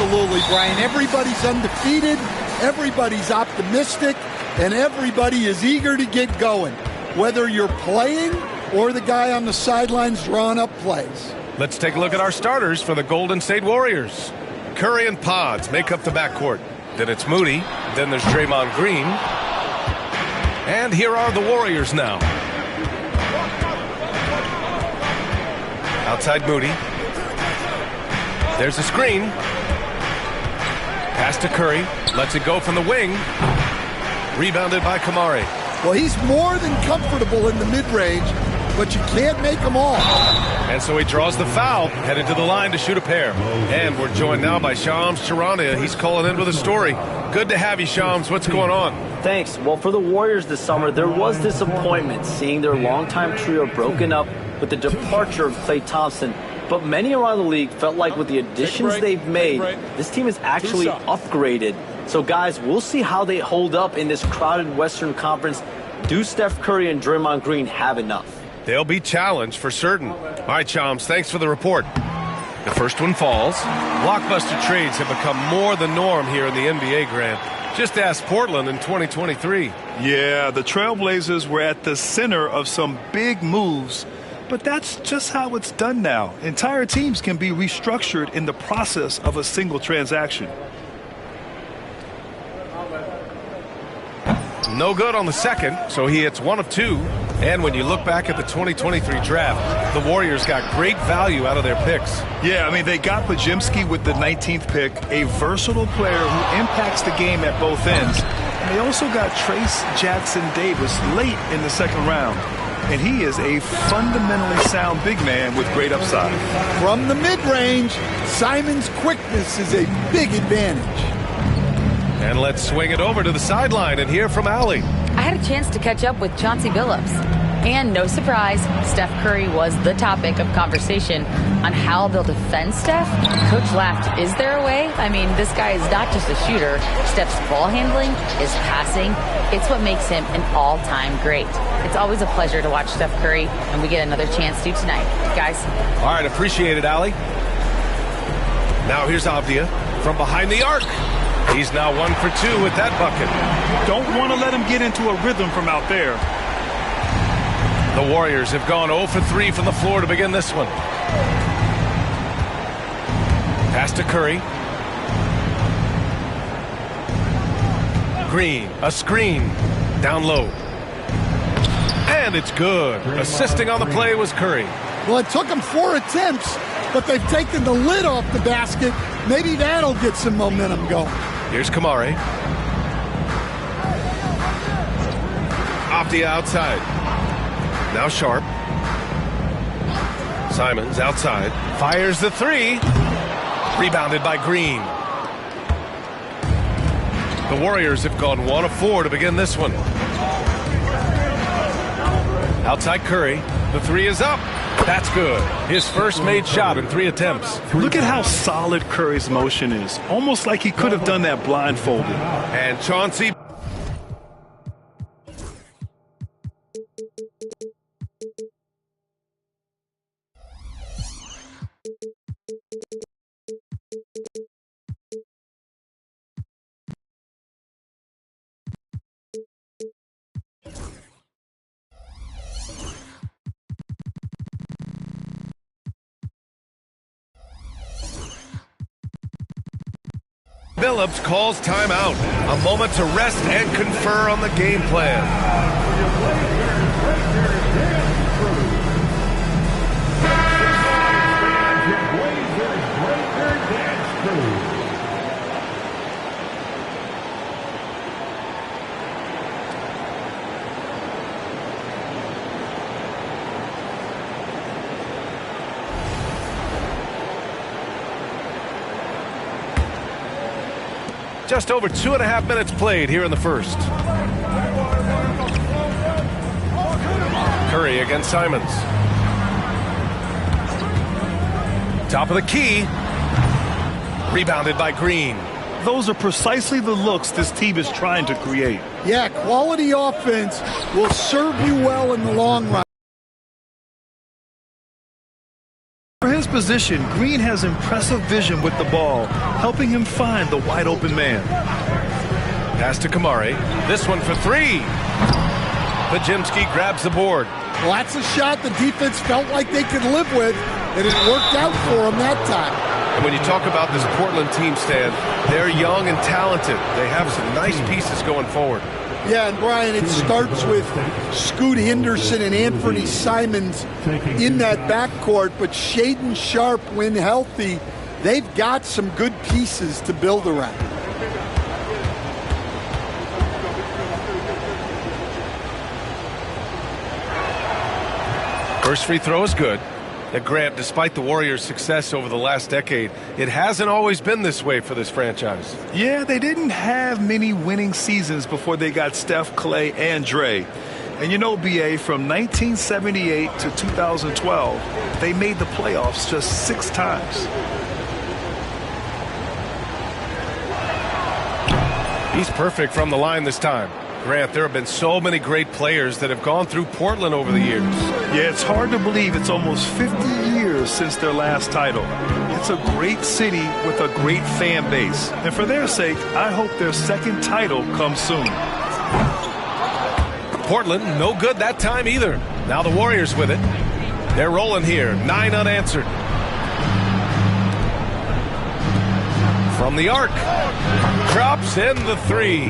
Absolutely, Brian. Everybody's undefeated, everybody's optimistic, and everybody is eager to get going, whether you're playing or the guy on the sidelines drawing up plays. Let's take a look at our starters for the Golden State Warriors. Curry and Pods make up the backcourt. Then it's Moody. Then there's Draymond Green. And here are the Warriors now. Outside Moody. There's a screen. Pass to Curry. Lets it go from the wing. Rebounded by Kamari. Well, he's more than comfortable in the mid-range, but you can't make them all. And so he draws the foul, headed to the line to shoot a pair. And we're joined now by Shams Charania. He's calling in with a story. Good to have you, Shams. What's going on? Thanks. Well, for the Warriors this summer, there was disappointment seeing their longtime trio broken up with the departure of Klay Thompson. But many around the league felt like with the additions they've made, this team is actually upgraded. So, guys, we'll see how they hold up in this crowded Western Conference. Do Steph Curry and Draymond Green have enough? They'll be challenged for certain. All right, Shams, thanks for the report. The first one falls. Blockbuster trades have become more the norm here in the NBA, Grant. Just ask Portland in 2023. Yeah, the Trailblazers were at the center of some big moves, but that's just how it's done now. Entire teams can be restructured in the process of a single transaction. No good on the second, so he hits one of two. And when you look back at the 2023 draft, the Warriors got great value out of their picks. Yeah, I mean, they got Podziemski with the 19th pick, a versatile player who impacts the game at both ends. And they also got Trace Jackson-Davis late in the second round. And he is a fundamentally sound big man with great upside. From the mid-range, Simon's quickness is a big advantage. And let's swing it over to the sideline and hear from Allie. I had a chance to catch up with Chauncey Billups. And no surprise, Steph Curry was the topic of conversation on how they'll defend Steph. Coach laughed, is there a way? I mean, this guy is not just a shooter. Steph's ball handling, his passing, it's what makes him an all-time great. It's always a pleasure to watch Steph Curry, and we get another chance to tonight. Guys. All right, appreciate it, Allie. Now here's Avdia from behind the arc. He's now 1 for 2 with that bucket. Don't want to let him get into a rhythm from out there. The Warriors have gone 0 for 3 from the floor to begin this one. Pass to Curry. Green, a screen, down low. And it's good. Assisting on the play was Curry. Well, it took them 4 attempts, but they've taken the lid off the basket. Maybe that'll get some momentum going. Here's Kamari. Avdia outside. Now Sharp. Simons outside. Fires the three. Rebounded by Green. The Warriors have gone 1 of 4 to begin this one. Outside Curry. The three is up. That's good. His first made shot in 3 attempts. Look at how solid Curry's motion is. Almost like he could have done that blindfolded. And Chauncey. Billups calls timeout. A moment to rest and confer on the game plan. Just over 2.5 minutes played here in the first. Curry against Simons. Top of the key. Rebounded by Green. Those are precisely the looks this team is trying to create. Yeah, quality offense will serve you well in the long run. For his position, Green has impressive vision with the ball, helping him find the wide open man. Pass to Kamari. This one for three. Podziemski grabs the board. Well, that's a shot the defense felt like they could live with, and it worked out for them that time. And when you talk about this Portland team, Stan, they're young and talented. They have some nice pieces going forward. Yeah, and Brian, it starts with Scoot Henderson and Anthony Simons in that backcourt, but Shaedon Sharpe, when healthy, they've got some good pieces to build around. First free throw is good. And Grant, despite the Warriors' success over the last decade, it hasn't always been this way for this franchise. Yeah, they didn't have many winning seasons before they got Steph, Clay, and Dre. And you know, BA, from 1978 to 2012, they made the playoffs just 6 times. He's perfect from the line this time. Grant, there have been so many great players that have gone through Portland over the years. Yeah, it's hard to believe it's almost 50 years since their last title. It's a great city with a great fan base. And for their sake, I hope their second title comes soon. Portland, no good that time either. Now the Warriors with it. They're rolling here, 9 unanswered. From the arc. Drops in the 3.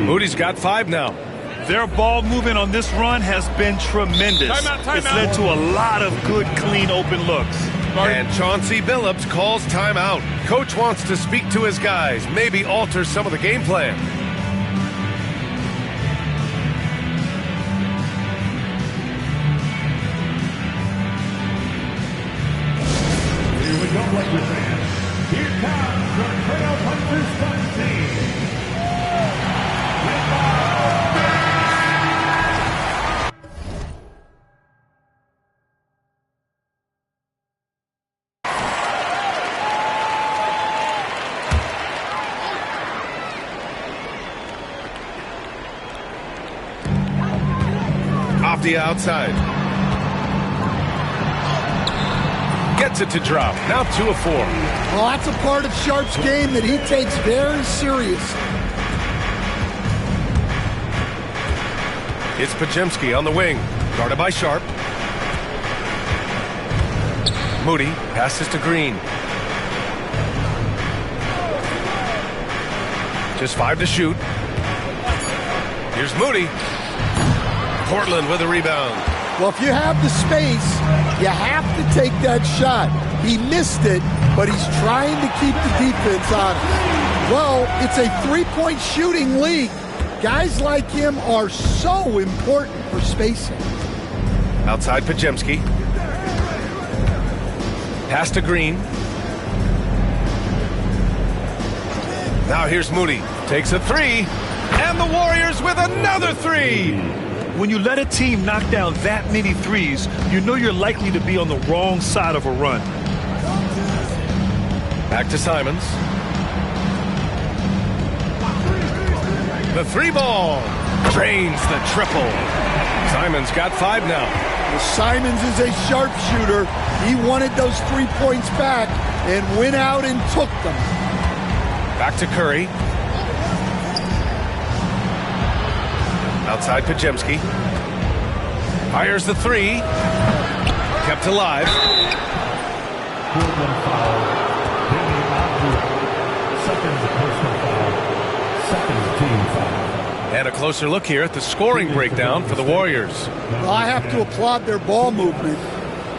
Moody's got 5 now. Their ball movement on this run has been tremendous. It's led to a lot of good, clean, open looks. And Chauncey Billups calls timeout. Coach wants to speak to his guys, maybe alter some of the game plan. Here we go, Lakers fans. Here comes the Trailblazers Fun Team. Off the outside. Gets it to drop. Now 2 of 4. Well, that's a part of Sharpe's game that he takes very serious. It's Podziemski on the wing. Guarded by Sharpe. Moody passes to Green. Just 5 to shoot. Here's Moody. Portland with a rebound. Well, if you have the space, you have to take that shot. He missed it, but he's trying to keep the defense on him. Well, it's a three-point shooting league. Guys like him are so important for spacing. Outside Podziemski. Pass to Green. Now here's Moody. Takes a 3. And the Warriors with another 3. When you let a team knock down that many threes, you know you're likely to be on the wrong side of a run. Back to Simons. The 3 ball. Drains the triple. Simons got 5 now. Well, Simons is a sharpshooter. He wanted those 3 points back and went out and took them. Back to Curry. Outside Podziemski. Fires the 3. Kept alive. Portland foul. Danny Avdija. Second personal foul. Second team foul. And a closer look here at the scoring breakdown for the Warriors. Well, I have to applaud their ball movement.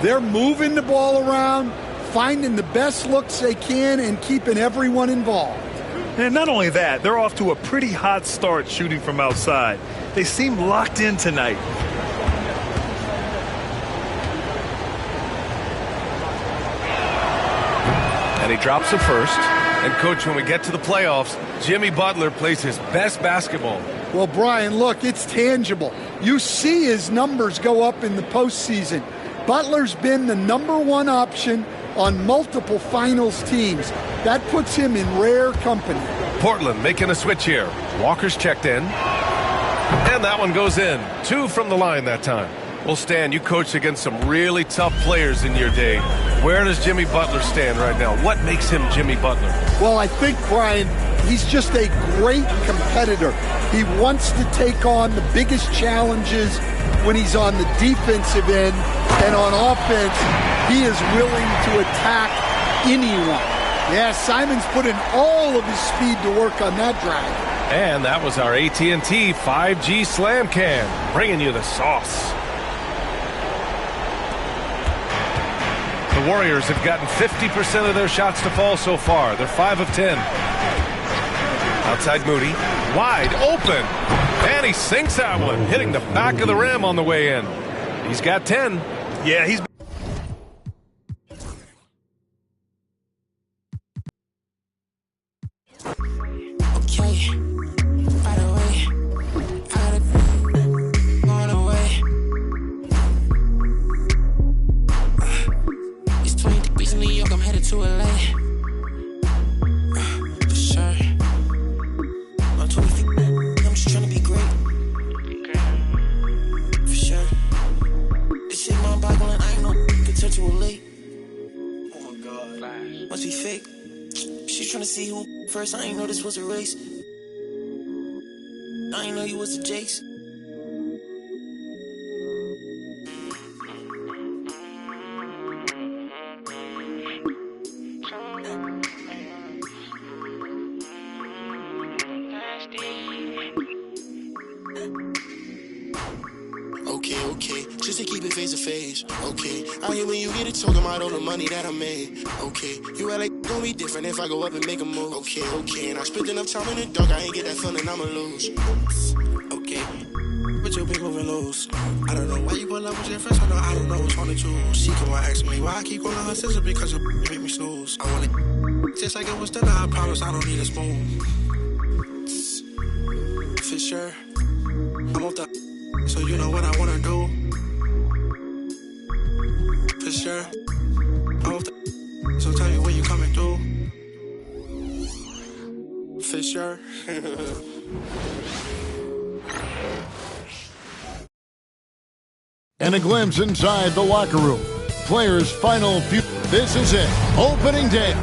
They're moving the ball around, finding the best looks they can, and keeping everyone involved. And not only that, they're off to a pretty hot start shooting from outside. They seem locked in tonight. And he drops the first. And, Coach, when we get to the playoffs, Jimmy Butler plays his best basketball. Well, Brian, look, it's tangible. You see his numbers go up in the postseason. Butler's been the #1 option on multiple finals teams. That puts him in rare company. Portland making a switch here. Walker's checked in. And that one goes in. 2 from the line that time. Well, Stan, you coached against some really tough players in your day. Where does Jimmy Butler stand right now? What makes him Jimmy Butler? Well, I think, Brian, he's just a great competitor. He wants to take on the biggest challenges when he's on the defensive end, and on offense, he is willing to attack anyone. Yeah, Simons put in all of his speed to work on that drive. And that was our AT&T 5G Slam Cam, bringing you the sauce. The Warriors have gotten 50% of their shots to fall so far. They're 5 of 10. Outside Moody, wide open. And he sinks that one, hitting the back of the rim on the way in. He's got 10. Yeah, he's... First, I ain't know this was a race. I ain't know you was the Jakes. Okay, just to keep it face to face. Okay, I hear when you get it, talking about all the money that I made. Okay, you act like gonna be different if I go up and make a move. Okay, and I spent enough time in the dark, I ain't get that feeling I'ma lose. Okay, but you big moving loose. I don't know why you pull up with your friends, I don't know which one to choose. She come on asking me why I keep calling her sister because you make me snooze. I want it just like it was dinner, I promise I don't need a spoon. For sure, I'm off the so you know what I wanna do. For sure, I'm off the so tell me when you coming through. For sure. And a glimpse inside the locker room. Players' final few. This is it. Opening day.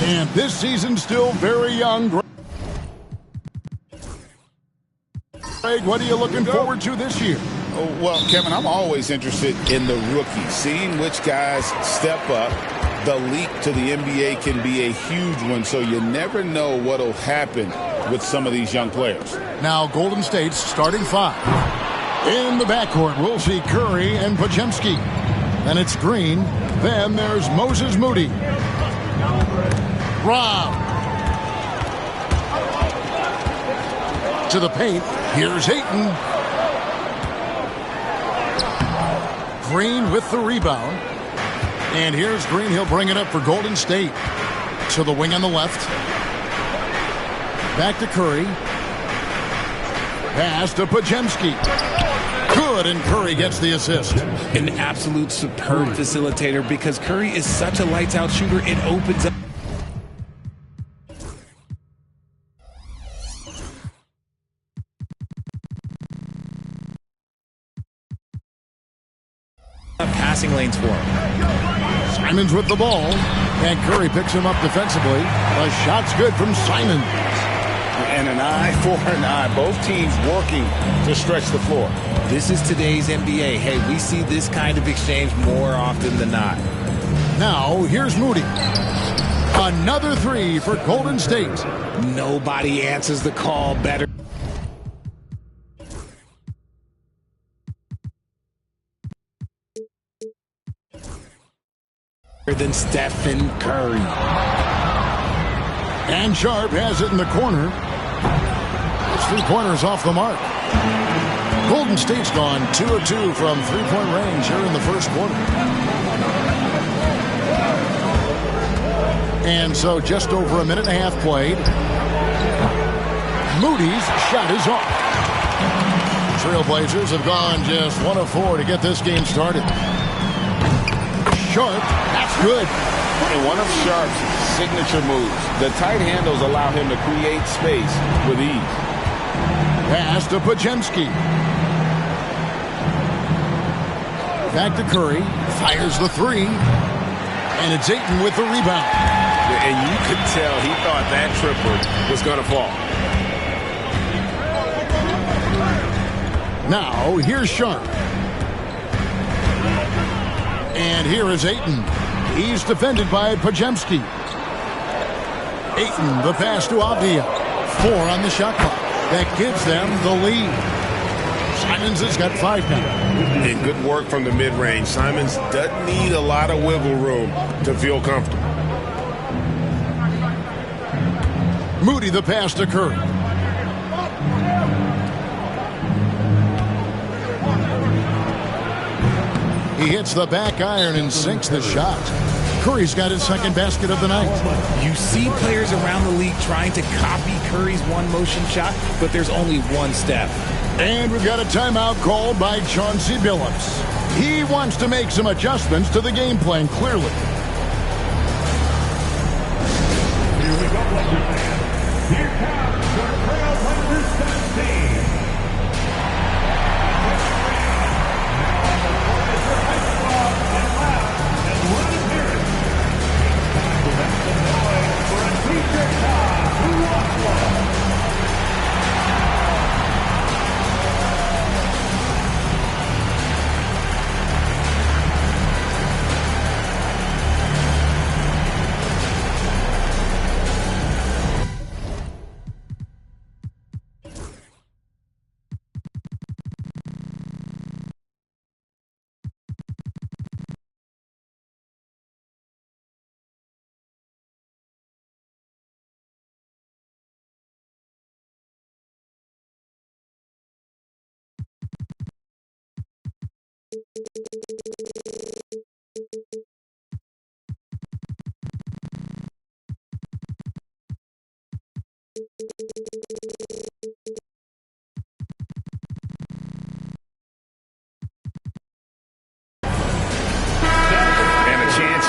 And this season still very young. Greg, what are you looking forward to this year? Oh, well, Kevin, I'm always interested in the rookies, seeing which guys step up. The leap to the NBA can be a huge one, so you never know what will happen with some of these young players. Now, Golden State's starting five. In the backcourt, we'll see Curry and Podziemski. Then it's Green. Then there's Moses Moody. Rob. To the paint. Here's Ayton. Green with the rebound. And here's Green. He'll bring it up for Golden State. To the wing on the left. Back to Curry. Pass to Podziemski. Good, and Curry gets the assist. An absolute superb facilitator because Curry is such a lights-out shooter. It opens up. Passing lanes for him. Simons with the ball, and Curry picks him up defensively. A shot's good from Simons. and an eye for an eye. Both teams working to stretch the floor. This is today's NBA. Hey, we see this kind of exchange more often than not. Now, here's Moody. Another three for Golden State. Nobody answers the call better than Stephen Curry. And Sharp has it in the corner. It's 3 pointers off the mark. Golden State's gone 2 of 2 from three-point range here in the first quarter. And so just over a minute and a half played. Moody's shot is off. Trailblazers have gone just 1 of 4 to get this game started. Sharp, that's good. And one of Sharp's signature moves, the tight handles allow him to create space with ease. Pass to Podziemski. Back to Curry. Fires the three. And it's Ayton with the rebound. And you could tell he thought that triple was going to fall. Now, here's Sharp. And here is Ayton. He's defended by Podziemski. Ayton, the pass to Avdia. 4 on the shot clock. That gives them the lead. Simons has got 5 now. And good work from the mid-range. Simons doesn't need a lot of wiggle room to feel comfortable. Moody, the pass to Curry. He hits the back iron and sinks the shot. Curry's got his second basket of the night. You see players around the league trying to copy Curry's one-motion shot, but there's only one step. And we've got a timeout called by Chauncey Billups. He wants to make some adjustments to the game plan, clearly. Here we go, here comes your Trailblazers team.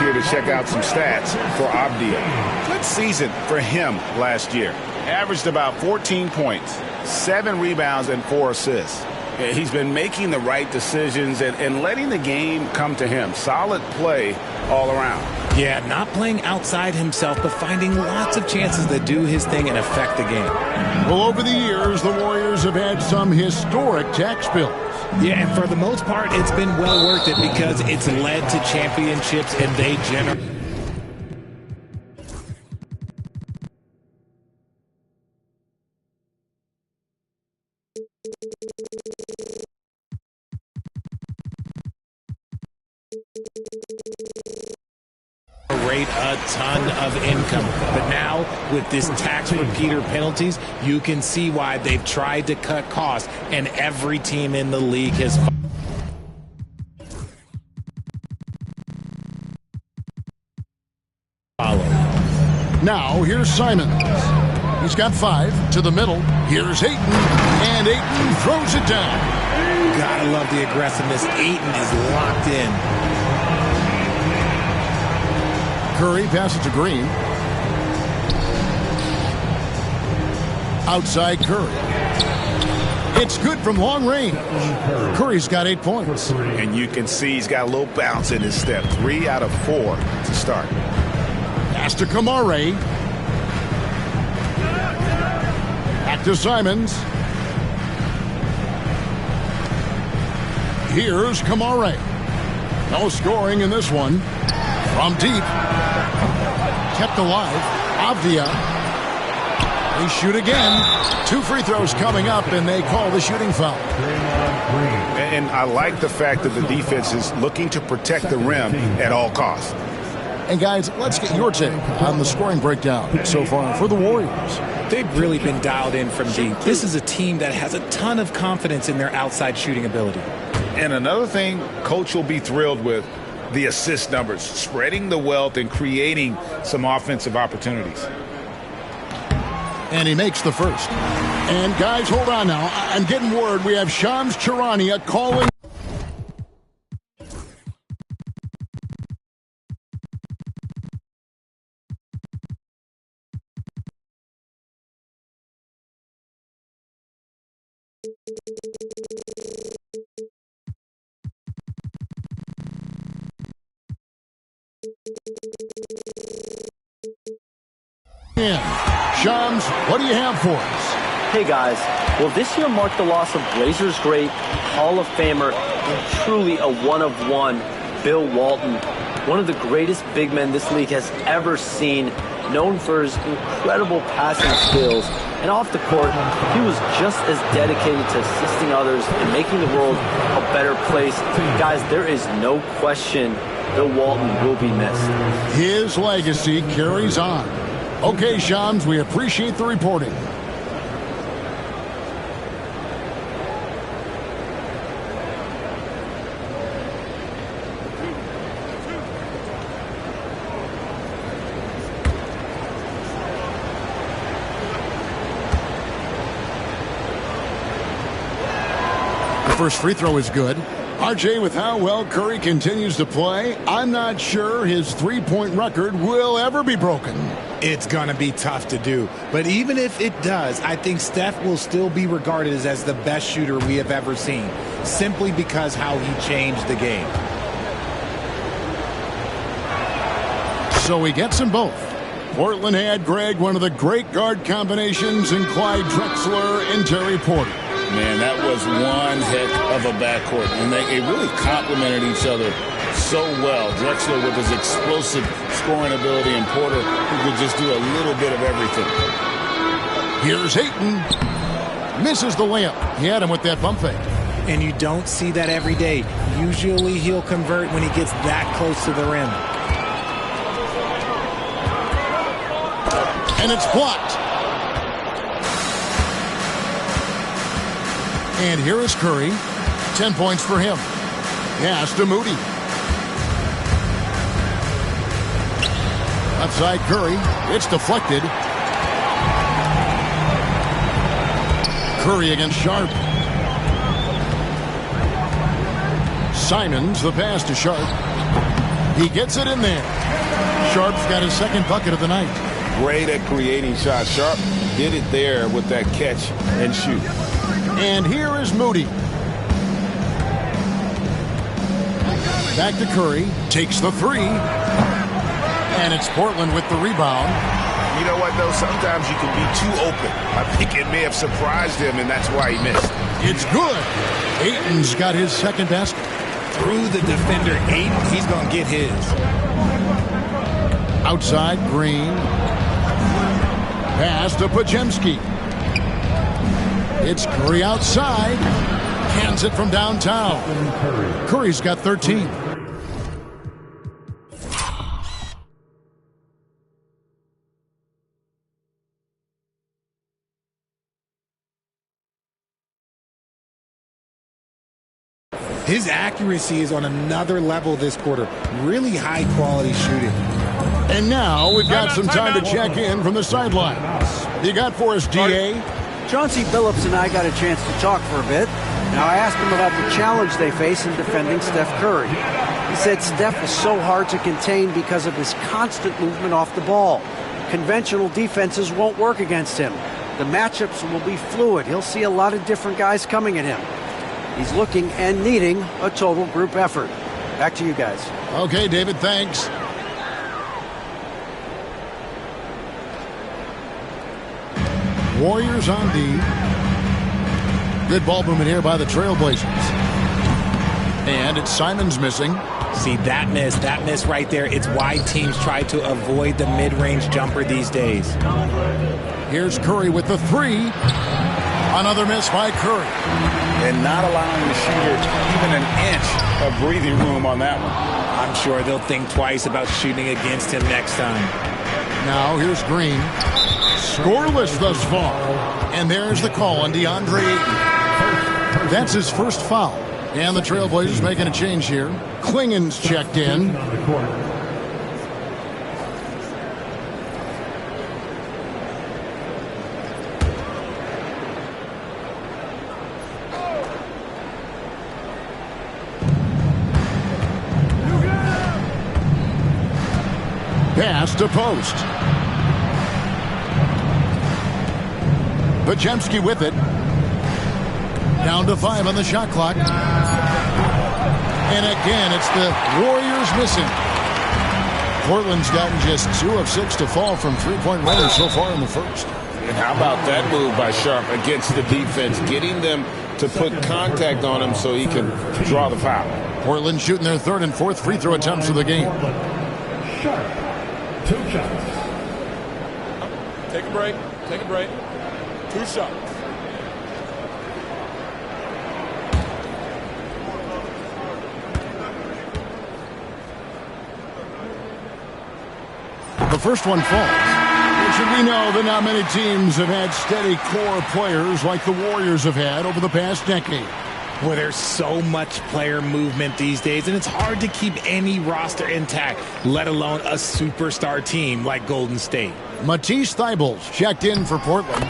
Here to check out some stats for Avdia. Good season for him last year. Averaged about 14 points, 7 rebounds, and 4 assists. He's been making the right decisions and letting the game come to him. Solid play all around. Yeah, not playing outside himself, but finding lots of chances that do his thing and affect the game. Well, over the years, the Warriors have had some historic tax bills. Yeah, and for the most part, it's been well worth it because it's led to championships and they generate. A ton of income, but now with this tax repeater penalties, you can see why they've tried to cut costs, and every team in the league has followed. Now here's Simons. He's got 5 to the middle. Here's Ayton, and Ayton throws it down. Gotta love the aggressiveness. Ayton is locked in. Curry passes to Green. Outside Curry. It's good from long range. Curry's got 8 points. And you can see he's got a little bounce in his step. 3 out of 4 to start. Pass to Kamare. Back to Simons. Here's Kamare. No scoring in this one. From deep. Kept alive. Avdia. They shoot again. 2 free throws coming up, and they call the shooting foul. And I like the fact that the defense is looking to protect the rim at all costs. And guys, let's get your take on the scoring breakdown so far for the Warriors. They've really been dialed in from deep. This is a team that has a ton of confidence in their outside shooting ability. And another thing Coach will be thrilled with, the assist numbers, spreading the wealth and creating some offensive opportunities. And he makes the first. And guys, hold on now. I'm getting word we have Shams Charania calling. Shams, what do you have for us? Hey guys, well this year marked the loss of Blazers great, Hall of Famer, and truly a one-of-one, Bill Walton. One of the greatest big men this league has ever seen, known for his incredible passing skills. And off the court, he was just as dedicated to assisting others and making the world a better place. Guys, there is no question Bill Walton will be missed. His legacy carries on. Okay, Shams, we appreciate the reporting. The first free throw is good. RJ, with how well Curry continues to play, I'm not sure his three-point record will ever be broken. It's going to be tough to do. But even if it does, I think Steph will still be regarded as the best shooter we have ever seen, simply because how he changed the game. So he gets them both. Portland had, Greg, one of the great guard combinations in Clyde Drexler and Terry Porter. Man, that was one heck of a backcourt, and they really complemented each other so well. Drexler with his explosive scoring ability, and Porter who could just do a little bit of everything. Here's Ayton. Misses the layup. He had him with that bump fake. And you don't see that every day. Usually he'll convert when he gets that close to the rim. And it's blocked. And here is Curry. 10 points for him. Pass to Moody. Outside Curry. It's deflected. Curry against Sharp. Simons, the pass to Sharp. He gets it in there. Sharp's got his second bucket of the night. Great at creating shots. Sharp did it there with that catch and shoot. And here is Moody. Back to Curry. Takes the three. And it's Portland with the rebound. You know what, though? Sometimes you can be too open. I think it may have surprised him, and that's why he missed. It's good. Ayton's got his second basket. Through the defender, Ayton, he's going to get his. Outside, Green. Pass to Podziemski. It's Curry outside. Hands it from downtown. Curry's got 13. His accuracy is on another level this quarter. Really high quality shooting. And now we've got some time to check in from the sidelines. You got for us, D.A.? Chauncey Billups and I got a chance to talk for a bit. Now, I asked him about the challenge they face in defending Steph Curry. He said Steph is so hard to contain because of his constant movement off the ball. Conventional defenses won't work against him. The matchups will be fluid. He'll see a lot of different guys coming at him. He's looking and needing a total group effort. Back to you guys. Okay, David, thanks. Warriors on D. Good ball movement here by the Trailblazers. And it's Simons missing. See, that miss right there. It's why teams try to avoid the mid-range jumper these days. Here's Curry with the three. Another miss by Curry. And not allowing the shooter even an inch of breathing room on that one. I'm sure they'll think twice about shooting against him next time. Now here's Green. Scoreless thus far. And there's the call on DeAndre Ayton. That's his first foul. And the Trailblazers making a change here. Klingen's checked in. Pass to post. Podziemski with it. Down to 5 on the shot clock. And again, it's the Warriors missing. Portland's gotten just 2 of 6 to fall from three-point range so far in the first. And how about that move by Sharp against the defense, getting them to put contact on him so he can draw the foul. Portland shooting their third and fourth free throw attempts of the game. Sharp. 2 shots. Take a break. Take a break. 2 shots. The first one falls. Which we know that not many teams have had steady core players like the Warriors have had over the past decade. Well, there's so much player movement these days, and it's hard to keep any roster intact, let alone a superstar team like Golden State. Matisse Thybulle checked in for Portland.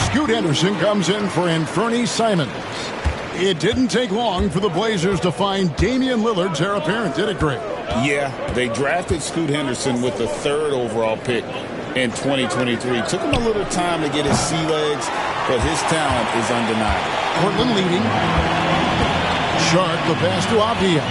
Scoot Henderson comes in for Anthony Simons. It didn't take long for the Blazers to find Damian Lillard's heir apparent, did it, Greg? Yeah, they drafted Scoot Henderson with the 3rd overall pick in 2023. Took him a little time to get his sea legs, but his talent is undeniable. Portland leading. Sharp, the pass to Avdia.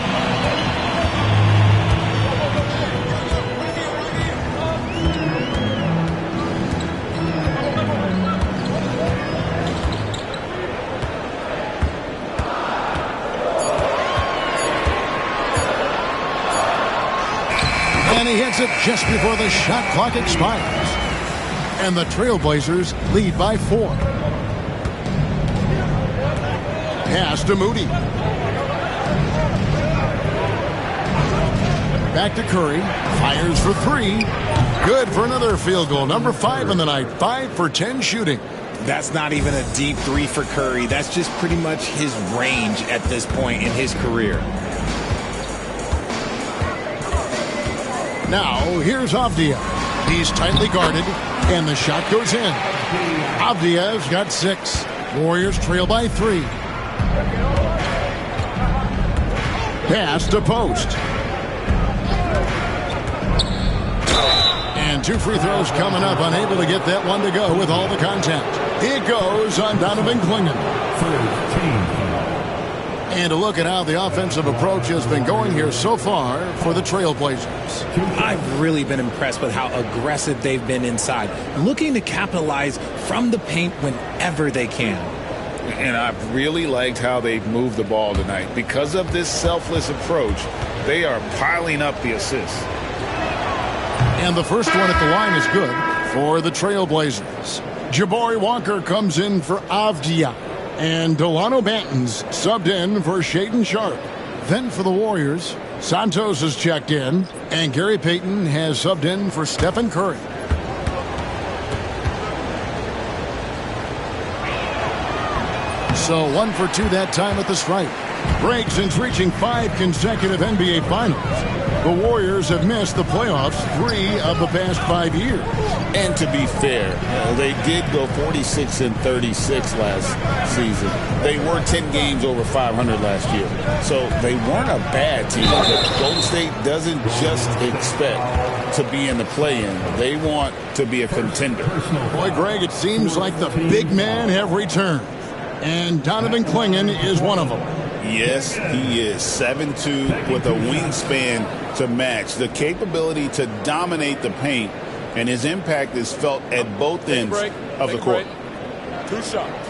And he hits it just before the shot clock expires. And the Trailblazers lead by 4. Pass to Moody. Back to Curry. Fires for 3. Good for another field goal. Number 5 in the night. 5 for 10 shooting. That's not even a deep 3 for Curry. That's just pretty much his range at this point in his career. Now, here's Avdia. He's tightly guarded, and the shot goes in. Avdia's got 6. Warriors trail by 3. Pass to post. And 2 free throws coming up, unable to get that one to go with all the contact. It goes on Donovan Clingan. And a look at how the offensive approach has been going here so far for the Trailblazers. I've really been impressed with how aggressive they've been inside, looking to capitalize from the paint whenever they can. And I've really liked how they've moved the ball tonight. Because of this selfless approach, they are piling up the assists. And the first one at the line is good for the Trailblazers. Jabari Walker comes in for Avdia. And Delano Banton's subbed in for Shaedon Sharp. Then for the Warriors, Santos has checked in, and Gary Payton has subbed in for Stephen Curry. So 1 for 2 that time at the stripe. Greg, since reaching 5 consecutive NBA Finals, the Warriors have missed the playoffs 3 of the past 5 years. And to be fair, they did go 46-36 last season. They were 10 games over 500 last year. So they weren't a bad team. But Golden State doesn't just expect to be in the play-in. They want to be a contender. Boy, Greg, it seems like the big men have returned. And Donovan Clingan is one of them. Yes, he is 7'2" with a wingspan to match, the capability to dominate the paint, and his impact is felt at both ends of the court. 2 shots.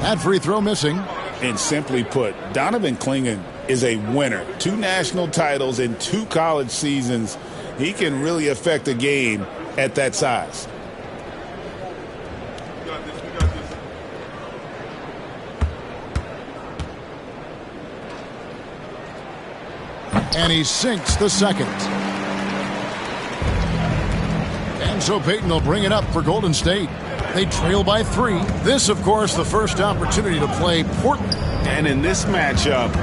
That free throw missing. And simply put, Donovan Clingan is a winner. 2 national titles in 2 college seasons. He can really affect a game at that size. And he sinks the second. And so Payton will bring it up for Golden State. They trail by 3. This, of course, the first opportunity to play Portland. And in this matchup,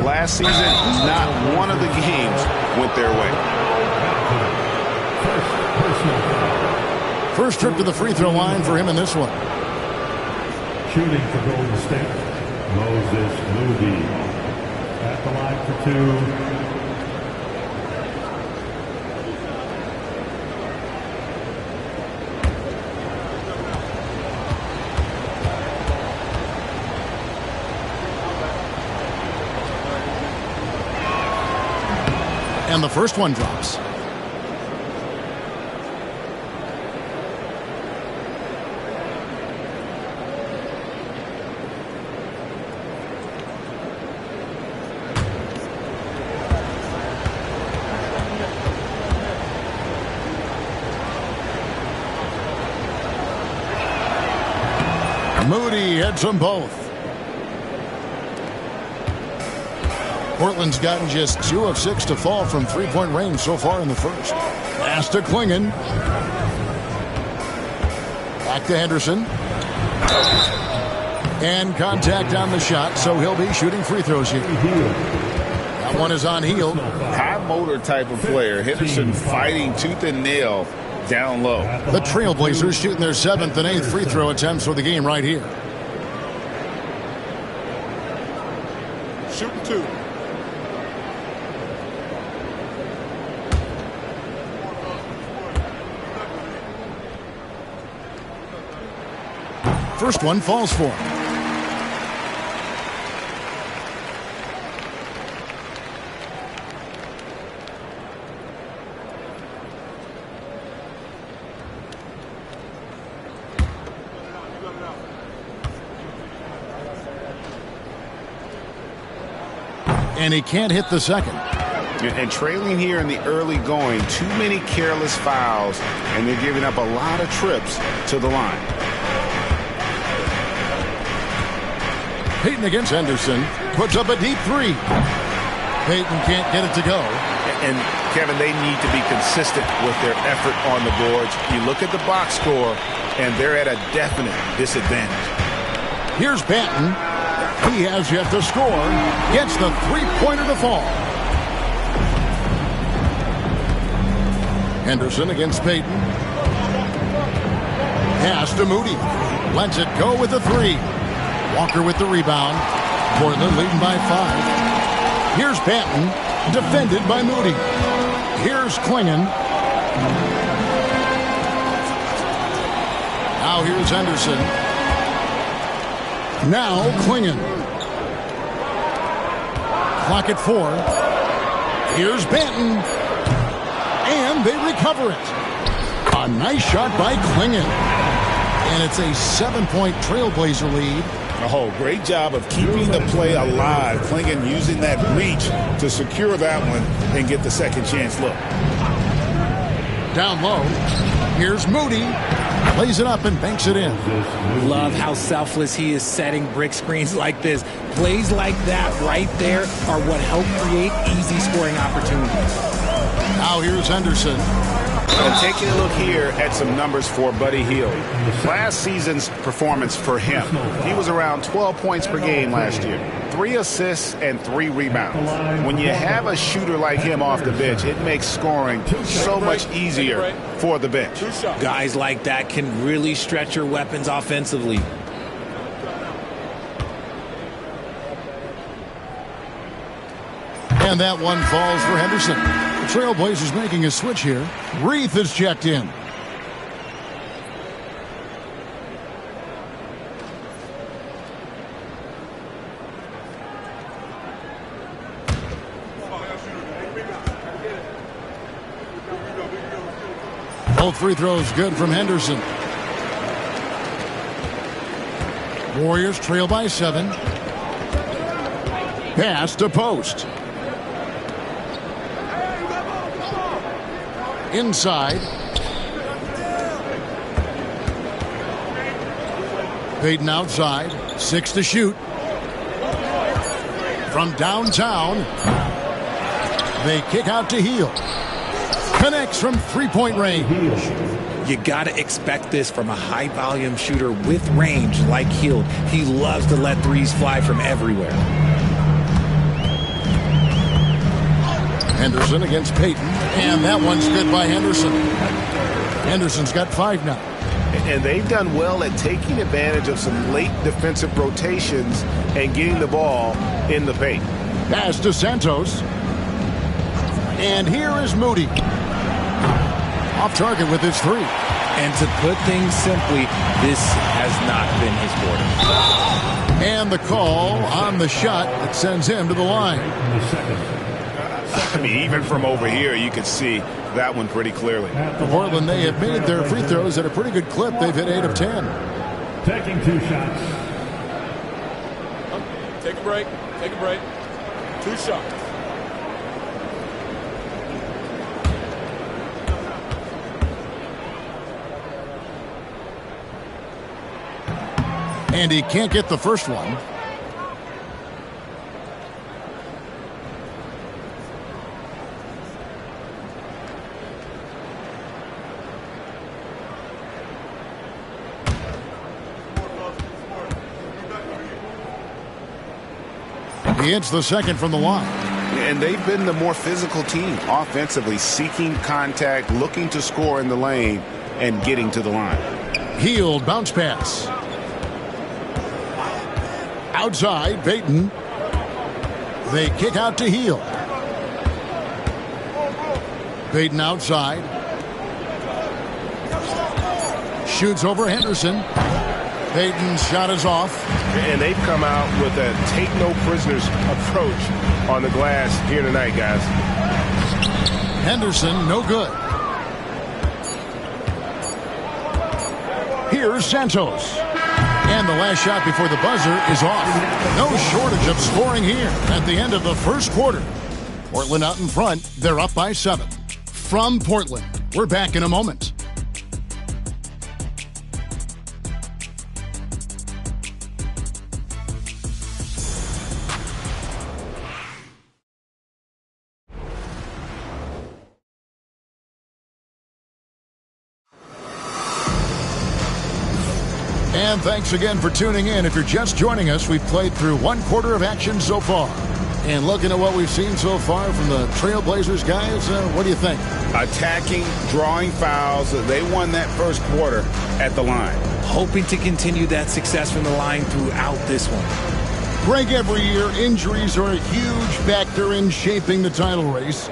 last season, not one of the games went their way. First trip to the free throw line for him in this one. Shooting for Golden State, Moses Moody. At the line for 2. And the first one drops. Moody hits them both. Portland's gotten just 2 of 6 to fall from three-point range so far in the first. Pass to Clingan. Back to Henderson. And contact on the shot, so he'll be shooting free throws here. That one is on Hield. High motor type of player. Henderson fighting tooth and nail down low. The Trailblazers shooting their 7th and 8th free throw attempts for the game right here. Shooting 2. First one falls for him. And he can't hit the second. And trailing here in the early going, too many careless fouls, and they're giving up a lot of trips to the line. Payton against Henderson, puts up a deep 3. Payton can't get it to go. And, Kevin, they need to be consistent with their effort on the boards. You look at the box score, and they're at a definite disadvantage. Here's Banton. He has yet to score. Gets the three-pointer to fall. Henderson against Payton. Pass to Moody. Lets it go with the 3. Walker with the rebound. Portland leading by 5. Here's Banton, defended by Moody. Here's Clingan. Now here's Henderson. Now Clingan. Clock at 4. Here's Banton. And they recover it. A nice shot by Clingan. And it's a 7-point Trailblazer lead. Oh, great job of keeping the play alive. Clingan using that reach to secure that one and get the second chance look. Down low. Here's Moody. Plays it up and banks it in. Love how selfless he is setting brick screens like this. Plays like that right there are what help create easy scoring opportunities. Now here's Henderson. And taking a look here at some numbers for Buddy Hield. Last season's performance for him, he was around 12 points per game last year. 3 assists and 3 rebounds. When you have a shooter like him off the bench, it makes scoring so much easier for the bench. Guys like that can really stretch your weapons offensively. And that one falls for Henderson. The Trailblazers making a switch here. Reith is checked in. Both free throws good from Henderson. Warriors trail by 7. Pass to Post. Inside. Payton outside. 6 to shoot. From downtown. They kick out to Hield. Connects from three-point range. You got to expect this from a high-volume shooter with range like Hield. He loves to let threes fly from everywhere. Henderson against Payton. And that one's good by Henderson. Henderson's got 5 now. And they've done well at taking advantage of some late defensive rotations and getting the ball in the paint. Pass to Santos. And here is Moody. Off target with his 3. And to put things simply, this has not been his quarter. And the call on the shot that sends him to the line. I mean, even from over here, you can see that one pretty clearly. For Portland, they have made their free throws at a pretty good clip. They've hit 8 of 10. Taking 2 shots. Take a break. Take a break. 2 shots. And he can't get the first one. He hits the second from the line. And they've been the more physical team offensively, seeking contact, looking to score in the lane, and getting to the line. Hield bounce pass. Outside, Payton. They kick out to Hield. Payton outside. Shoots over Henderson. Payton's shot is off. And they've come out with a take-no-prisoners approach on the glass here tonight, guys. Henderson, no good. Here's Santos. And the last shot before the buzzer is off. No shortage of scoring here at the end of the first quarter. Portland out in front. They're up by 7. From Portland, we're back in a moment. And thanks again for tuning in. If you're just joining us, we've played through 1 quarter of action so far. And looking at what we've seen so far from the Trailblazers guys, what do you think? Attacking, drawing fouls. They won that first quarter at the line. Hoping to continue that success from the line throughout this one. Greg, every year, injuries are a huge factor in shaping the title race.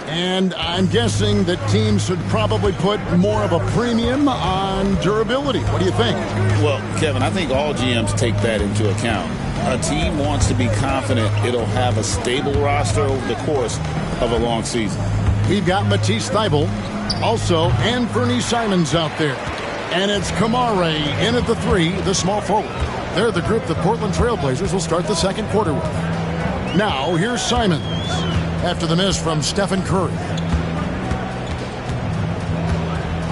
And I'm guessing that teams should probably put more of a premium on durability. What do you think? Well, Kevin, I think all GMs take that into account. A team wants to be confident it'll have a stable roster over the course of a long season. We've got Matisse Thybulle, also Anthony Simons out there. And it's Kamare in at the 3, the small forward. They're the group the Portland Trailblazers will start the second quarter with. Now, here's Simons. After the miss from Stephen Curry.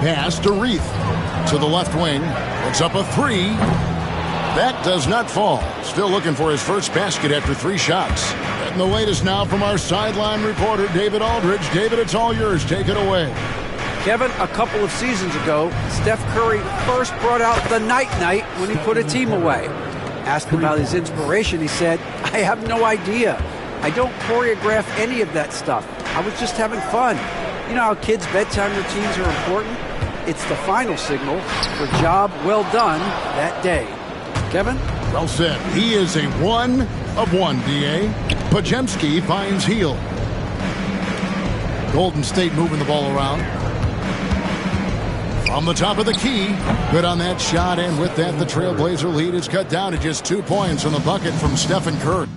Pass to Reith. To the left wing. Puts up a 3. That does not fall. Still looking for his first basket after 3 shots. And the latest now from our sideline reporter, David Aldridge. David, it's all yours. Take it away. Kevin, a couple of seasons ago, Steph Curry first brought out the night-night when he put a team away. Asked about his inspiration, he said, "I have no idea. I don't choreograph any of that stuff. I was just having fun." You know how kids' bedtime routines are important? It's the final signal for job well done that day. Kevin? Well said. He is a 1 of 1, D.A. Podziemski finds Hield. Golden State moving the ball around. From the top of the key. Good on that shot, and with that, the Trailblazer lead is cut down to just 2 points on the bucket from Stephen Curry.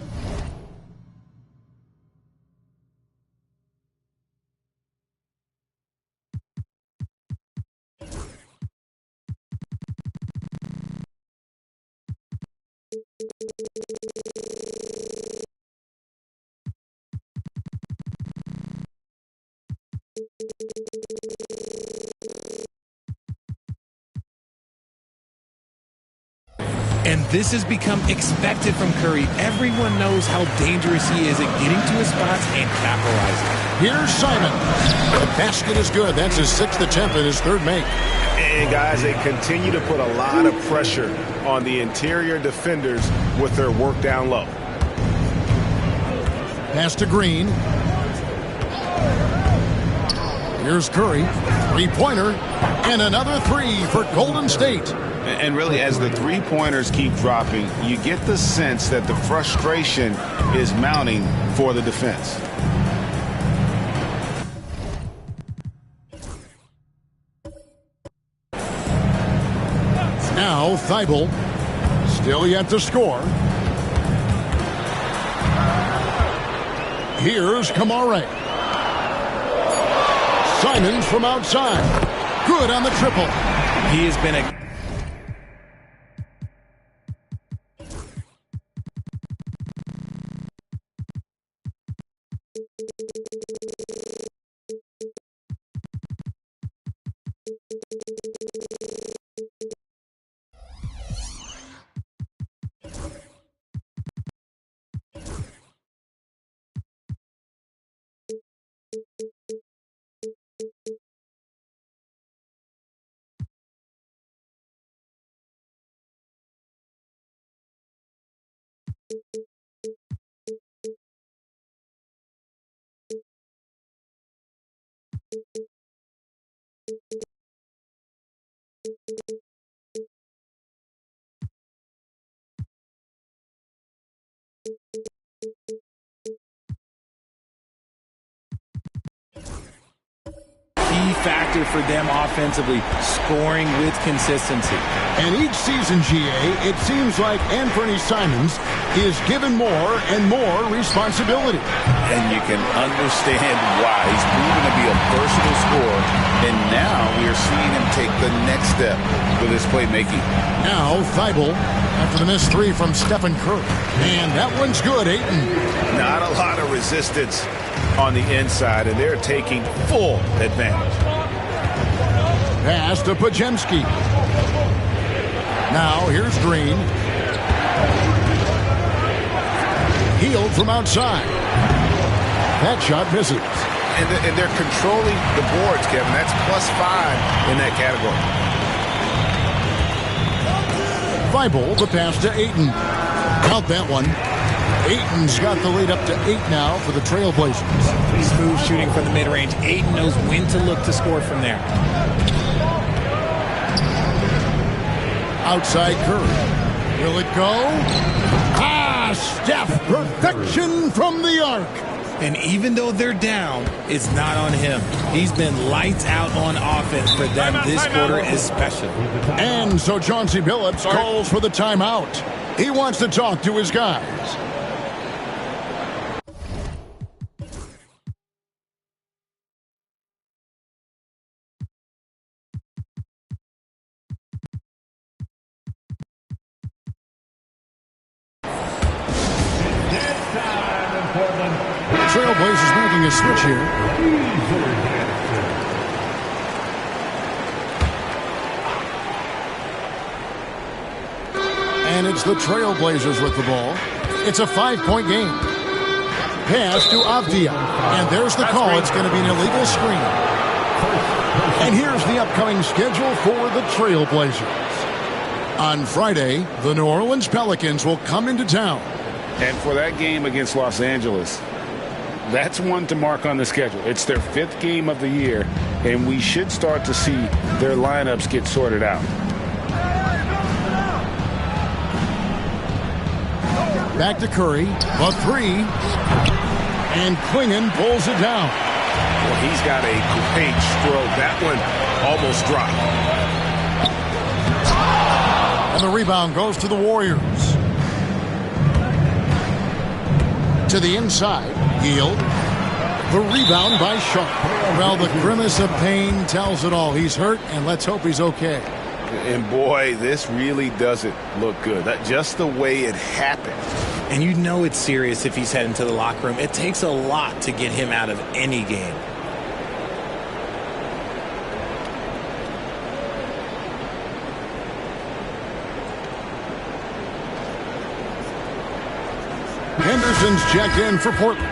And this has become expected from Curry. Everyone knows how dangerous he is at getting to his spots and capitalizing. Here's Simon. The basket is good. That's his 6th attempt and his 3rd make. And guys, they continue to put a lot of pressure on the interior defenders with their work down low. Pass to Green. Here's Curry. 3-pointer. And another 3 for Golden State. And really, as the three-pointers keep dropping, you get the sense that the frustration is mounting for the defense. Now Thibault, still yet to score. Here's Kamare. Simons from outside. Good on the triple. He has been a key factor for them offensively, scoring with consistency. And each season, GA, it seems like Anthony Simons is given more and more responsibility. And you can understand why. He's proven to be a versatile scorer, and now we are seeing him take the next step with his playmaking. Now Thibault after the missed 3 from Stephen Curry. And that one's good, Ayton. Not a lot of resistance on the inside, and they're taking full advantage. Pass to Podziemski. Now here's Green. Healed from outside. That shot misses. And they're controlling the boards, Kevin. That's +5 in that category. Thibault, the pass to Ayton. Count that one. Ayton's got the lead up to 8 now for the Trailblazers. Smooth shooting from the mid-range. Ayton knows when to look to score from there. Outside Curry. Will it go? Ah, Steph, perfection from the arc. And even though they're down, it's not on him. He's been lights out on offense for them this quarter especially. And so Chauncey Billups calls for the timeout. He wants to talk to his guys. Trailblazers making a switch here. And it's the Trailblazers with the ball. It's a 5-point game. Pass to Avdia. And there's the call. It's going to be an illegal screen. And here's the upcoming schedule for the Trailblazers. On Friday, the New Orleans Pelicans will come into town. And for that game against Los Angeles, that's one to mark on the schedule. It's their 5th game of the year, and we should start to see their lineups get sorted out. Back to Curry, a 3, and Klingon pulls it down. Well, he's got a great stroke. That one almost dropped. And the rebound goes to the Warriors. To the inside, Hield. The rebound by Sharp. Well, the grimace of pain tells it all. He's hurt, and let's hope he's okay. And boy, this really doesn't look good. Just the way it happened. And you know it's serious if he's heading to the locker room. It takes a lot to get him out of any game. Henderson's checked in for Portland.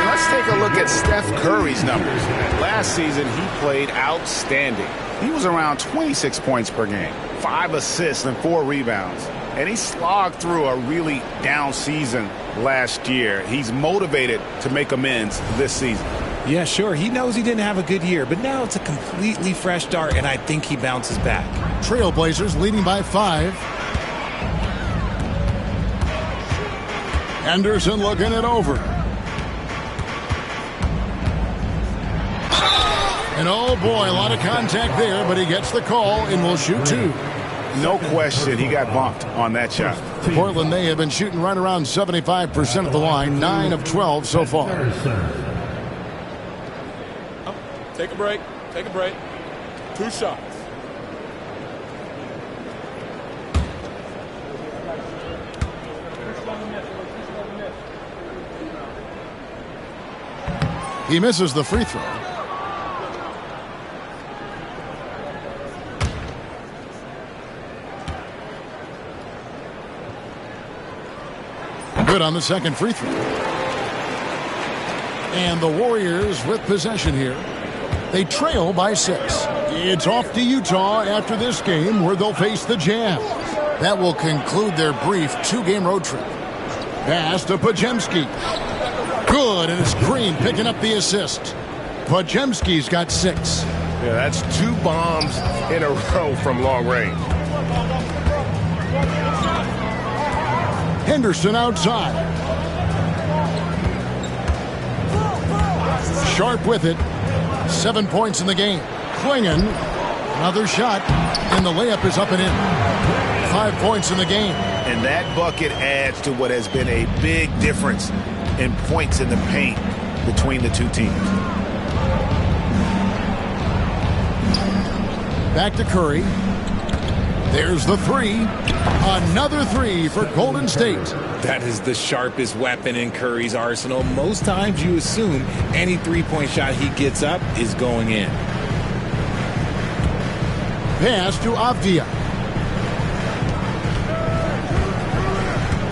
Let's take a look at Steph Curry's numbers. Last season, he played outstanding. He was around 26 points per game, 5 assists and 4 rebounds. And he slogged through a really down season last year. He's motivated to make amends this season. Yeah, sure. He knows he didn't have a good year, but now it's a completely fresh start, and I think he bounces back. Trailblazers leading by 5. Henderson looking it over. And oh boy, a lot of contact there, but he gets the call and will shoot 2. No question, he got bumped on that shot. Portland, they have been shooting right around 75% of the line, 9 of 12 so far. Take a break. Take a break. 2 shots. He misses the free throw. Good on the second free throw. And the Warriors with possession here. They trail by 6. It's off to Utah after this game where they'll face the Jazz. That will conclude their brief 2-game road trip. Pass to Podziemski. Good, and it's Green picking up the assist. Podziemski's got 6. Yeah, that's 2 bombs in a row from long range. Henderson outside. Sharp with it. 7 points in the game. Klingon, another shot, and the layup is up and in. 5 points in the game. And that bucket adds to what has been a big difference in points in the paint between the two teams. Back to Curry. There's the 3. Another 3 for Golden State. That is the sharpest weapon in Curry's arsenal. Most times you assume any three-point shot he gets up is going in. Pass to Avdia.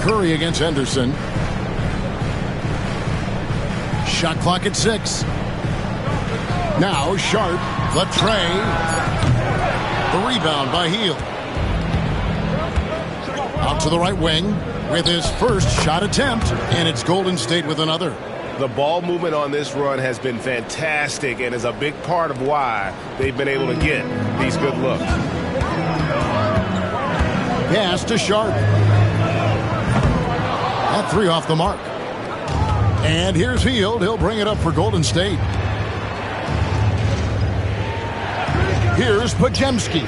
Curry against Henderson. Shot clock at 6. Now Sharp, the tray. The rebound by Hield. Out to the right wing with his first shot attempt, and it's Golden State with another. The ball movement on this run has been fantastic and is a big part of why they've been able to get these good looks. Pass to Sharp. That 3 off the mark. And here's Hield. He'll bring it up for Golden State. Here's Podziemski.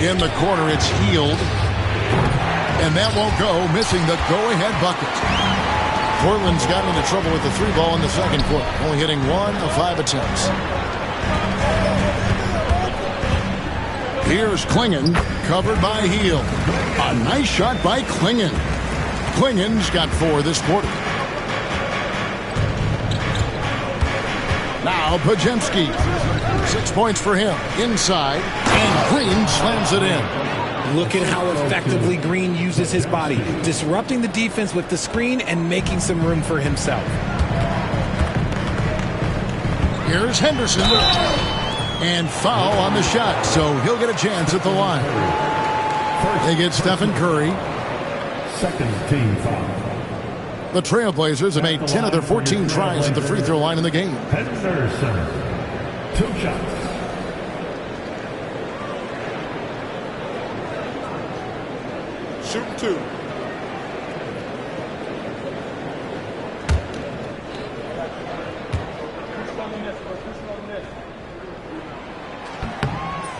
In the corner, it's Hield. And that won't go, missing the go-ahead bucket. Portland's gotten into trouble with the 3 ball in the second quarter, only hitting 1 of 5 attempts. Here's Klingon, covered by Hield. A nice shot by Klingon. Klingon's got 4 this quarter. Now Podziemski. 6 points for him. Inside, and Green slams it in. Look at how effectively Green uses his body, disrupting the defense with the screen and making some room for himself. Here's Henderson. And foul on the shot, so he'll get a chance at the line. They get Stephen Curry. Second team foul. The Trailblazers have made 10 of their 14 tries at the free throw line in the game. Henderson. 2 shots. Shoot 2.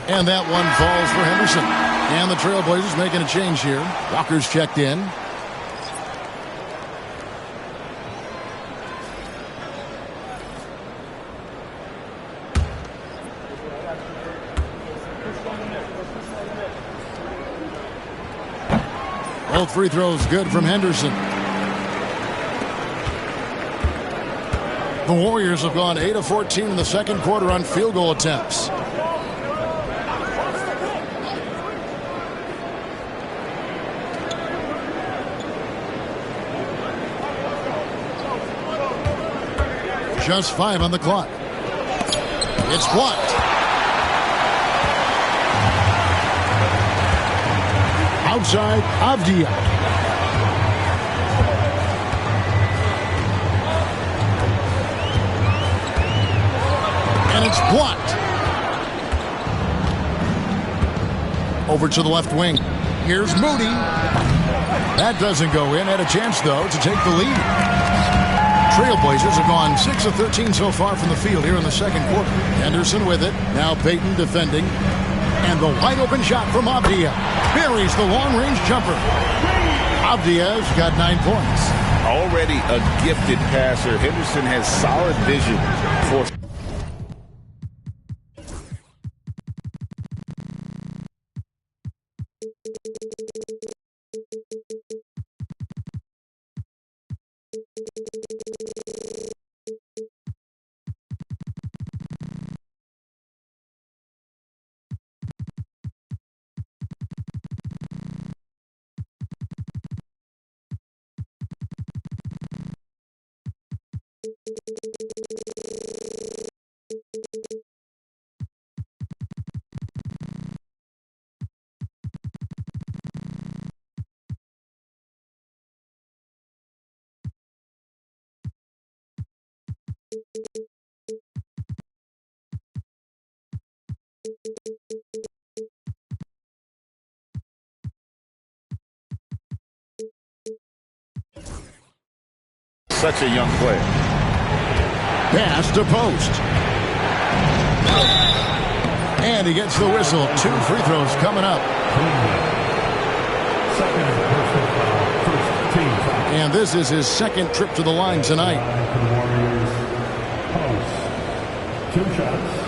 And that one falls for Henderson. And the Trailblazers making a change here. Walker's checked in. Both free throws good from Henderson. The Warriors have gone 8 of 14 in the second quarter on field goal attempts. Just 5 on the clock. It's blocked. Outside, Avdia. And it's blocked. Over to the left wing. Here's Moody. That doesn't go in. Had a chance, though, to take the lead. Trailblazers have gone 6 of 13 so far from the field here in the second quarter. Henderson with it. Now Payton defending. And the wide-open shot from Avdia. Buries the long-range jumper. Avdia's got 9 points. Already a gifted passer, Henderson has solid vision for... Such a young player. Pass to post. And he gets the whistle. 2 free throws coming up. And this is his second trip to the line tonight. 2 shots.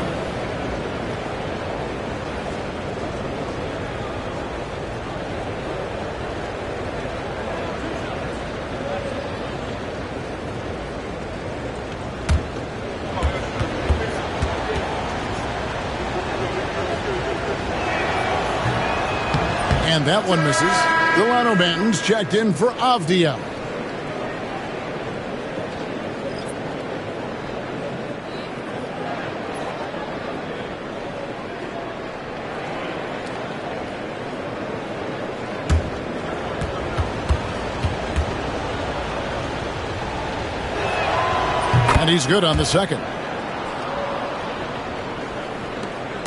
And that one misses. Delano Banton's checked in for Avdia. And he's good on the second.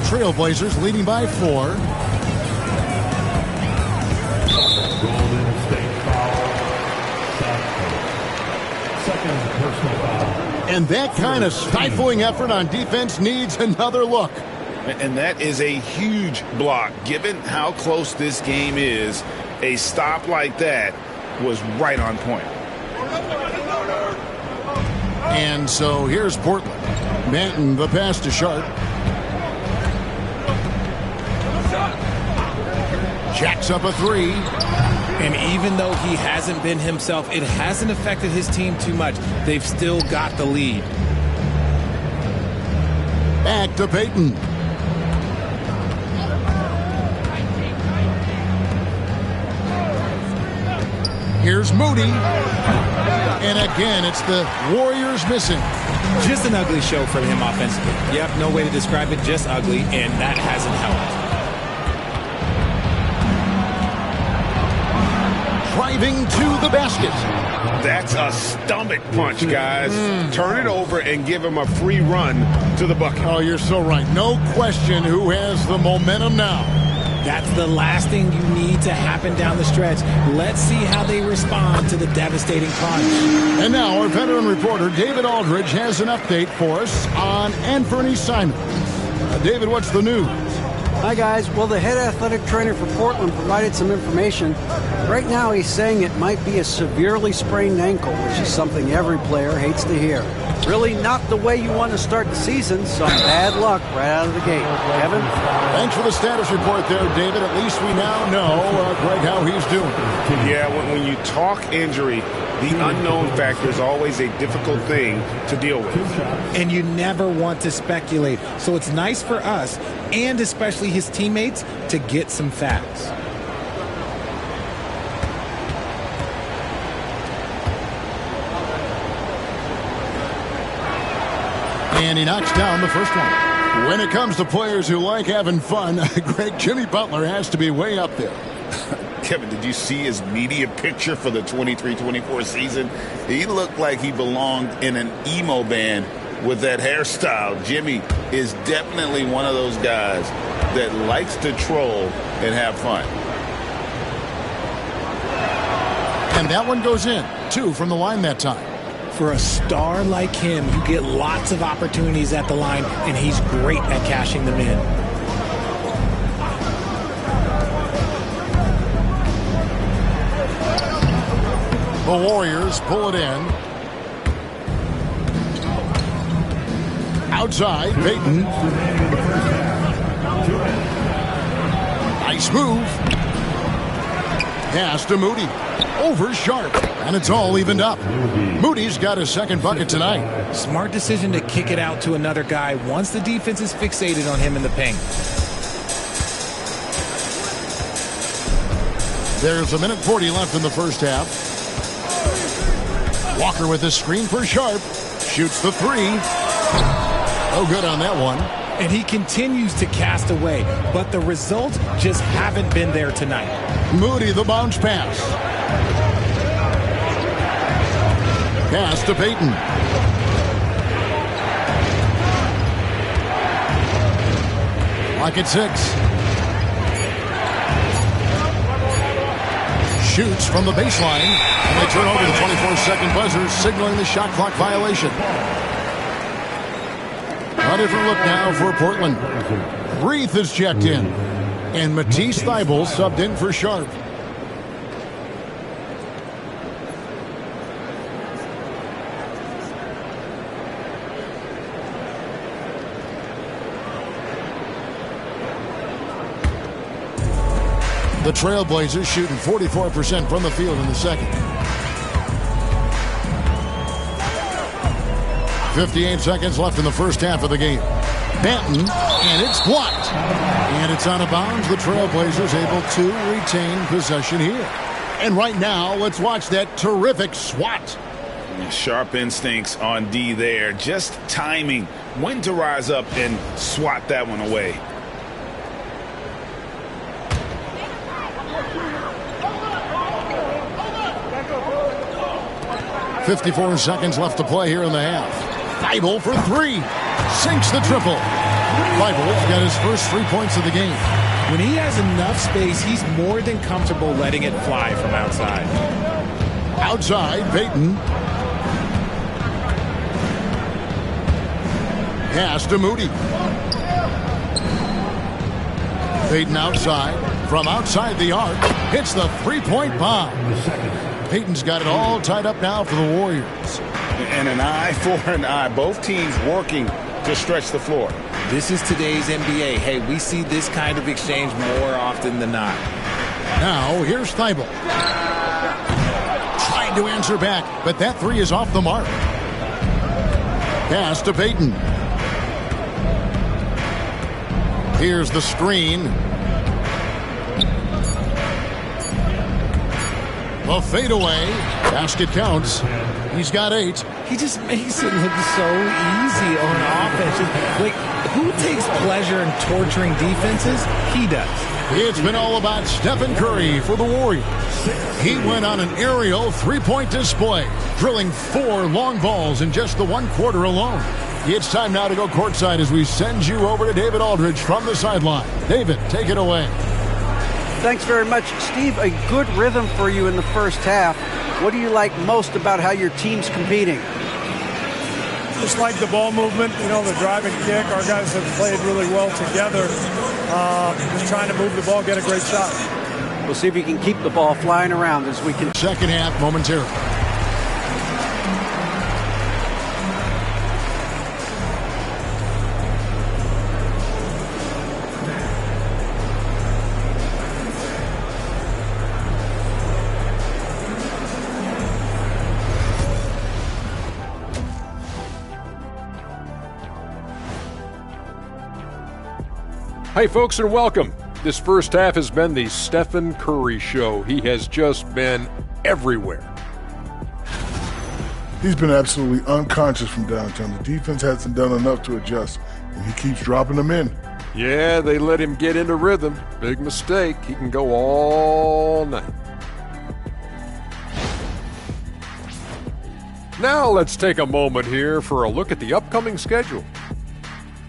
Trailblazers leading by 4. And that kind of stifling effort on defense needs another look. And that is a huge block. Given how close this game is, a stop like that was right on point. And so here's Portland. Banton, the pass to Sharp. Jacks up a 3. And even though he hasn't been himself, it hasn't affected his team too much. They've still got the lead. Back to Payton. Here's Moody. And again, it's the Warriors missing. Just an ugly show from him offensively. Yep, no way to describe it, just ugly, and that hasn't helped. Driving to the basket. That's a stomach punch, guys. Turn it over and give him a free run to the bucket. Oh, you're so right. No question who has the momentum now. That's the last thing you need to happen down the stretch. Let's see how they respond to the devastating punch. And now our veteran reporter, David Aldridge, has an update for us on Anthony Simons. David, what's the news? Hi, guys. Well, the head athletic trainer for Portland provided some information. Right now, he's saying it might be a severely sprained ankle, which is something every player hates to hear. Really not the way you want to start the season, so bad luck right out of the gate. Kevin? Thanks for the status report there, David. At least we now know, Greg, how he's doing. Yeah, when you talk injury, the unknown factor is always a difficult thing to deal with. And you never want to speculate. So it's nice for us, and especially his teammates, to get some facts. And he knocks down the first one. When it comes to players who like having fun, Greg, Jimmy Butler has to be way up there. Kevin, did you see his media picture for the 23-24 season? He looked like he belonged in an emo band with that hairstyle. Jimmy is definitely one of those guys that likes to troll and have fun. And that one goes in. 2 from the line that time. For a star like him, you get lots of opportunities at the line, and he's great at cashing them in. The Warriors pull it in. Outside, Payton. Nice move. Pass to Moody. Over Sharp. And it's all evened up. Moody's got his second bucket tonight. Smart decision to kick it out to another guy once the defense is fixated on him in the paint. There's 1:40 left in the first half. Walker with a screen for Sharp. Shoots the 3. No good on that one. And he continues to cast away, but the results just haven't been there tonight. Moody, the bounce pass. Pass to Payton. Lock at 6. Shoots from the baseline. And they turn over the 24-second buzzer, signaling the shot clock violation. A different look now for Portland. Reith is checked in. And Matisse Thybulle subbed in for Sharp. The Trailblazers shooting 44% from the field in the second. 58 seconds left in the first half of the game. Banton, and it's blocked. And it's out of bounds. The Trailblazers able to retain possession here. And right now, let's watch that terrific swat. Sharp instincts on D there. Just timing when to rise up and swat that one away. 54 seconds left to play here in the half. Thybulle for 3. Sinks the triple. Thybulle's got his first 3 points of the game. When he has enough space, he's more than comfortable letting it fly from outside. Outside, Payton. Pass to Moody. Payton outside. From outside the arc. Hits the three-point bomb. Payton's got it all tied up now for the Warriors. And an eye for an eye. Both teams working to stretch the floor. This is today's NBA. Hey, we see this kind of exchange more often than not. Now, here's Thybulle. Trying to answer back, but that 3 is off the mark. Pass to Payton. Here's the screen. The fadeaway. Basket counts. He's got 8. He just makes it look so easy on offense. Like, who takes pleasure in torturing defenses? He does. It's been all about Stephen Curry for the Warriors. He went on an aerial three-point display, drilling 4 long balls in just the 1 quarter alone. It's time now to go courtside as we send you over to David Aldridge from the sideline. David, take it away. Thanks very much, Steve. A good rhythm for you in the first half. What do you like most about how your team's competing? Just like the ball movement, the drive and kick. Our guys have played really well together. Just trying to move the ball, get a great shot. We'll see if we can keep the ball flying around as we can. Second half momentarily. Hey folks, and welcome. This first half has been the Stephen Curry show. He has just been everywhere. He's been absolutely unconscious from downtown. The defense hasn't done enough to adjust, and he keeps dropping them in. Yeah, they let him get into rhythm. Big mistake. He can go all night. Now let's take a moment here for a look at the upcoming schedule.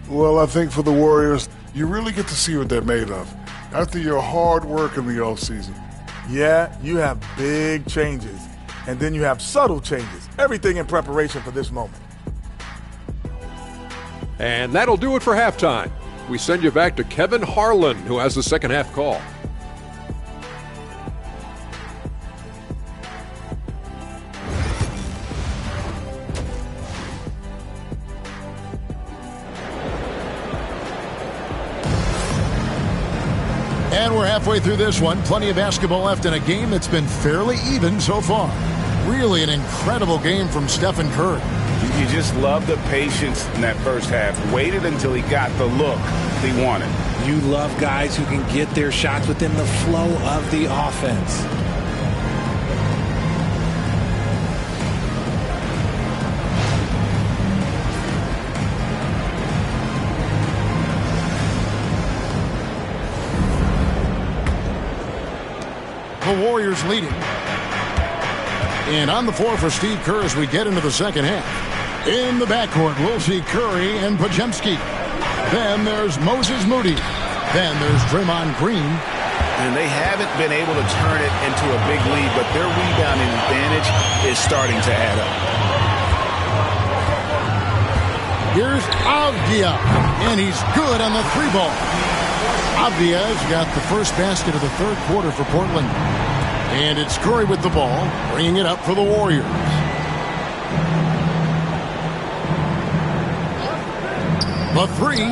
Well, I think for the Warriors, you really get to see what they're made of after your hard work in the offseason. Yeah, you have big changes, and then you have subtle changes. Everything in preparation for this moment. And that'll do it for halftime. We send you back to Kevin Harlan, who has the second half call. And we're halfway through this one. Plenty of basketball left in a game that's been fairly even so far. Really an incredible game from Stephen Curry. You just love the patience in that first half. Waited until he got the look he wanted. You love guys who can get their shots within the flow of the offense. The Warriors leading. And on the floor for Steve Kerr as we get into the second half. In the backcourt, we'll see Curry and Podziemski. Then there's Moses Moody. Then there's Draymond Green. And they haven't been able to turn it into a big lead, but their rebounding advantage is starting to add up. Here's Avdia, and he's good on the three ball. Avdia's got the first basket of the third quarter for Portland. And it's Curry with the ball, bringing it up for the Warriors. The three.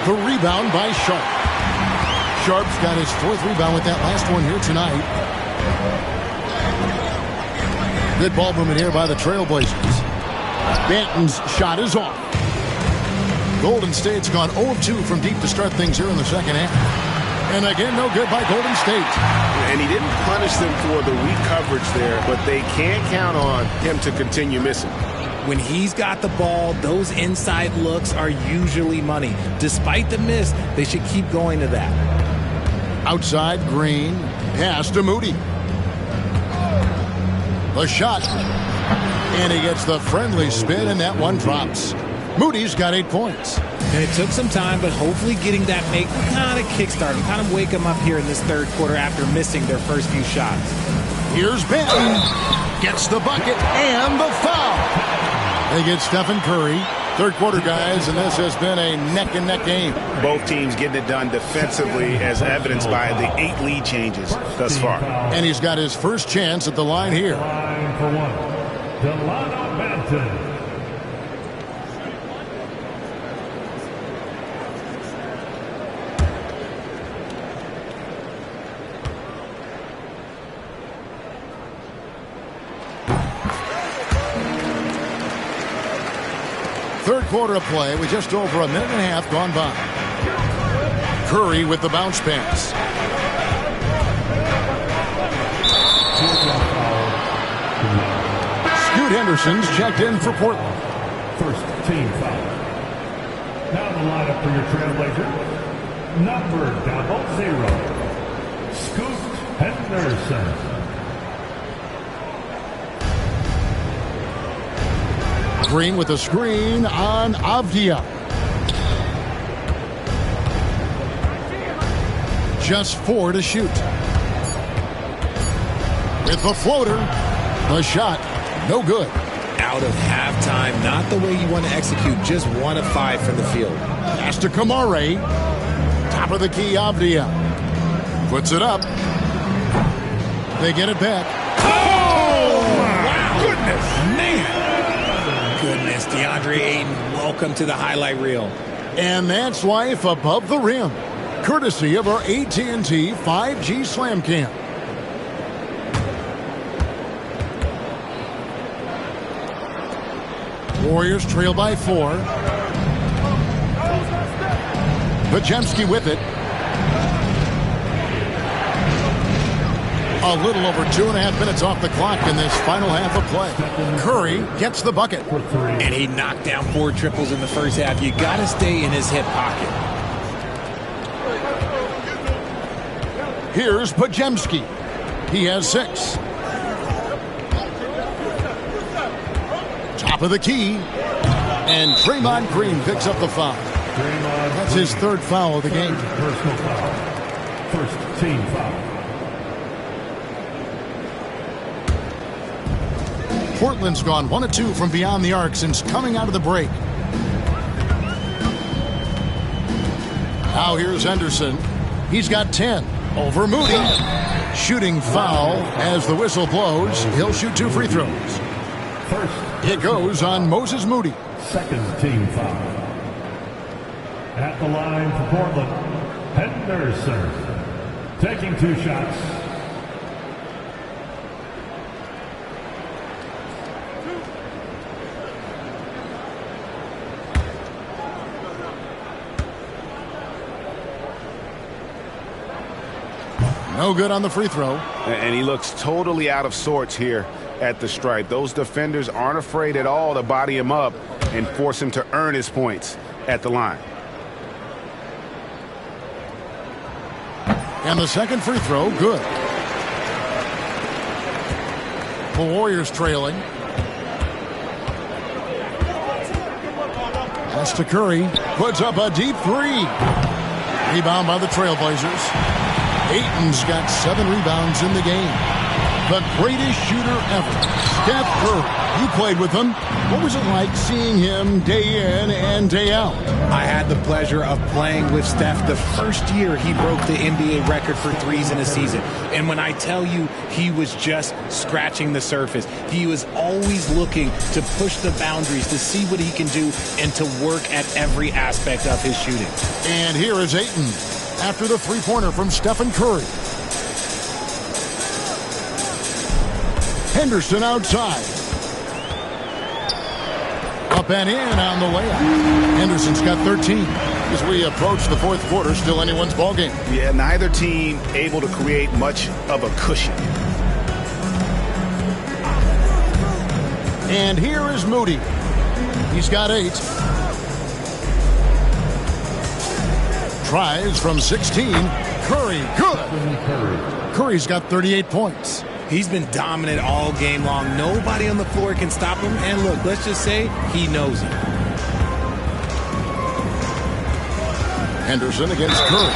The rebound by Sharp. Sharp's got his fourth rebound with that last one here tonight. Good ball movement here by the Trailblazers. Banton's shot is off. Golden State's gone 0-2 from deep to start things here in the second half. And again, no good by Golden State. And he didn't punish them for the weak coverage there, but they can't count on him to continue missing. When he's got the ball, those inside looks are usually money. Despite the miss, they should keep going to that. Outside, Green. Pass to Moody. The shot. And he gets the friendly spin, and that one drops. Moody's got 8 points. And it took some time, but hopefully getting that make kind of kickstart him, kind of wake them up here in this third quarter after missing their first few shots. Here's Banton. Gets the bucket and the foul. They get Stephen Curry. Third quarter, guys, and this has been a neck-and-neck game. Both teams getting it done defensively, as evidenced by the 8 lead changes thus far. And he's got his first chance at the line here. Line for one, Delano Banton. Third quarter of play with just over a minute and a half gone by. Curry with the bounce pass. Scoot Henderson's checked in for Portland. First team foul. Now the lineup for your Trailblazers. Number 00, Scoot Henderson. Green with a screen on Avdia. Just 4 to shoot. With the floater, the shot, no good. Out of halftime, not the way you want to execute, just 1 of 5 from the field. Pass to Kamare. Top of the key, Avdia. Puts it up. They get it back. Oh, wow. Goodness, man. Goodness, DeAndre Ayton, welcome to the highlight reel. And that's life above the rim, courtesy of our AT&T 5G Slam Cam. Warriors trail by 4. Podziemski with it. A little over 2.5 minutes off the clock in this final half of play. Curry gets the bucket. And he knocked down 4 triples in the first half. You got to stay in his hip pocket. Here's Podziemski. He has 6. Top of the key. And Draymond Green picks up the foul. That's his 3rd foul of the game. Personal foul. First team foul. Portland's gone 1 of 2 from beyond the arc since coming out of the break. Now here's Henderson. He's got 10 over Moody. Shooting foul as the whistle blows. He'll shoot 2 free throws. It goes on Moses Moody. Second team foul. At the line for Portland, Henderson. Taking 2 shots. No good on the free throw. And he looks totally out of sorts here at the stripe. Those defenders aren't afraid at all to body him up and force him to earn his points at the line. And the second free throw, good. The Warriors trailing. Pass to Curry. Puts up a deep 3. Rebound by the Trailblazers. Ayton's got 7 rebounds in the game. The greatest shooter ever, Steph Curry. You played with him. What was it like seeing him day in and day out? I had the pleasure of playing with Steph the first year he broke the NBA record for threes in a season. And when I tell you he was just scratching the surface, he was always looking to push the boundaries, to see what he can do, and to work at every aspect of his shooting. And here is Ayton after the three-pointer from Stephen Curry. Henderson outside. Up and in on the layup. Henderson's got 13. As we approach the 4th quarter, still anyone's ballgame. Yeah, neither team able to create much of a cushion. And here is Moody. He's got 8. Tries from 16. Curry, good. Curry's got 38 points. He's been dominant all game long. Nobody on the floor can stop him. And look, let's just say he knows it. Henderson against Curry.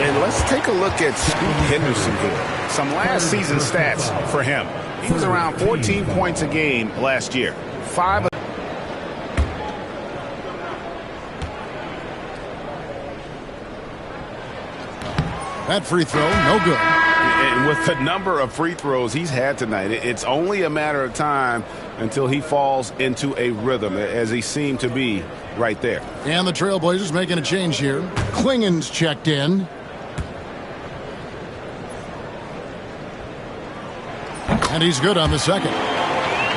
And let's take a look at Scoot Henderson here. Some last season stats for him. He was around 14 points a game last year. 5 That free throw, no good. And with the number of free throws he's had tonight, it's only a matter of time until he falls into a rhythm, as he seemed to be right there. And the Trailblazers making a change here. Klingen's checked in. And he's good on the second.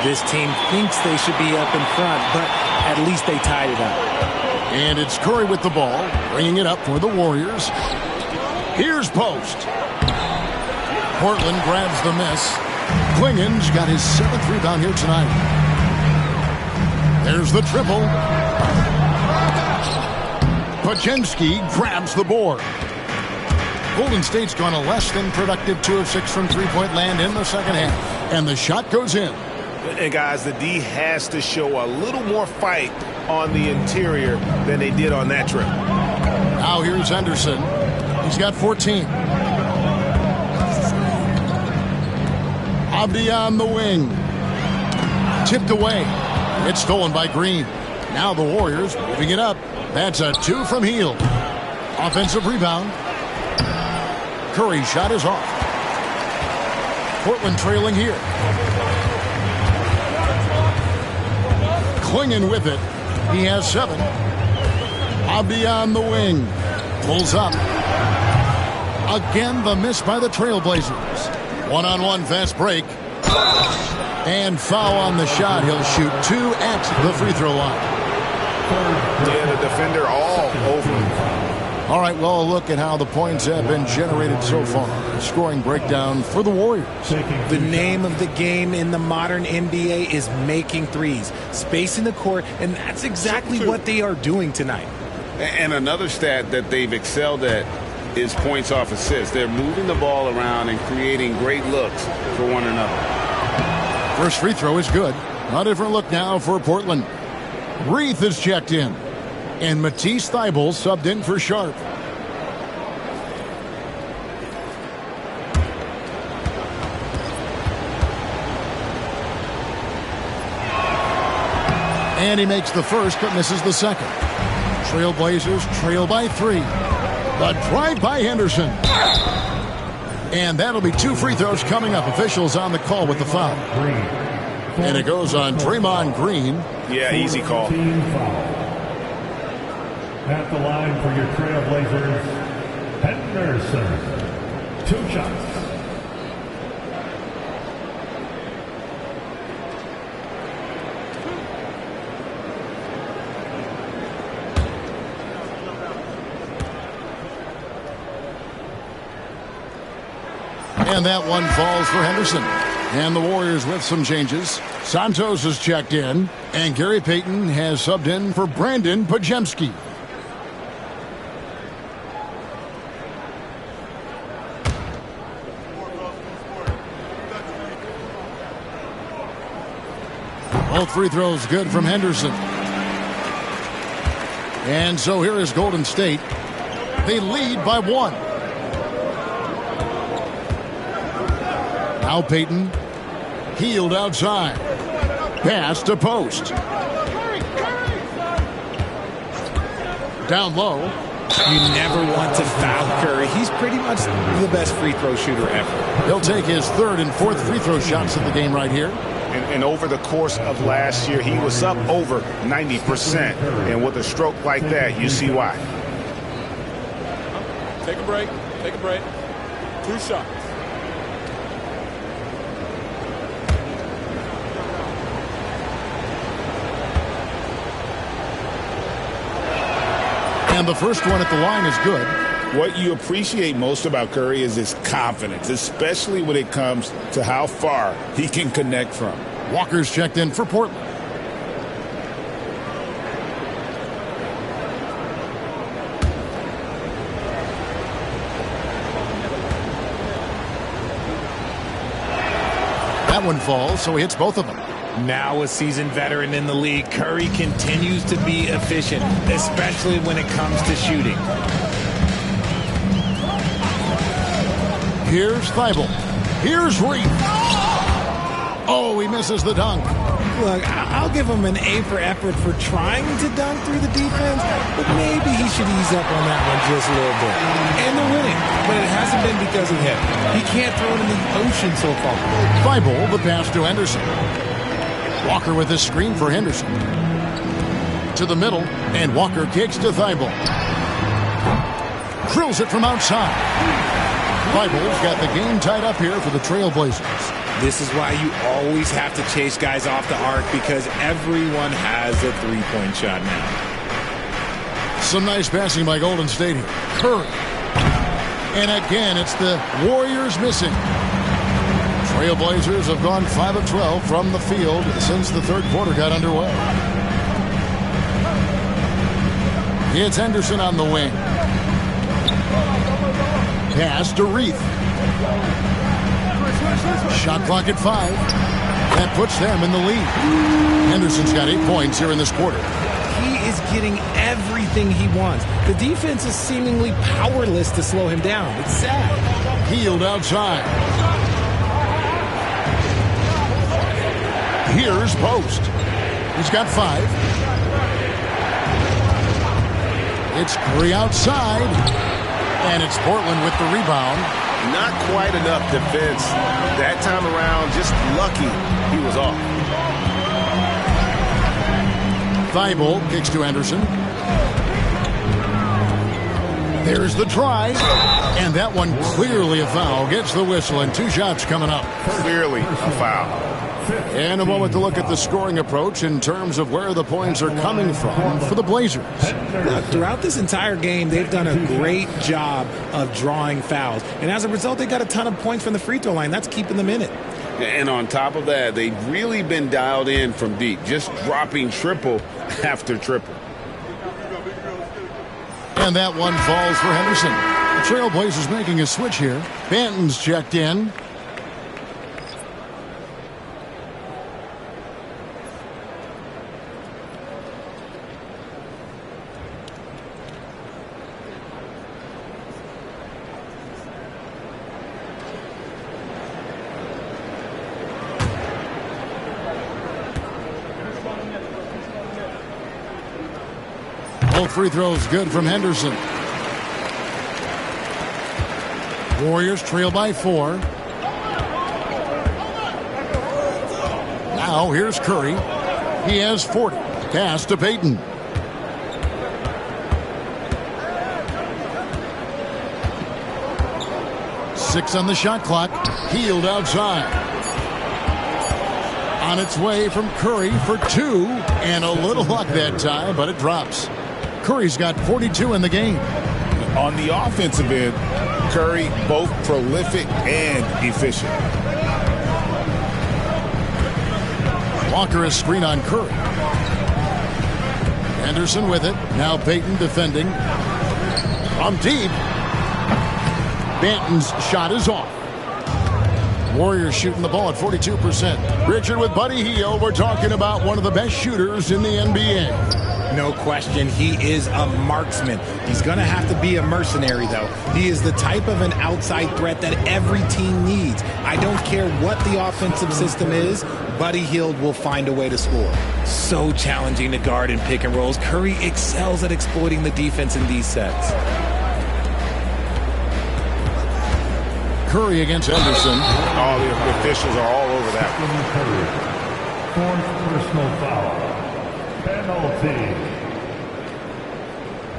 This team thinks they should be up in front, but at least they tied it up. And it's Curry with the ball, bringing it up for the Warriors. Here's Post. Portland grabs the miss. Klingen's got his 7th rebound here tonight. There's the triple. Podziemski grabs the board. Golden State's gone a less than productive 2 of 6 from three-point land in the second half. And the shot goes in. And guys, the D has to show a little more fight on the interior than they did on that trip. Now here's Henderson. He's got 14. Abdi on the wing. Tipped away. It's stolen by Green. Now the Warriors moving it up. That's a 2 from Hield. Offensive rebound. Curry's shot is off. Portland trailing here. Klingen with it. He has 7. Abdi on the wing. Pulls up. Again, the miss by the Trailblazers. One-on-one fast break. And foul on the shot. He'll shoot 2 at the free throw line. Yeah, the defender all over him. All right, well, a look at how the points have been generated so far. A scoring breakdown for the Warriors. The name of the game in the modern NBA is making threes, spacing the court, and that's exactly what they are doing tonight. And another stat that they've excelled at is points off assists. They're moving the ball around and creating great looks for one another. First free throw is good. A different look now for Portland. Reith is checked in. And Matisse Thybulle subbed in for Sharp. And he makes the first but misses the second. Trailblazers trail by 3. The drive by Henderson. And that'll be 2 free throws coming up. Officials on the call with the foul. And it goes on Draymond Green. Yeah, easy call. At the line for your Trailblazers, Henderson. 2 shots. And that one falls for Henderson. And the Warriors with some changes. Santos is checked in. And Gary Payton has subbed in for Brandon Podziemski. Both free throws good from Henderson. And so here is Golden State. They lead by 1. Now Payton. Healed outside. Pass to Post. Down low. You never want to foul Curry. He's pretty much the best free throw shooter ever. He'll take his 3rd and 4th free throw shots of the game right here. And over the course of last year, he was up over 90%. And with a stroke like that, you see why. Take a break. Take a break. 2 shots. And the first one at the line is good. What you appreciate most about Curry is his confidence, especially when it comes to how far he can connect from. Walker's checked in for Portland. That one falls, so he hits both of them. Now a seasoned veteran in the league, Curry continues to be efficient, especially when it comes to shooting. Here's Thybulle. Here's Reith. Oh, he misses the dunk. Look, I'll give him an A for effort for trying to dunk through the defense, but maybe he should ease up on that one just a little bit. And they're winning, but it hasn't been because of him. He can't throw it in the ocean so far. Thybulle, the pass to Henderson. Walker with a screen for Henderson. To the middle, and Walker kicks to Thybulle. Drills it from outside. Thybulle's got the game tied up here for the Trailblazers. This is why you always have to chase guys off the arc, because everyone has a three-point shot now. Some nice passing by Golden State here. Curry. And again, it's the Warriors missing. Trailblazers have gone 5 of 12 from the field since the 3rd quarter got underway. It's Henderson on the wing. Pass to Reith. Shot clock at 5. That puts them in the lead. Henderson's got 8 points here in this quarter. He is getting everything he wants. The defense is seemingly powerless to slow him down. It's sad. Healed outside. Here's Post. He's got 5. It's Curry outside. And it's Portland with the rebound. Not quite enough defense that time around. Just lucky he was off. Thybulle kicks to Henderson. There's the try. And that one clearly a foul. Gets the whistle, and 2 shots coming up. Clearly a foul. In a moment to look at the scoring approach in terms of where the points are coming from for the Blazers. Look, throughout this entire game, they've done a great job of drawing fouls. And as a result, they got a ton of points from the free throw line. That's keeping them in it. And on top of that, they've really been dialed in from deep, just dropping triple after triple. And that one falls for Henderson. The Trailblazers making a switch here. Banton's checked in. Both free throws good from Henderson. Warriors trail by 4. Now here's Curry. He has 40. Pass to Payton. Six on the shot clock. Hield outside. On its way from Curry for 2. And a little luck that time, but it drops. Curry's got 42 in the game. On the offensive end, Curry both prolific and efficient. Walker is screen on Curry. Anderson with it. Now Payton defending. From deep. Banton's shot is off. Warriors shooting the ball at 42%. Richard with Buddy Hield. We're talking about one of the best shooters in the NBA. No question, he is a marksman. He's going to have to be a mercenary, though. He is the type of an outside threat that every team needs. I don't care what the offensive system is, Buddy Hield will find a way to score. So challenging to guard in pick and rolls. Curry excels at exploiting the defense in these sets. Curry against Henderson. Oh, the officials are all over that. Fourth personal foul. Penalty.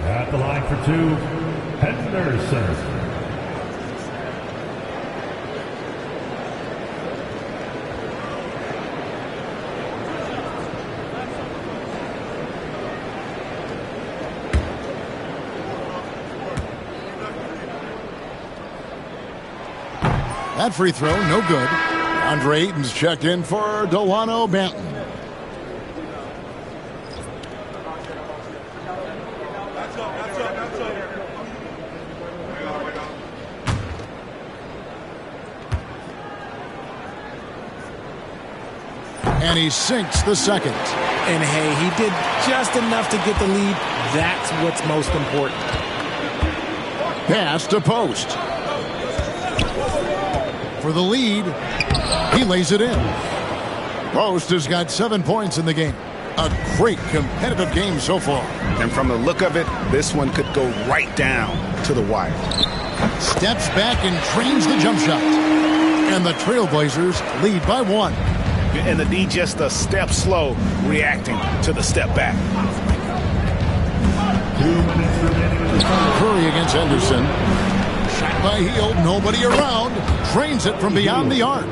At the line for 2, Henderson. That free throw, no good. Andre Ayton's checked in for Delano Banton. And he sinks the second. And hey, he did just enough to get the lead. That's what's most important. Pass to Post. For the lead, he lays it in. Post has got 7 points in the game. A great competitive game so far. And from the look of it, this one could go right down to the wire. Steps back and trains the jump shot. And the Trailblazers lead by 1. And the D just a step slow, reacting to the step back. 2 minutes remaining. Curry against Henderson. Shot by Hield, nobody around. Trains it from beyond the arc.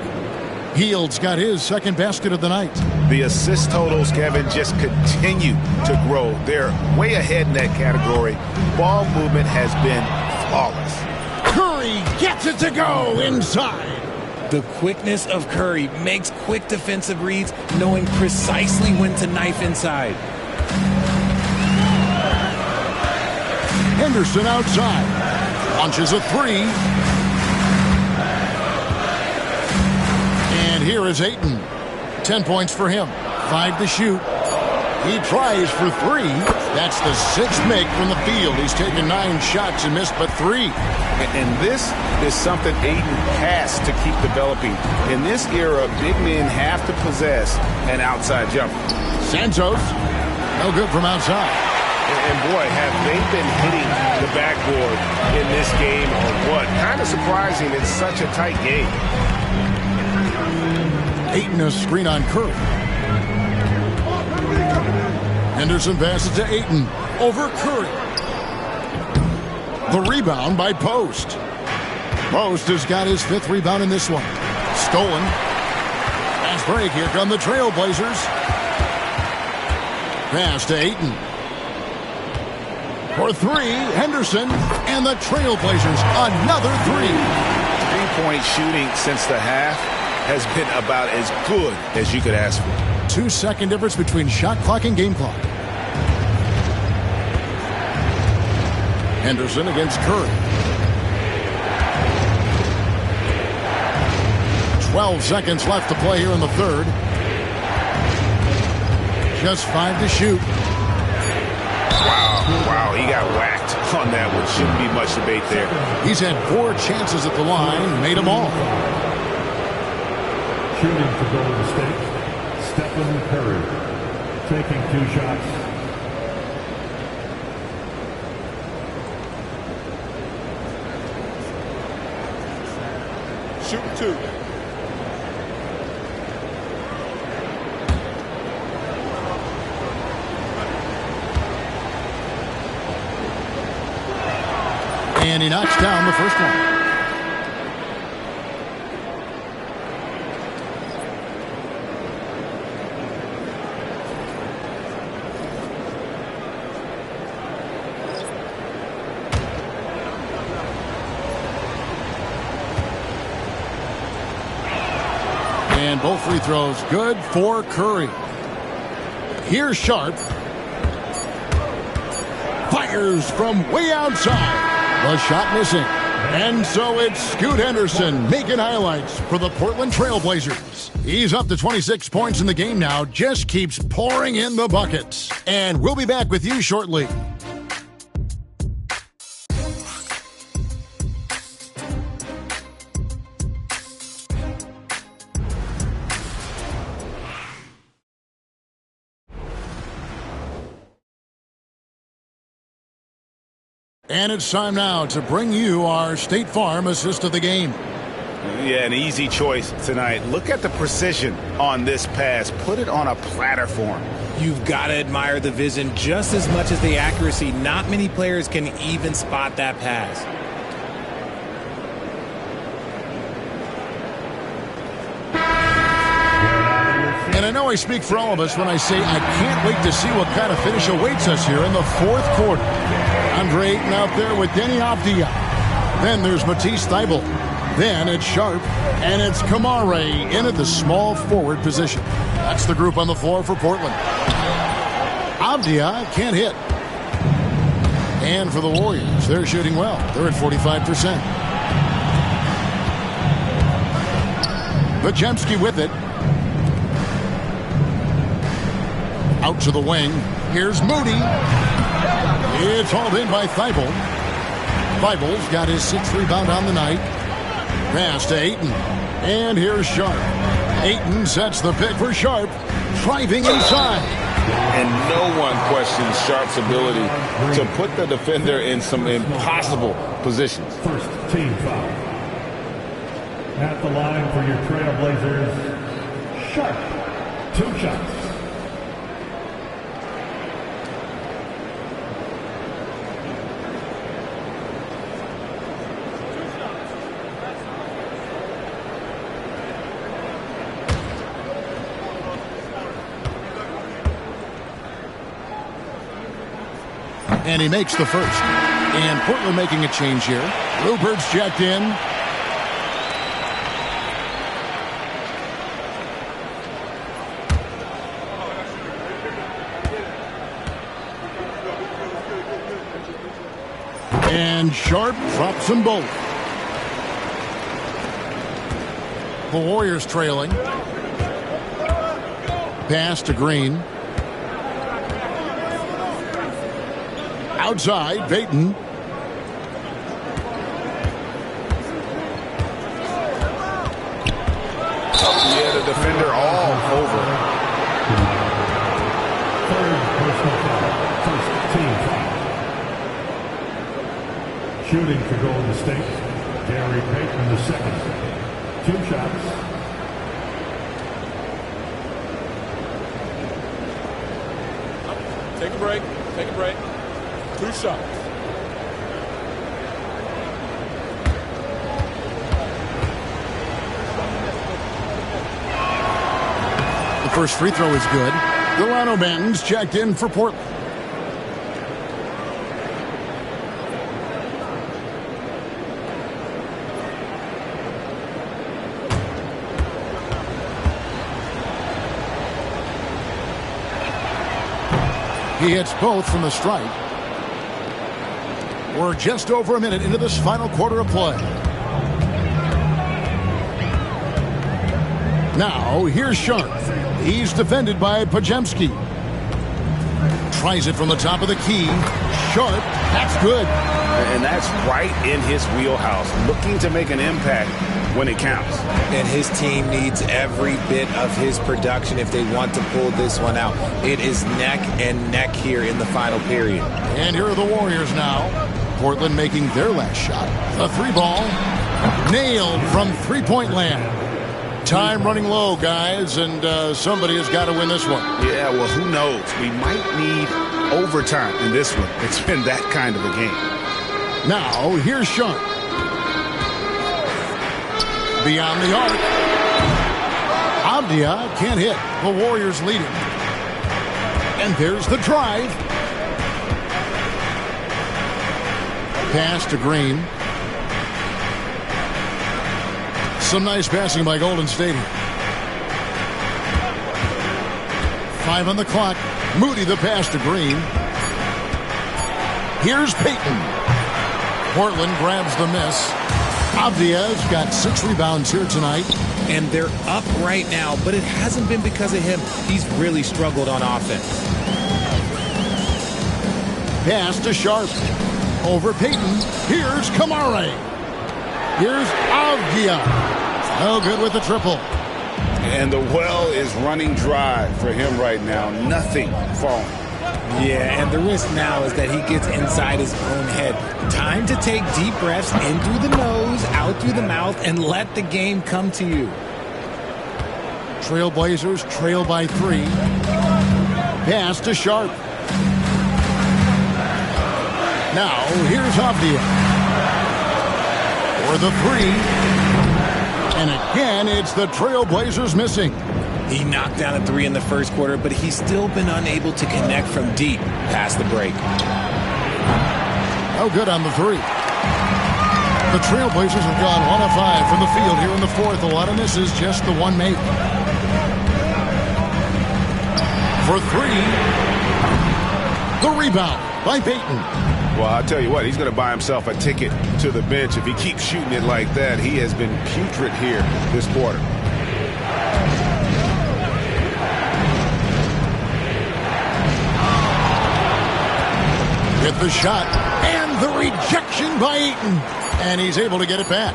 Hield's got his second basket of the night. The assist totals, Kevin, just continue to grow. They're way ahead in that category. Ball movement has been flawless. Curry gets it to go inside. The quickness of Curry makes quick defensive reads, knowing precisely when to knife inside. Henderson outside. Launches a 3. And here is Ayton. 10 points for him. 5 to shoot. He tries for 3. That's the 6th make from the field. He's taken 9 shots and missed but 3. And this is something Ayton has to keep developing. In this era, big men have to possess an outside jumper. Santos, no good from outside. And boy, have they been hitting the backboard in this game or what? Kind of surprising. It's such a tight game. Ayton a screen on Curry. Henderson passes to Ayton. Over Curry. The rebound by Post. Post has got his 5th rebound in this one. Stolen. Pass fast break. Here come the Trailblazers. Pass to Ayton. For three, Henderson, and the Trailblazers, another three. Three-point shooting since the half has been about as good as you could ask for. 2-second difference between shot clock and game clock. Henderson against Curry. 12 seconds left to play here in the third. Just 5 to shoot. Wow, he got whacked on that one. Shouldn't be much debate there. He's had 4 chances at the line, made them all. Shooting for Golden State, Stephen Curry, taking 2 shots. Shooting 2. And he knocks down the first one. And both free throws good for Curry. Here's Sharp. Fires from way outside. The shot missing. And so it's Scoot Henderson making highlights for the Portland Trailblazers. He's up to 26 points in the game now. Just keeps pouring in the buckets. And we'll be back with you shortly. And it's time now to bring you our State Farm assist of the game. Yeah, an easy choice tonight. Look at the precision on this pass. Put it on a platter form. You've got to admire the vision just as much as the accuracy. Not many players can even spot that pass. And I know I speak for all of us when I say I can't wait to see what kind of finish awaits us here in the fourth quarter. Andre Ayton out there with Denny Avdia. Then there's Matisse Thybulle. Then it's Sharp. And it's Kamare in at the small forward position. That's the group on the floor for Portland. Avdia can't hit. And for the Warriors, they're shooting well. They're at 45%. Podziemski with it. Out to the wing. Here's Moody. It's hauled in by Thybulle. Thybulle's got his 6th rebound on the night. Pass to Ayton. And here's Sharp. Ayton sets the pick for Sharp. Driving inside. And no one questions Sharp's ability to put the defender in some impossible positions. First team foul. At the line for your Trailblazers, Sharp. 2 shots. And he makes the first. And Portland making a change here. Rupert's checked in. And Sharp drops them both. The Warriors trailing. Pass to Green. Outside, Payton. Yeah, the defender all over. Third personal foul. First team foul. Shooting for Golden State, Gary Payton II. 2 shots. Take a break. Take a break. 2 shots. first free throw is good. Delano Banton's checked in for Portland. He hits both from the stripe. We're just over a minute into this final quarter of play. Now, here's Sharp. He's defended by Podziemski. Tries it from the top of the key. Sharp, that's good. And that's right in his wheelhouse, looking to make an impact when it counts. And his team needs every bit of his production if they want to pull this one out. It is neck and neck here in the final period. And here are the Warriors now. Portland making their last shot. The three ball. Nailed from three-point land. Time running low, guys, and somebody has got to win this one. Yeah, well, who knows? We might need overtime in this one. It's been that kind of a game. Now, here's Sharp. Beyond the arc. Avdia can't hit. The Warriors leading. And there's the drive. Pass to Green. Some nice passing by Golden State. 5 on the clock. Moody the pass to Green. Here's Payton. Portland grabs the miss. Avdia's got 6 rebounds here tonight. And they're up right now, but it hasn't been because of him. He's really struggled on offense. Pass to Sharp. Over Payton. Here's Kamare. Here's Avdia. Oh, good with the triple. And the well is running dry for him right now. Nothing falling. Yeah, and the risk now is that he gets inside his own head. Time to take deep breaths in through the nose, out through the mouth, and let the game come to you. Trailblazers trail by 3. Pass to Sharp. Now, here's Avdia. For the 3. And again, it's the Trailblazers missing. He knocked down a 3 in the first quarter, but he's still been unable to connect from deep past the break. Oh, good on the 3. The Trailblazers have gone 1 of 5 from the field here in the fourth. A lot of misses, just the one make. For 3. The rebound by Payton. Well, I'll tell you what, he's going to buy himself a ticket to the bench. If he keeps shooting it like that, he has been putrid here this quarter. Get the shot, and the rejection by Ayton. And he's able to get it back.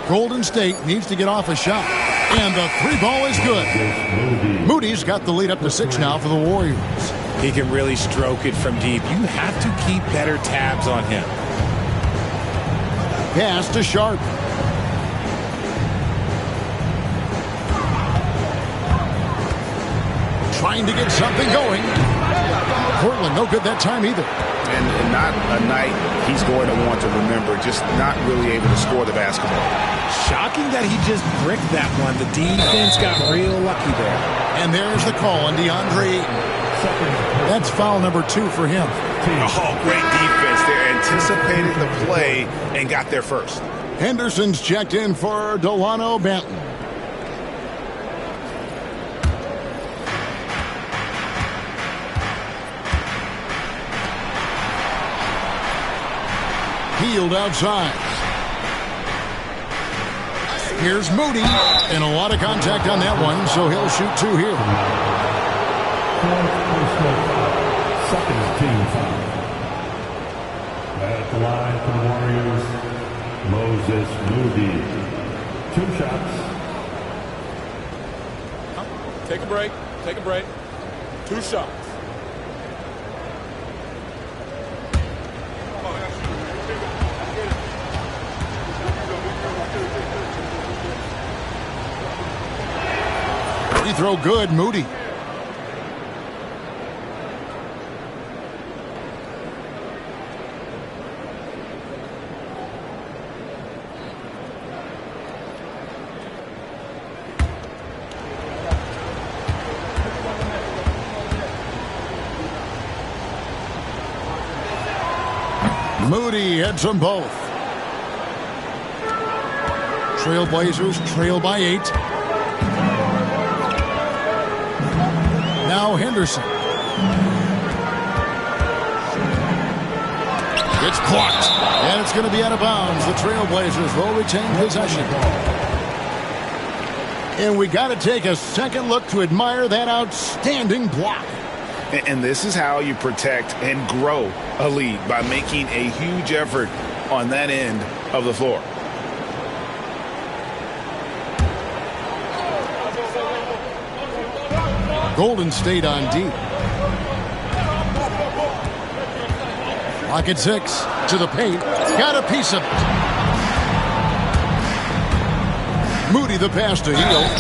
Golden State needs to get off a shot. And the 3 ball is good. Moody's got the lead up to 6 now for the Warriors. He can really stroke it from deep. You have to keep better tabs on him. Pass to Sharp. Trying to get something going. Portland, no good that time either. And not a night he's going to want to remember, just not really able to score the basketball. Shocking that he just bricked that one. The defense got real lucky there. And there's the call on DeAndre Ayton. That's foul number 2 for him. Oh, great defense there. Anticipated the play and got there first. Henderson's checked in for Delano Banton. Healed outside. Here's Moody. And a lot of contact on that one, so he'll shoot 2 here. Second team foul. At the line for the Warriors, Moses Moody. 2 shots. Take a break. Take a break. 2 shots. Free throw good, Moody. Moody hits them both. Trailblazers trail by 8. Now Henderson. It's blocked, and it's going to be out of bounds. The Trailblazers will retain possession. And we got to take a second look to admire that outstanding block. And this is how you protect and grow a lead, by making a huge effort on that end of the floor. Golden State on deep. Lock at 6 to the paint. Got a piece of it. Moody the pass to Hield.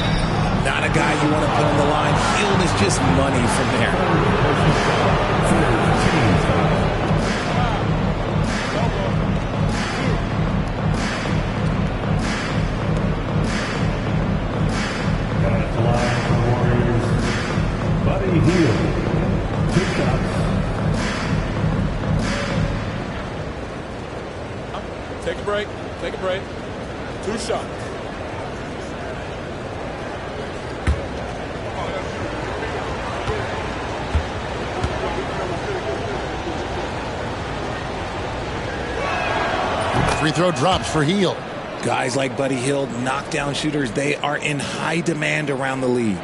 Not a guy you want to put on the line. Hield is just money from there. Buddy Hield, 2 shots. Take a break. Take a break. 2 shots. Free throw drops for Hield. Guys like Buddy Hield, knockdown shooters, they are in high demand around the league.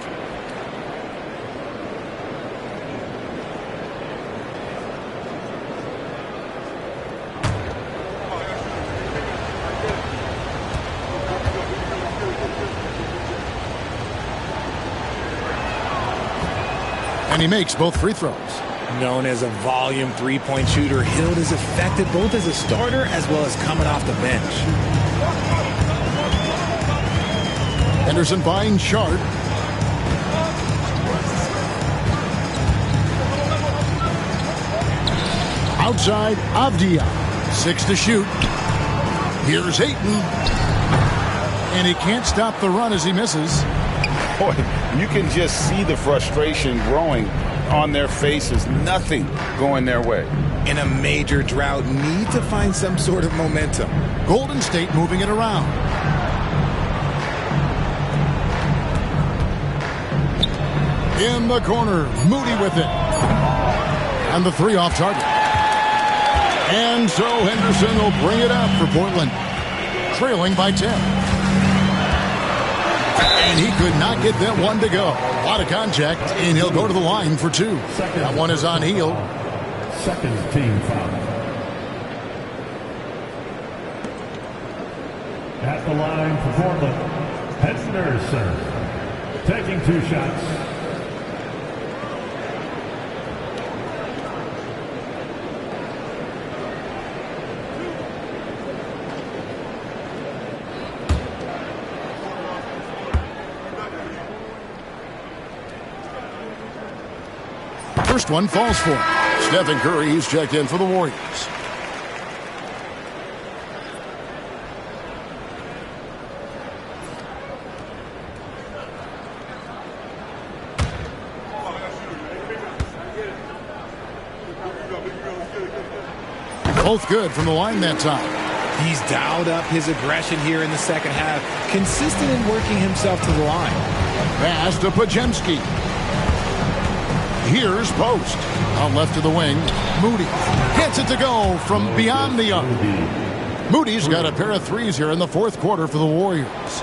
And he makes both free throws. Known as a volume three-point shooter, Hield is effective both as a starter as well as coming off the bench. Henderson buying Sharp. Outside, Avdia. 6 to shoot. Here's Ayton. And he can't stop the run as he misses. Boy, you can just see the frustration growing on their faces. Nothing going their way. In a major drought, need to find some sort of momentum. Golden State moving it around. In the corner, Moody with it. And the 3 off target. And so Henderson will bring it up for Portland. Trailing by 10. And he could not get that one to go. A lot of contact, and he'll go to the line for 2. That one is on Hield. Second team foul. At the line for Portland, Henderson taking 2 shots. First one falls for him. Stephen Curry, he's checked in for the Warriors. Both good from the line that time. He's dialed up his aggression here in the second half. Consistent in working himself to the line. Pass to Podziemski. Here's Post. Out left to the wing. Moody gets it to go from beyond the arc. Moody's got a pair of threes here in the fourth quarter for the Warriors.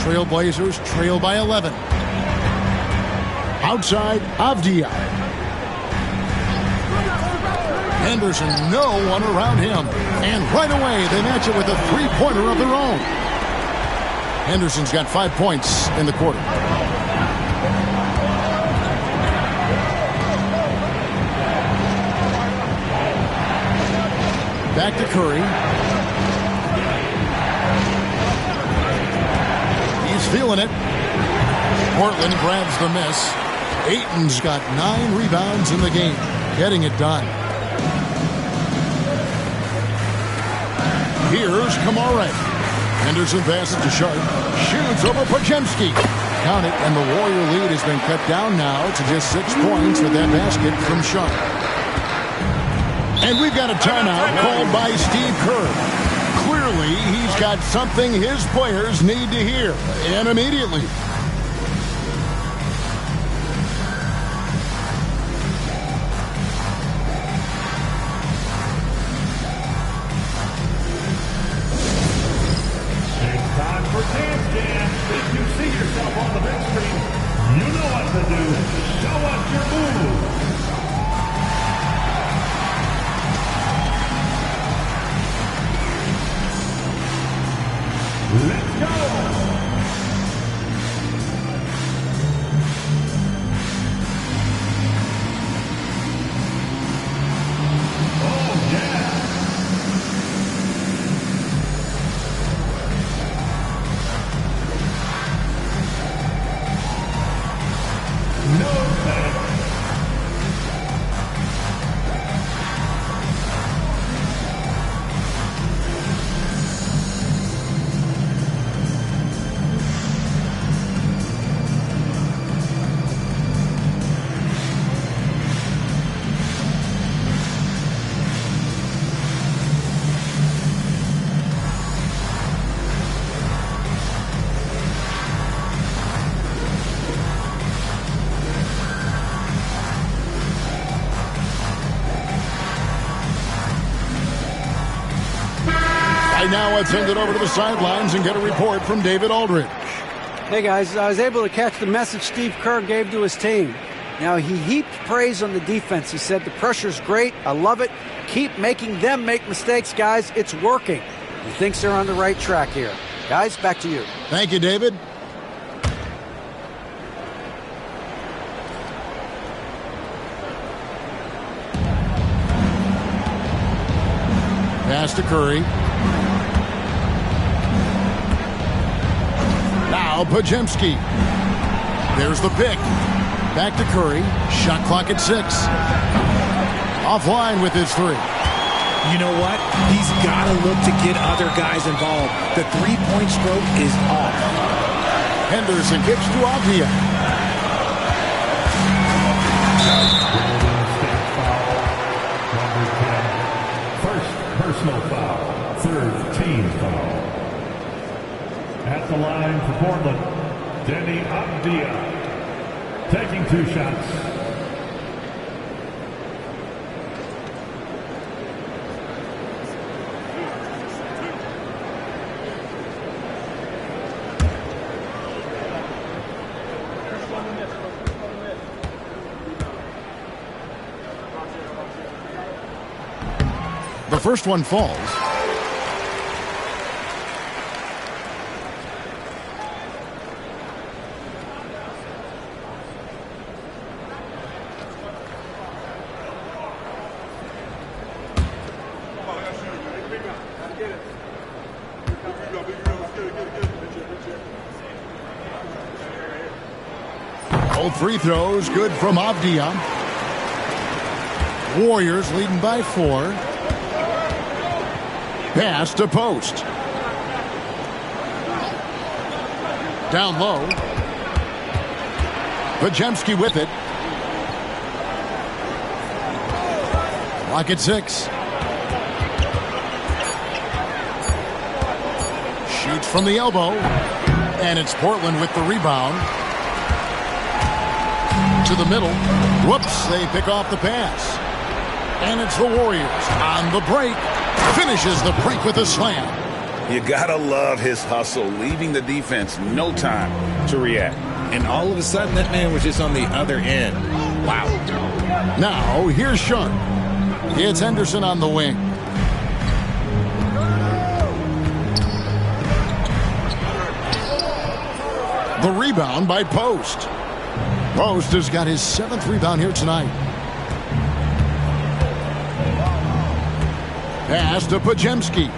Trailblazers trail by 11. Outside, Avdia. Henderson, no one around him. And right away, they match it with a three-pointer of their own. Henderson's got 5 points in the quarter. Back to Curry. He's feeling it. Portland grabs the miss. Ayton's got 9 rebounds in the game, getting it done. Here's Kamara. Henderson passes to Sharp. Shoots over Podziemski. Count it, and the Warrior lead has been cut down now to just 6 points with that basket from Sharp. And we've got a timeout called by Steve Kerr. Clearly, he's got something his players need to hear, and immediately. It's time for Dance Jam. If you see yourself on the big screen, you know what to do. Show us your move. Let's go! Oh, yeah! No thanks. Right now, let's send it over to the sidelines and get a report from David Aldridge. Hey, guys, I was able to catch the message Steve Kerr gave to his team. Now, he heaped praise on the defense. He said, the pressure's great. I love it. Keep making them make mistakes, guys. It's working. He thinks they're on the right track here. Guys, back to you. Thank you, David. Pass to Curry. Now Podziemski. There's the pick. Back to Curry. Shot clock at 6. Offline with his 3. You know what? He's got to look to get other guys involved. The three-point stroke is off. Henderson kicks to Avdia. First personal foul. Third team foul. At the line for Portland, Deni Avdia taking 2 shots. The first one falls. Both free throws good from Avdia. Warriors leading by 4. Pass to Post. Down low. Podziemski with it. Clock at 6. Shoots from the elbow. And it's Portland with the rebound. To the middle. Whoops, they pick off the pass. And it's the Warriors on the break. Finishes the break with a slam. You gotta love his hustle, leaving the defense no time to react. And all of a sudden, that man was just on the other end. Wow. Now, here's Sharp. It's Henderson on the wing. The rebound by Post. Post has got his 7th rebound here tonight. Pass to Podziemski.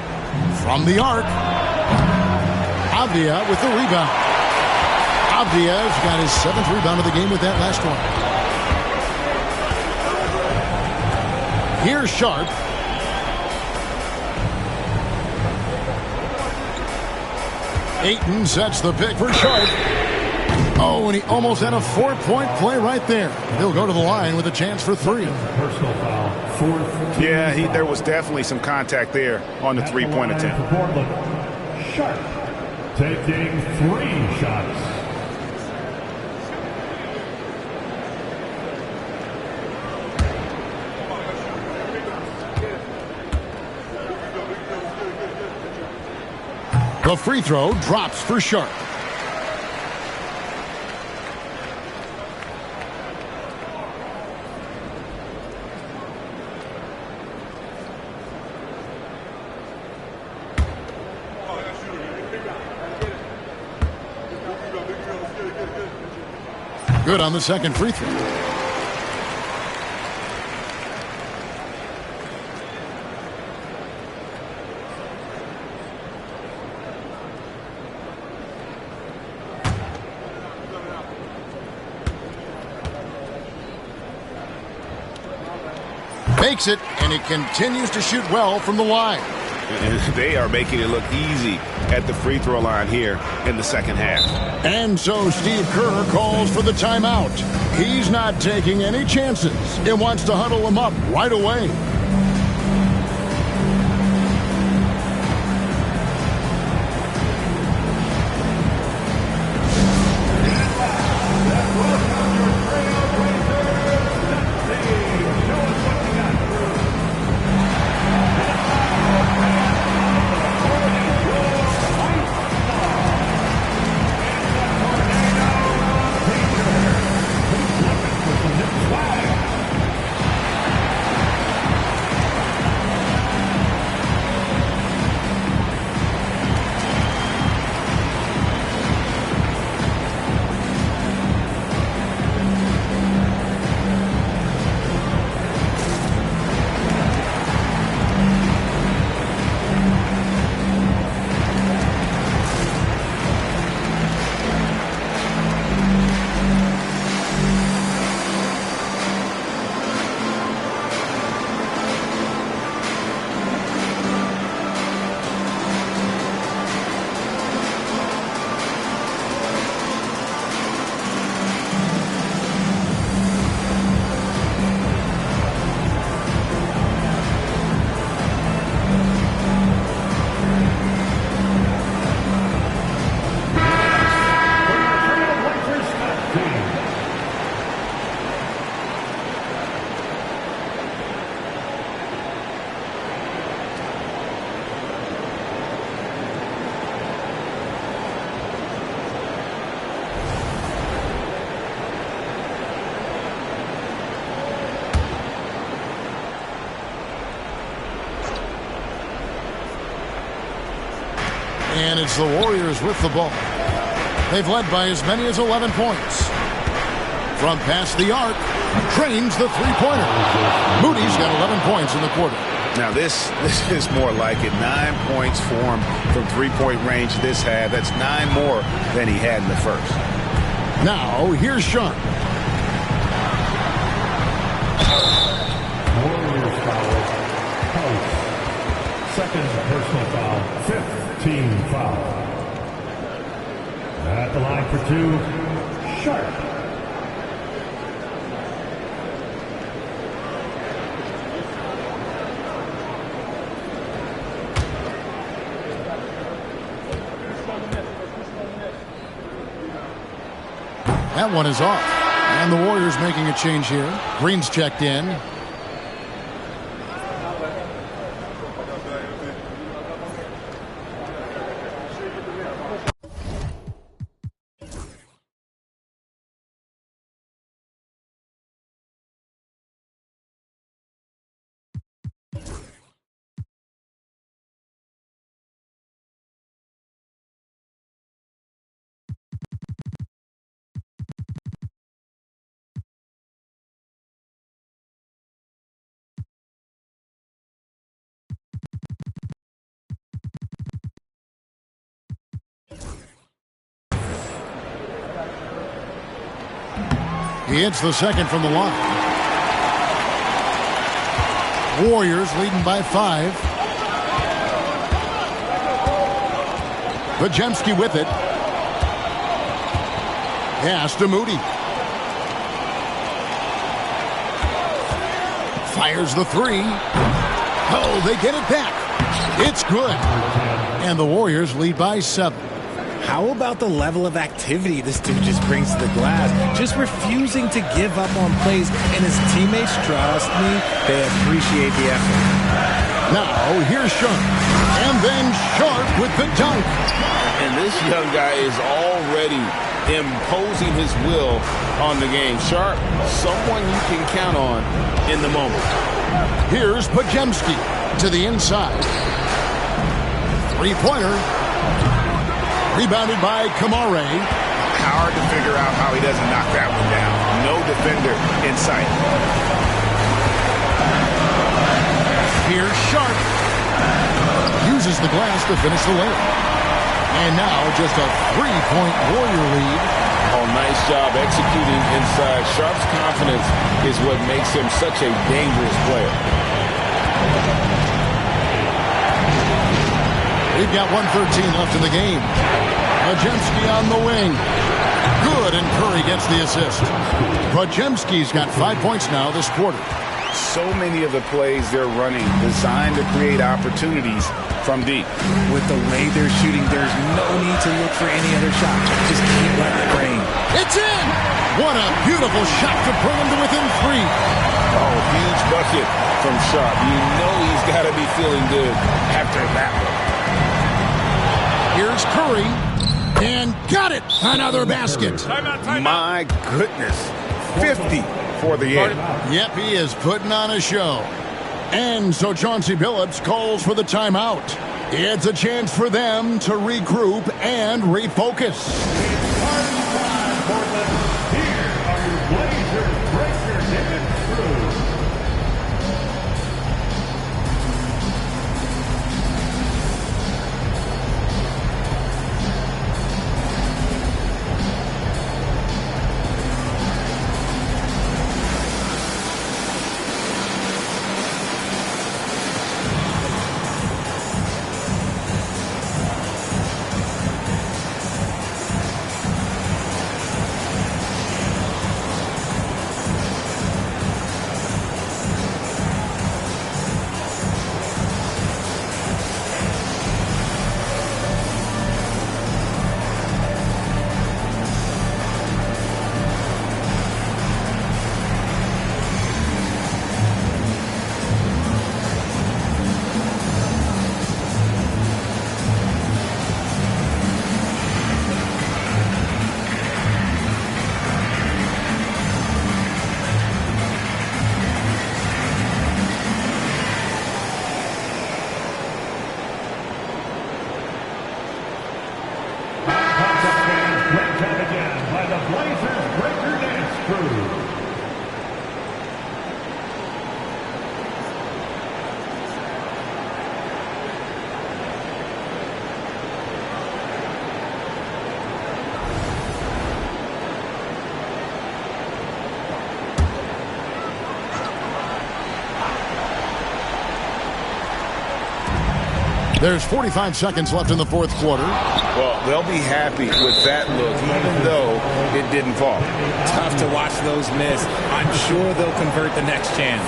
From the arc. Avdia with the rebound. Avdia's got his 7th rebound of the game with that last one. Here's Sharp. Ayton sets the pick for Sharp. Oh, and he almost had a 4-point play right there. He'll go to the line with a chance for 3. Personal foul, fourth. Yeah, there was definitely some contact there on the three-point attempt. Portland, Sharp taking 3 shots. The free throw drops for Sharp. Good on the second free throw. Makes it, and he continues to shoot well from the line. And they are making it look easy at the free throw line here in the second half. And so Steve Kerr calls for the timeout. He's not taking any chances and wants to huddle him up right away. And it's the Warriors with the ball. They've led by as many as 11 points. From past the arc, drains the three-pointer. Moody's got 11 points in the quarter. Now this is more like it. 9 points for him from three-point range this half. That's 9 more than he had in the first. Now, here's Sharp. Warriors foul. House. Second personal foul. Fifth team foul. At the line for 2, Sharp. That one is off. And the Warriors making a change here. Green's checked in. He hits the second from the line. Warriors leading by 5. Podziemski with it. Pass to Moody. Fires the three. Oh, they get it back. It's good. And the Warriors lead by 7. How about the level of activity this dude just brings to the glass? Just refusing to give up on plays, and his teammates, trust me, they appreciate the effort. Now, here's Sharp. And then Sharp with the dunk. And this young guy is already imposing his will on the game. Sharp, someone you can count on in the moment. Here's Podziemski to the inside. Three-pointer. Rebounded by Kamare. Hard to figure out how he doesn't knock that one down. No defender in sight. Here's Sharp. Uses the glass to finish the layup. And now just a 3-point Warrior lead. Oh, nice job executing inside. Sharp's confidence is what makes him such a dangerous player. We've got 1:13 left in the game. Podziemski on the wing. Good, and Curry gets the assist. Podziemski's got 5 points now this quarter. So many of the plays they're running designed to create opportunities from deep. With the way they're shooting, there's no need to look for any other shot. Just keep letting it rain. It's in! What a beautiful shot to bring him to within 3. Oh, huge bucket from Sharp. You know he's got to be feeling good after that one. Here's Curry. And got it! Another basket. My goodness. 50 for the end. Yep, he is putting on a show. And so Chauncey Billups calls for the timeout. It's a chance for them to regroup and refocus. Here are your Blazers breakers in and through. There's 45 seconds left in the fourth quarter. Well, they'll be happy with that look, even though it didn't fall. Tough to watch those miss. I'm sure they'll convert the next chance.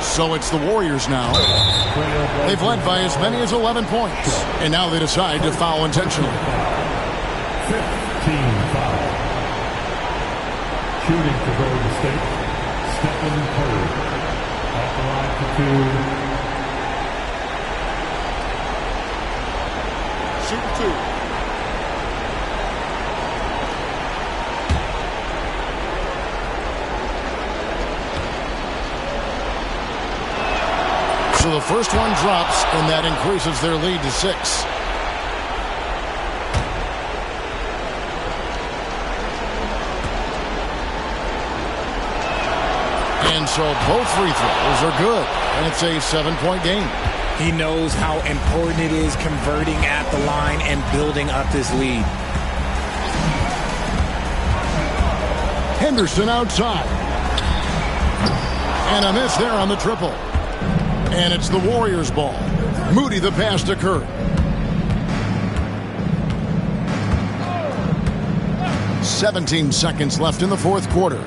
So it's the Warriors now. They've led by as many as 11 points. And now they decide to foul intentionally. 15 foul. Shooting for Golden State. Stephen Curry. At the line for 2. Shoot 2. So the first one drops, and that increases their lead to 6. And so both free throws are good, and it's a 7-point game. He knows how important it is converting at the line and building up this lead. Henderson outside. And a miss there on the triple. And it's the Warriors' ball. Moody the pass to Curry. "17 seconds left in the fourth quarter.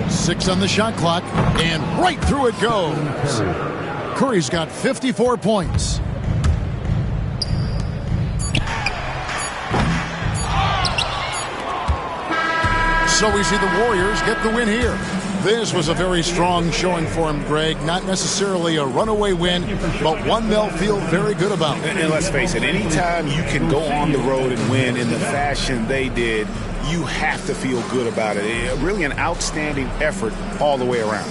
6 on the shot clock, and right through it goes. Curry's got 54 points. So we see the Warriors get the win here. This was a very strong showing for him, Greg. Not necessarily a runaway win, but one they'll feel very good about. And let's face it, anytime you can go on the road and win in the fashion they did, you have to feel good about it. Really an outstanding effort all the way around.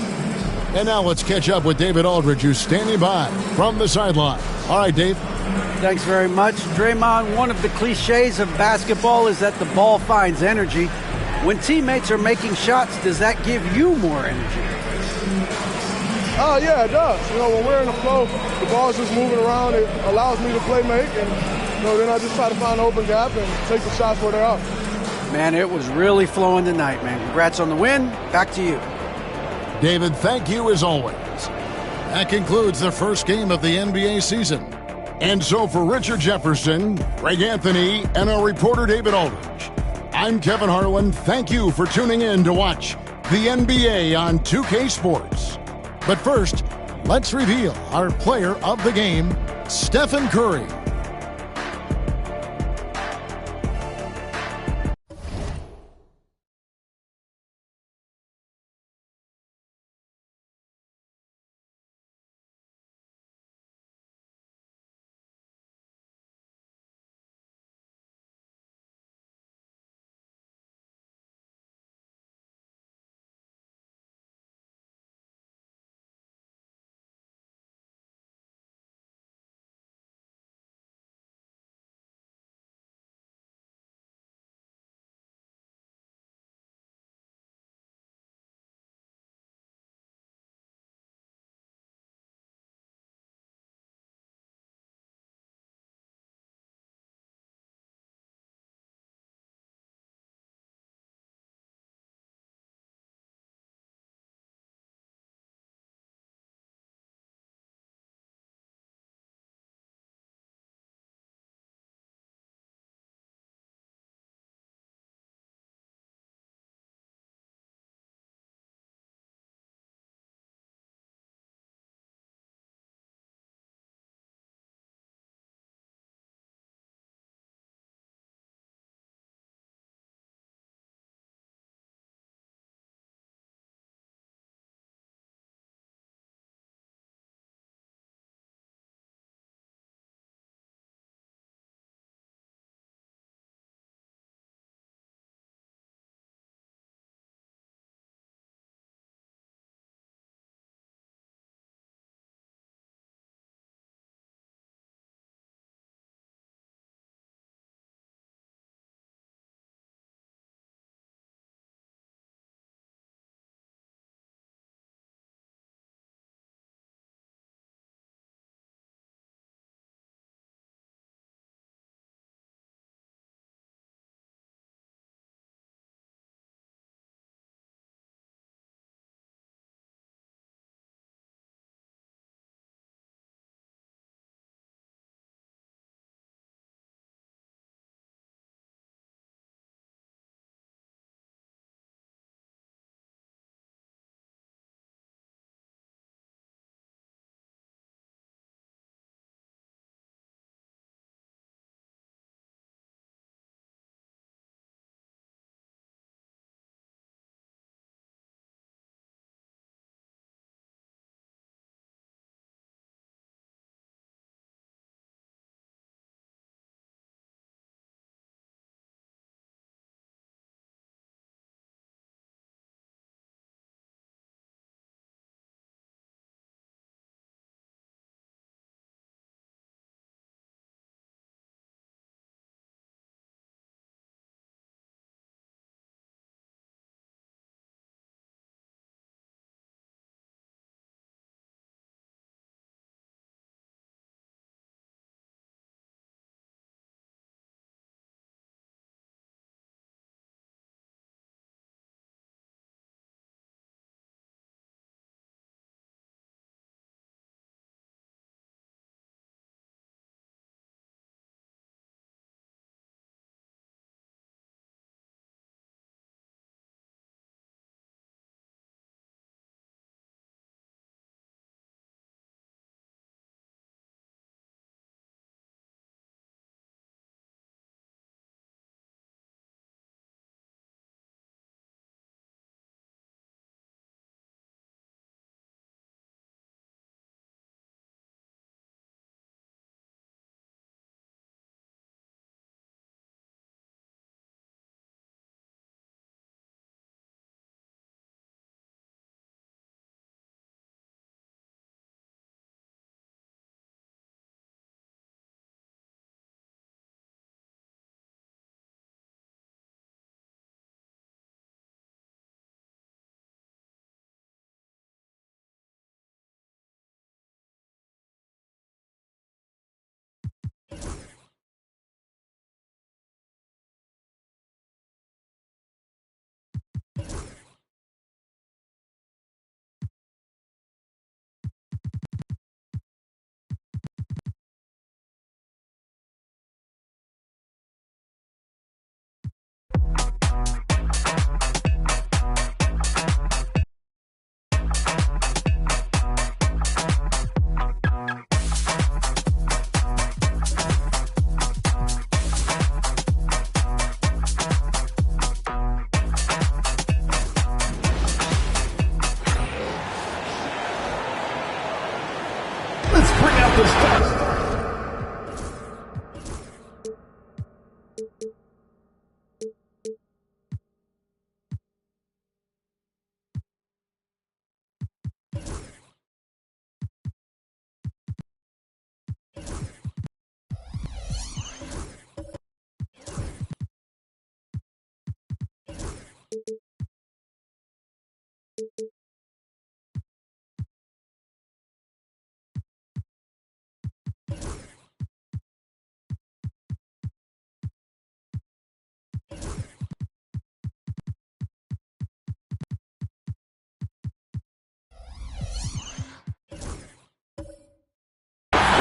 And now let's catch up with David Aldridge, who's standing by from the sideline. All right, Dave. Thanks very much. Draymond, one of the cliches of basketball is that the ball finds energy. When teammates are making shots, does that give you more energy? Yeah, it does. When we're in the flow, the ball's just moving around. It allows me to play make, and then I just try to find an open gap and take the shots where they are. Man, it was really flowing tonight, man. Congrats on the win. Back to you. David, thank you as always. That concludes the first game of the NBA season. And so for Richard Jefferson, Greg Anthony, and our reporter David Aldridge, I'm Kevin Harlan. Thank you for tuning in to watch the NBA on 2K Sports. But first, let's reveal our player of the game, Stephen Curry.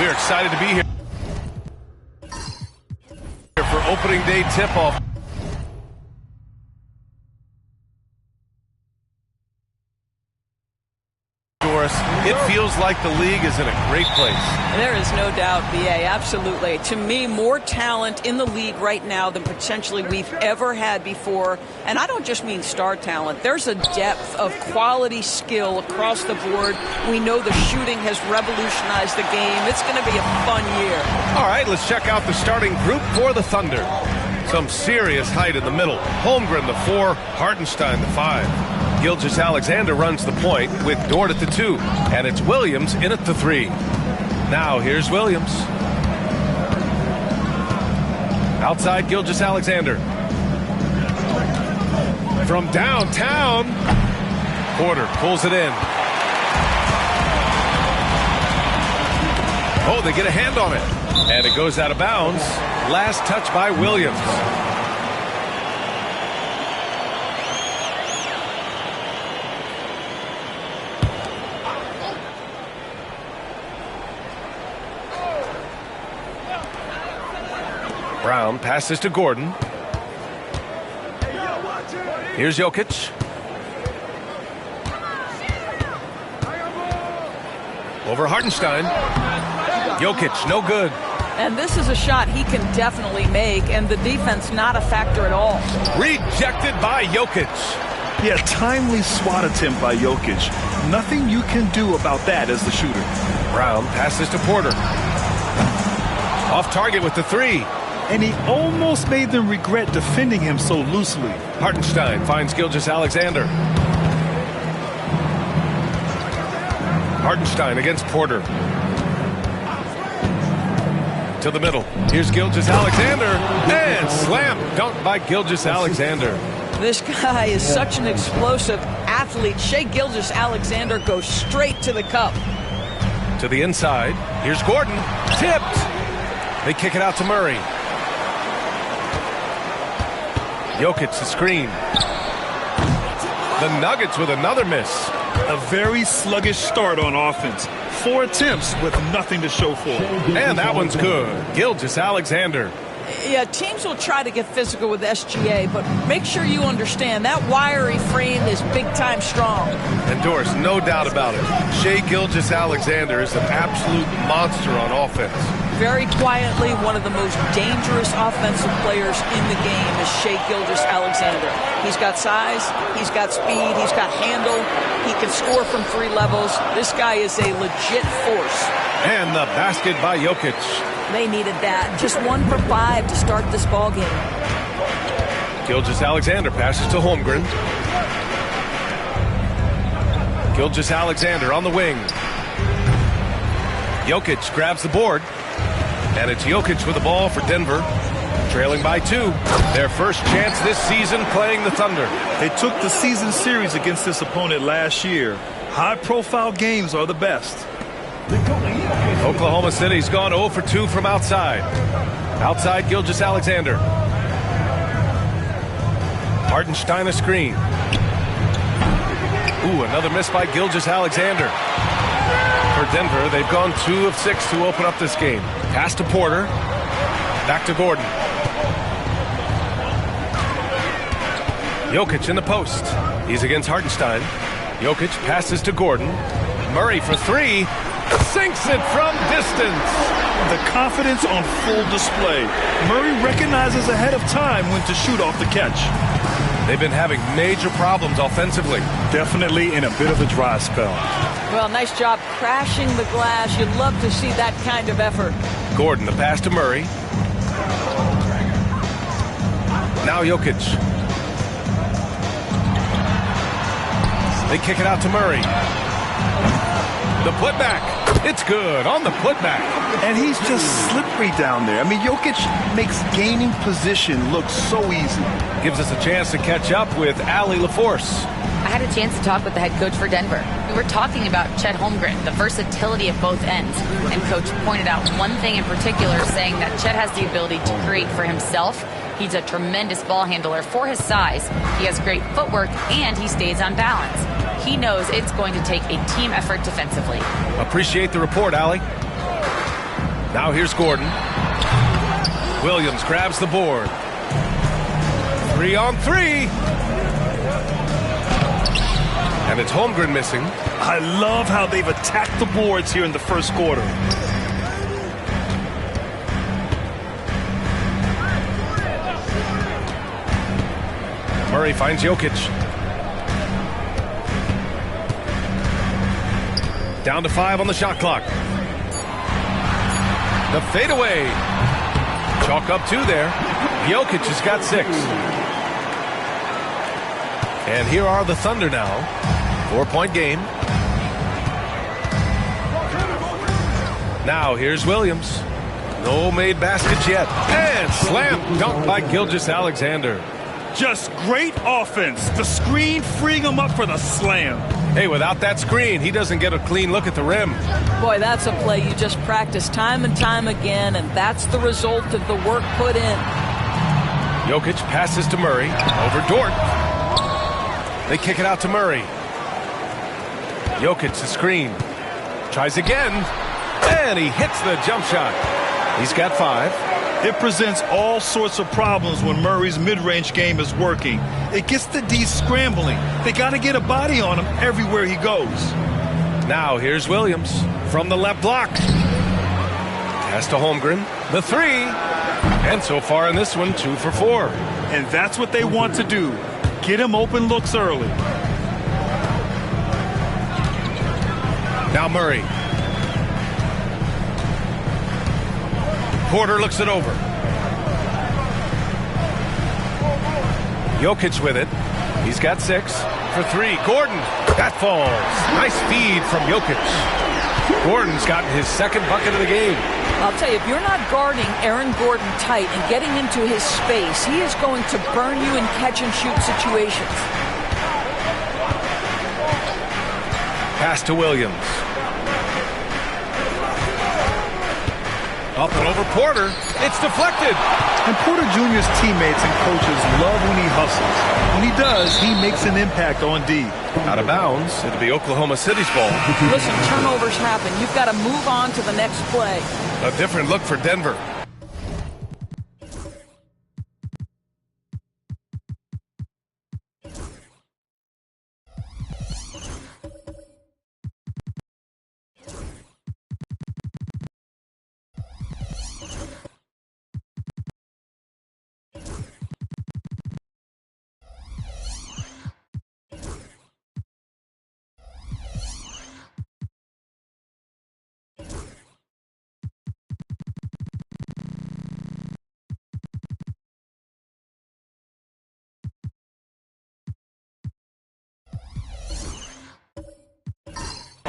we're excited to be here for opening day tip-off. It feels like the league is in a great place. There is no doubt, B.A., absolutely. To me, more talent in the league right now than potentially we've ever had before. And I don't just mean star talent. There's a depth of quality skill across the board. We know the shooting has revolutionized the game. It's going to be a fun year. All right, let's check out the starting group for the Thunder. Some serious height in the middle. Holmgren, the 4, Hartenstein, the 5. Gilgeous-Alexander runs the point with Dort at the 2, and it's Williams in at the 3. Now here's Williams. Outside Gilgeous-Alexander. From downtown, Porter pulls it in. Oh, they get a hand on it, and it goes out of bounds. Last touch by Williams. Brown passes to Gordon. Here's Jokic. Over Hartenstein. Jokic, no good. And this is a shot he can definitely make, and the defense not a factor at all. Rejected by Jokic. Yeah, timely swat attempt by Jokic. Nothing you can do about that as the shooter. Brown passes to Porter. Off target with the 3. And he almost made them regret defending him so loosely. Hartenstein finds Gilgeous-Alexander. Hartenstein against Porter. To the middle. Here's Gilgeous-Alexander. And slam dunk by Gilgeous-Alexander. This guy is such an explosive athlete. Shai Gilgeous-Alexander goes straight to the cup. To the inside. Here's Gordon. Tipped. They kick it out to Murray. Jokic the screen. The Nuggets with another miss. A very sluggish start on offense. 4 attempts with nothing to show for it. And that one's good. Gilgeous-Alexander. Yeah, teams will try to get physical with SGA, but make sure you understand that wiry frame is big-time strong. And Doris, no doubt about it. Shai Gilgeous-Alexander is an absolute monster on offense. Very quietly, one of the most dangerous offensive players in the game is Shai Gilgeous-Alexander. He's got size, he's got speed, he's got handle, he can score from 3 levels. This guy is a legit force. And the basket by Jokic. They needed that. Just 1 for 5 to start this ball game. Gilgeous-Alexander passes to Holmgren. Gilgeous-Alexander on the wing. Jokic grabs the board. And it's Jokic with the ball for Denver. Trailing by 2. Their first chance this season playing the Thunder. They took the season series against this opponent last year. High-profile games are the best. Oklahoma City's gone 0 for 2 from outside. Outside Gilgeous-Alexander. Hartenstein a screen. Ooh, another miss by Gilgeous-Alexander. For Denver, they've gone 2 of 6 to open up this game. Pass to Porter. Back to Gordon. Jokic in the post. He's against Hartenstein. Jokic passes to Gordon. Murray for 3. Sinks it from distance. The confidence on full display. Murray recognizes ahead of time when to shoot off the catch. They've been having major problems offensively. Definitely in a bit of a dry spell. Well, nice job crashing the glass. You'd love to see that kind of effort. Gordon, the pass to Murray. Now Jokic. They kick it out to Murray. The putback. It's good on the putback. And he's just slippery down there. I mean, Jokic makes gaining position look so easy. Gives us a chance to catch up with Allie LaForce. I had a chance to talk with the head coach for Denver. We were talking about Chet Holmgren, the versatility of both ends. And coach pointed out one thing in particular, saying that Chet has the ability to create for himself. He's a tremendous ball handler for his size. He has great footwork, and he stays on balance. He knows it's going to take a team effort defensively. Appreciate the report, Allie. Now here's Gordon. Williams grabs the board. 3 on 3. And it's Holmgren missing. I love how they've attacked the boards here in the first quarter. Murray finds Jokic. Down to 5 on the shot clock. The fadeaway. Chalk up 2 there. Jokic has got 6. And here are the Thunder now. 4-point game. Now here's Williams. No made baskets yet. And slam dunk by Gilgeous-Alexander. Just great offense. The screen freeing him up for the slam. Hey, without that screen, he doesn't get a clean look at the rim. Boy, that's a play you just practice time and time again, and that's the result of the work put in. Jokic passes to Murray. Over Dort. They kick it out to Murray. Jokic the screen. Tries again. And he hits the jump shot. He's got 5. It presents all sorts of problems when Murray's mid-range game is working. It gets the D scrambling. They got to get a body on him everywhere he goes. Now here's Williams from the left block. Pass to Holmgren. The 3. And so far in this one, 2 for 4. And that's what they want to do. Get him open looks early. Now Murray. Porter looks it over. Jokic with it. He's got 6 for 3. Gordon. That falls. Nice feed from Jokic. Gordon's gotten his 2nd bucket of the game. I'll tell you, if you're not guarding Aaron Gordon tight and getting into his space, he is going to burn you in catch-and-shoot situations. Pass to Williams. Up and over Porter. It's deflected. And Porter Jr.'s teammates and coaches love when he hustles. When he does, he makes an impact on D. Out of bounds. It'll be Oklahoma City's ball. Listen, turnovers happen. You've got to move on to the next play. A different look for Denver.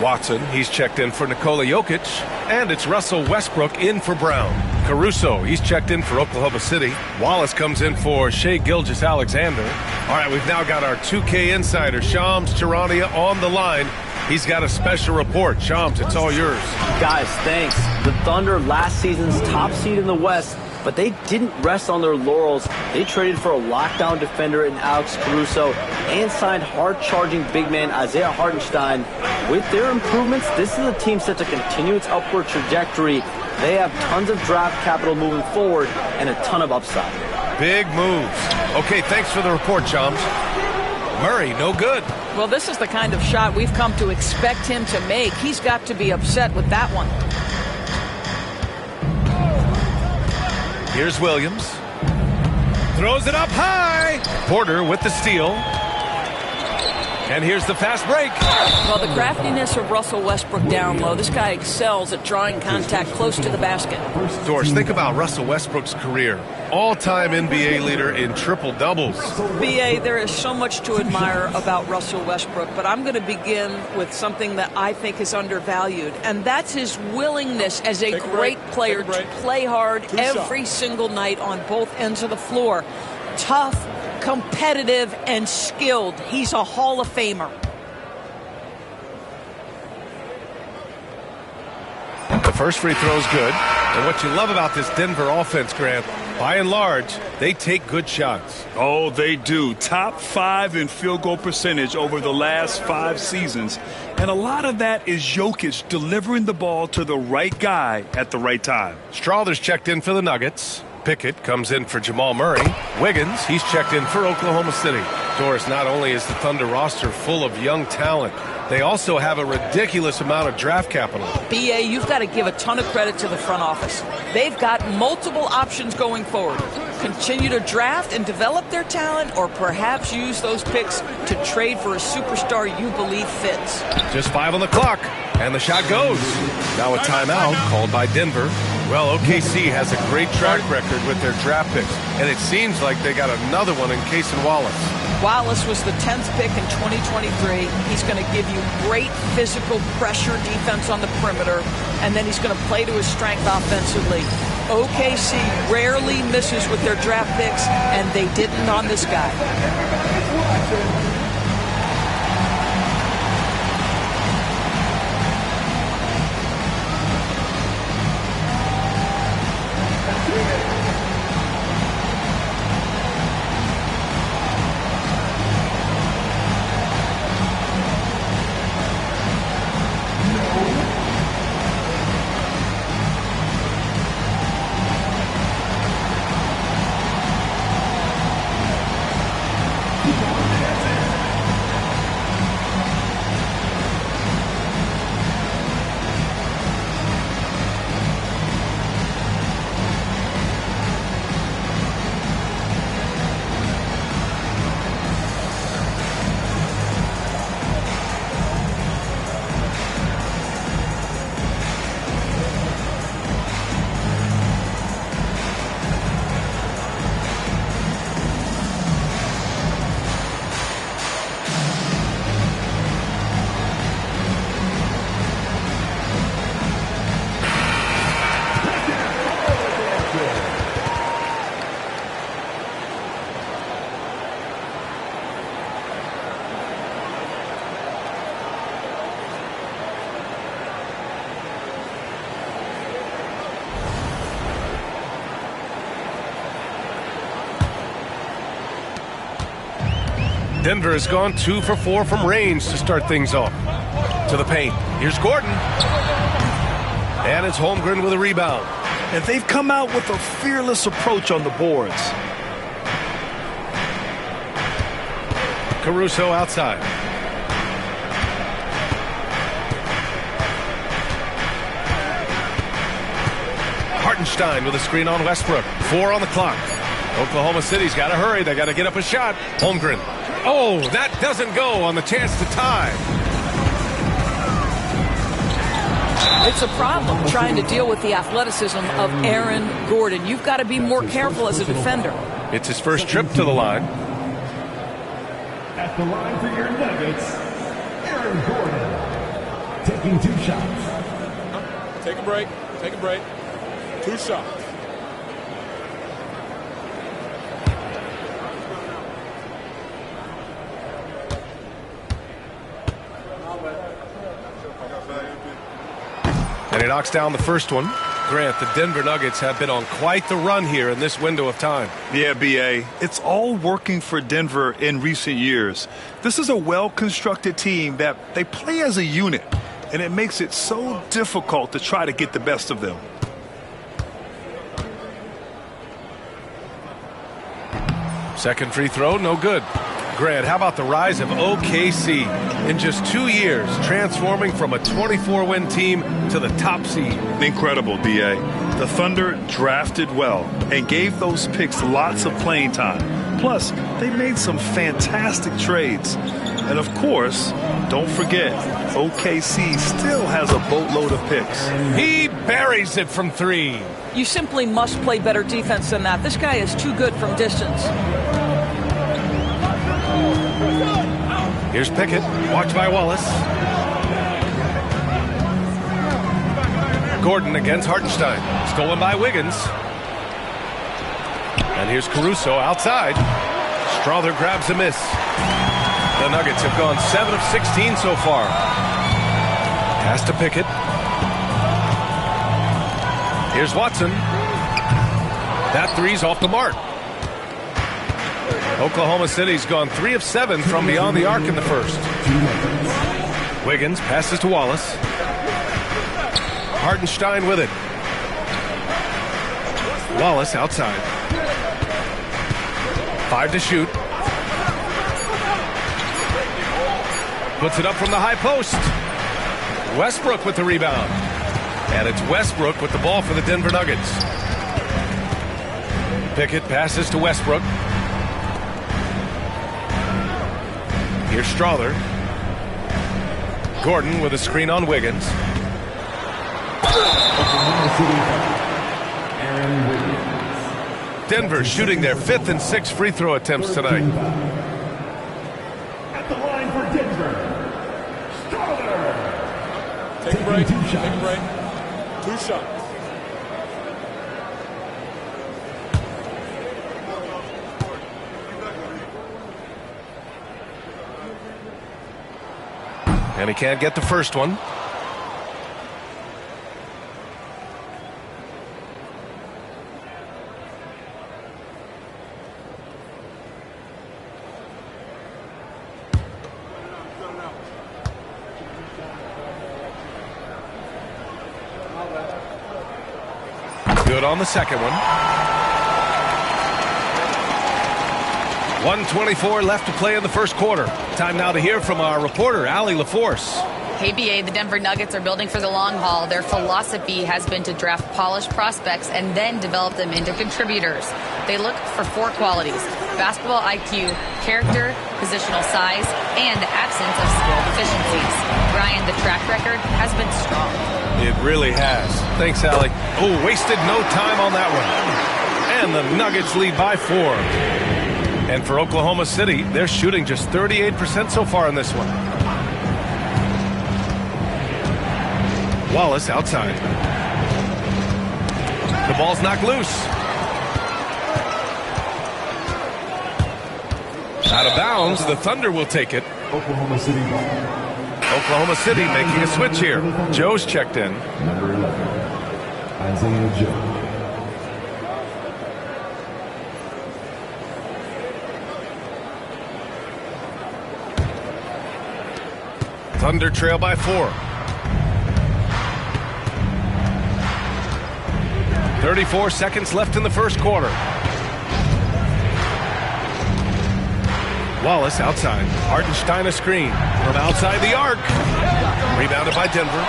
Watson, he's checked in for Nikola Jokic, and it's Russell Westbrook in for Brown. Caruso, he's checked in for Oklahoma City. Wallace comes in for Shai Gilgeous-Alexander. All right, we've now got our 2K insider, Shams Charania, on the line. He's got a special report. Shams, it's all yours. Guys, thanks. The Thunder, last season's top seed in the West, but they didn't rest on their laurels. They traded for a lockdown defender in Alex Caruso and signed hard-charging big man Isaiah Hartenstein. With their improvements, this is a team set to continue its upward trajectory. They have tons of draft capital moving forward and a ton of upside. Big moves. Okay, thanks for the report, Shams. Murray, no good. Well, this is the kind of shot we've come to expect him to make. He's got to be upset with that one. Here's Williams. Throws it up high. Porter with the steal. And here's the fast break. Well, the craftiness of Russell Westbrook down low. This guy excels at drawing contact close to the basket. Doris, think about Russell Westbrook's career. All-time NBA leader in triple-doubles. B.A., there is so much to admire about Russell Westbrook, but I'm going to begin with something that I think is undervalued, and that's his willingness as a great player to play hard every single night on both ends of the floor. Tough, competitive, and skilled. He's a Hall of Famer. The first free throw is good. And what you love about this Denver offense, Grant, By and large, they take good shots. Oh, they do. Top 5 in field goal percentage over the last 5 seasons. And a lot of that is Jokic delivering the ball to the right guy at the right time. Strawther's checked in for the Nuggets. Pickett comes in for Jamal Murray. Wiggins, he's checked in for Oklahoma City. Doris, not only is the Thunder roster full of young talent, they also have a ridiculous amount of draft capital. BA, you've got to give a ton of credit to the front office. They've got multiple options going forward. Continue to draft and develop their talent, or perhaps use those picks to trade for a superstar you believe fits. Just 5 on the clock, and the shot goes. Now a timeout called by Denver. Well, OKC has a great track record with their draft picks, and it seems like they got another one in Cason Wallace. Wallace was the 10th pick in 2023. He's going to give you great physical pressure defense on the perimeter, and then he's going to play to his strength offensively. OKC rarely misses with their draft picks, and they didn't on this guy. Denver has gone 2 for 4 from range to start things off. To the paint. Here's Gordon. And it's Holmgren with a rebound. And they've come out with a fearless approach on the boards. Caruso outside. Hartenstein with a screen on Westbrook. 4 on the clock. Oklahoma City's got to hurry. They got to get up a shot. Holmgren. Oh, that doesn't go on the chance to tie. It's a problem trying to deal with the athleticism of Aaron Gordon. You've got to be more careful as a defender. It's his first trip to the line. At the line for your Nuggets, Aaron Gordon, taking 2 shots. Take a break. Take a break. 2 shots. And he knocks down the first one. Grant, the Denver Nuggets have been on quite the run here in this window of time. Yeah, B.A. It's all working for Denver in recent years. This is a well-constructed team that they play as a unit, and it makes it so difficult to try to get the best of them. Second free throw, no good. Grant, how about the rise of OKC in just 2 years, transforming from a 24-win team to the top seed? Incredible, B.A. The Thunder drafted well and gave those picks lots of playing time. Plus, they made some fantastic trades. And of course, don't forget, OKC still has a boatload of picks. He buries it from 3. You simply must play better defense than that. This guy is too good from distance. Here's Pickett, watched by Wallace. Gordon against Hartenstein, stolen by Wiggins. And here's Caruso outside. Strawther grabs a miss. The Nuggets have gone 7 of 16 so far. Pass to Pickett. Here's Watson. That three's off the mark. Oklahoma City's gone 3 of 7 from beyond the arc in the first. Wiggins passes to Wallace. Hartenstein with it. Wallace outside. 5 to shoot. Puts it up from the high post. Westbrook with the rebound. And it's Westbrook with the ball for the Denver Nuggets. Pickett passes to Westbrook. Here's Strawther. Gordon with a screen on Wiggins. Denver shooting their 5th and 6th free throw attempts tonight. At the line for Denver, Strawther. Take a break. Take a break. 2 shots. And he can't get the first one. Good on the second one. 1:24 left to play in the first quarter. Time now to hear from our reporter, Allie LaForce. Hey, BA, the Denver Nuggets are building for the long haul. Their philosophy has been to draft polished prospects and then develop them into contributors. They look for 4 qualities: basketball IQ, character, positional size, and the absence of skill deficiencies. Brian, the track record has been strong. It really has. Thanks, Allie. Oh, wasted no time on that one. And the Nuggets lead by 4. And for Oklahoma City, they're shooting just 38% so far in this one. Wallace outside. The ball's knocked loose. Out of bounds, the Thunder will take it. Oklahoma City ball. Oklahoma City making a switch here. Joe's checked in. Number 11, Isaiah Joe. Thunder trail by 4. 34 seconds left in the first quarter. Wallace outside. Hartenstein a screen from outside the arc. Rebounded by Denver.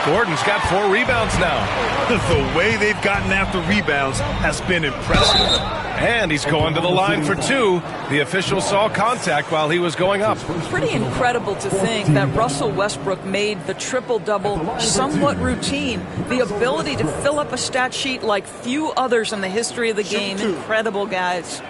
Gordon's got 4 rebounds now. The way they've gotten after rebounds has been impressive. And he's going to the line for 2. The official saw contact while he was going up. Pretty incredible to think that Russell Westbrook made the triple-double somewhat routine. The ability to fill up a stat sheet like few others in the history of the game. Incredible, guys.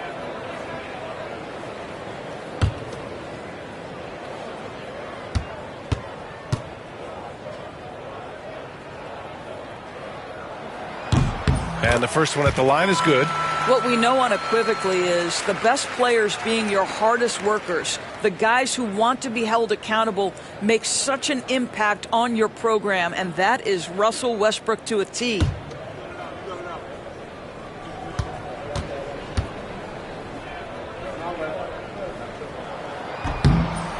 And the first one at the line is good. What we know unequivocally is the best players being your hardest workers, the guys who want to be held accountable, make such an impact on your program, and that is Russell Westbrook to a T.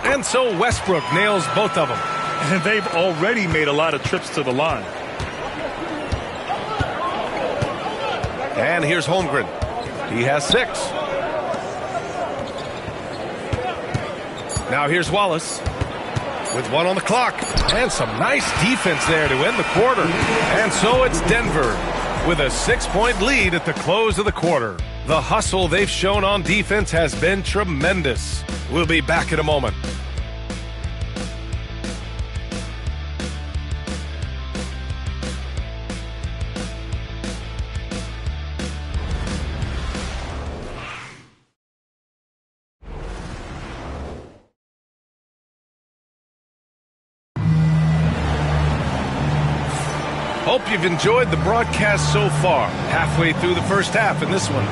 And so Westbrook nails both of them. And they've already made a lot of trips to the line. And here's Holmgren. He has 6. Now here's Wallace with 1 on the clock. And some nice defense there to end the quarter. And so it's Denver with a 6-point lead at the close of the quarter. The hustle they've shown on defense has been tremendous. We'll be back in a moment. Hope you've enjoyed the broadcast so far. Halfway through the first half in this one.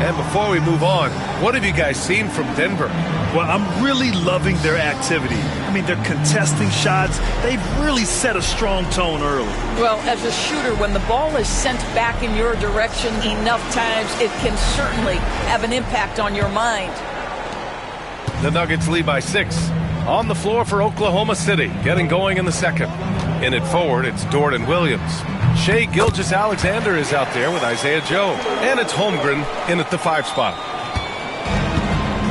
And before we move on, what have you guys seen from Denver? Well, I'm really loving their activity. I mean, they're contesting shots. They've really set a strong tone early. Well, as a shooter, when the ball is sent back in your direction enough times, it can certainly have an impact on your mind. The Nuggets lead by 6. On the floor for Oklahoma City, getting going in the second. In it forward, it's Dort and Williams. Shai Gilgeous-Alexander is out there with Isaiah Joe. And it's Holmgren in at the 5 spot.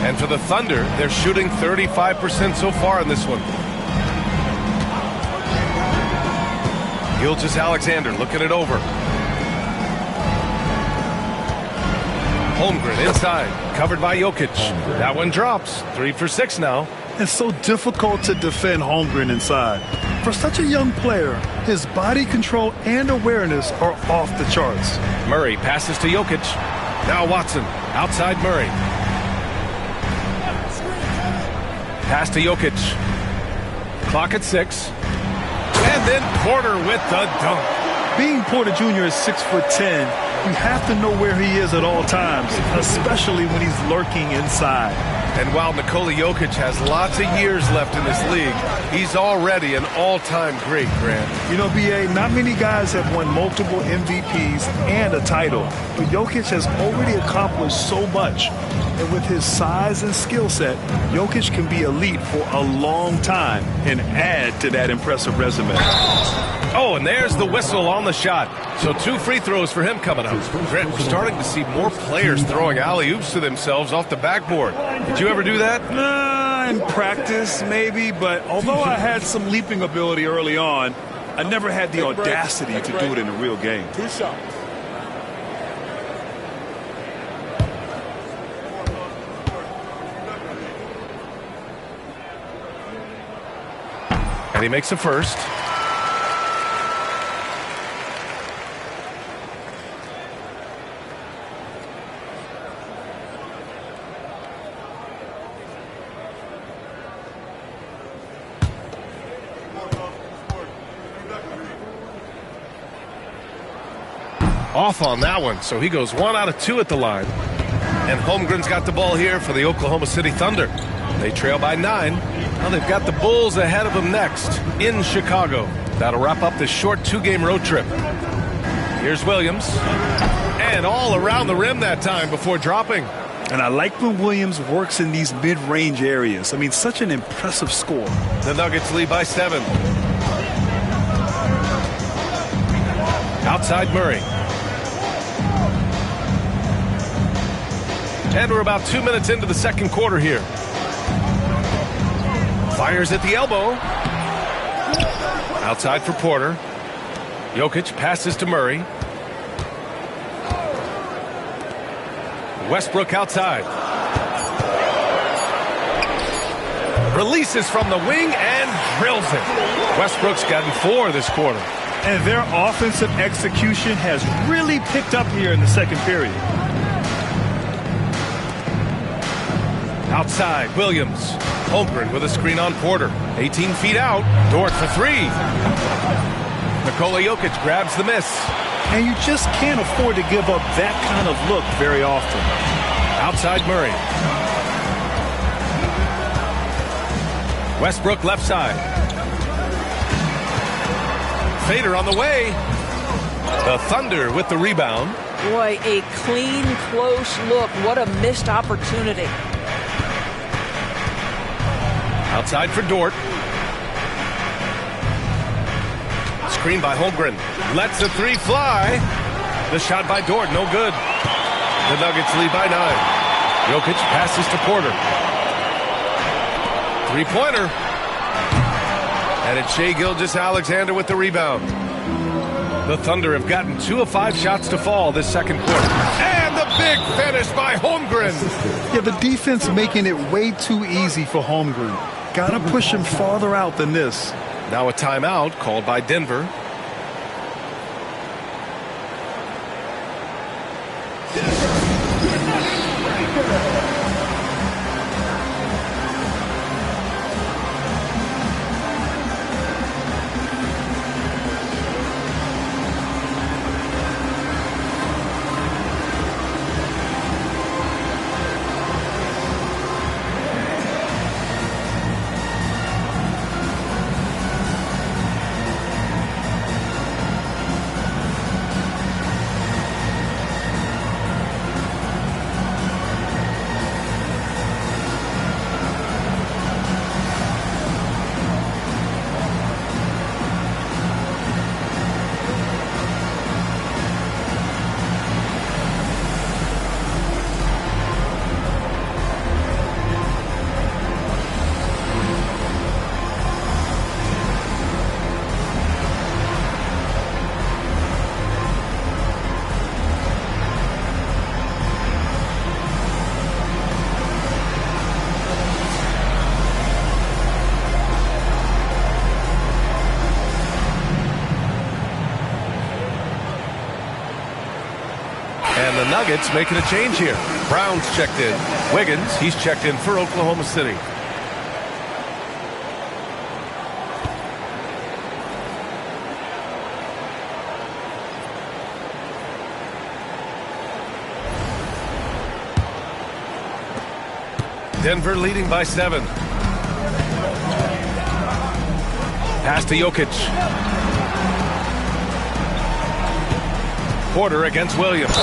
And for the Thunder, they're shooting 35% so far in this one. Gilgeous-Alexander looking it over. Holmgren inside, covered by Jokic. That one drops. 3 for 6 now. It's so difficult to defend Holmgren inside. For such a young player, his body control and awareness are off the charts. Murray passes to Jokic. Now Watson, outside Murray. Pass to Jokic. Clock at 6. And then Porter with the dunk. Being Porter Jr. is 6'10", you have to know where he is at all times, especially when he's lurking inside. And while Nikola Jokic has lots of years left in this league, he's already an all-time great, Grant. You know, B.A., not many guys have won multiple MVPs and a title, but Jokic has already accomplished so much. And with his size and skill set, Jokic can be elite for a long time and add to that impressive resume. Oh, and there's the whistle on the shot. So 2 free throws for him coming up. Grant, we're starting to see more players throwing alley-oops to themselves off the backboard. Did you ever do that? In practice, maybe, but although I had some leaping ability early on, I never had the audacity to do it in a real game. 2 shots. And he makes a first. Off on that one, so he goes 1 out of 2 at the line. And Holmgren's got the ball here for the Oklahoma City Thunder. They trail by 9. Now they've got the Bulls ahead of them next in Chicago. That'll wrap up this short 2-game road trip. Here's Williams. And all around the rim that time before dropping. And I like when Williams works in these mid-range areas. I mean, such an impressive score. The Nuggets lead by 7. Outside Murray. And we're about 2 minutes into the second quarter here. Fires at the elbow. Outside for Porter. Jokic passes to Murray. Westbrook outside. Releases from the wing and drills it. Westbrook's gotten 4 this quarter. And their offensive execution has really picked up here in the second period. Outside, Williams. Holmgren with a screen on Porter. 18 feet out. Dort for 3. Nikola Jokic grabs the miss. And you just can't afford to give up that kind of look very often. Outside Murray. Westbrook left side. Fader on the way. The Thunder with the rebound. Boy, a clean, close look. What a missed opportunity. Outside for Dort. Screen by Holmgren. Lets the 3 fly. The shot by Dort, no good. The Nuggets lead by 9. Jokic passes to Porter. 3-pointer. And it's Shai Gilgeous-Alexander with the rebound. The Thunder have gotten 2 of 5 shots to fall this second quarter. And the big finish by Holmgren. Yeah, the defense making it way too easy for Holmgren. Got to push him farther out than this. Now a timeout called by Denver. the Nuggets making a change here. Brown's checked in. Wiggins, he's checked in for Oklahoma City. Denver leading by 7. Pass to Jokic. Porter against Williams.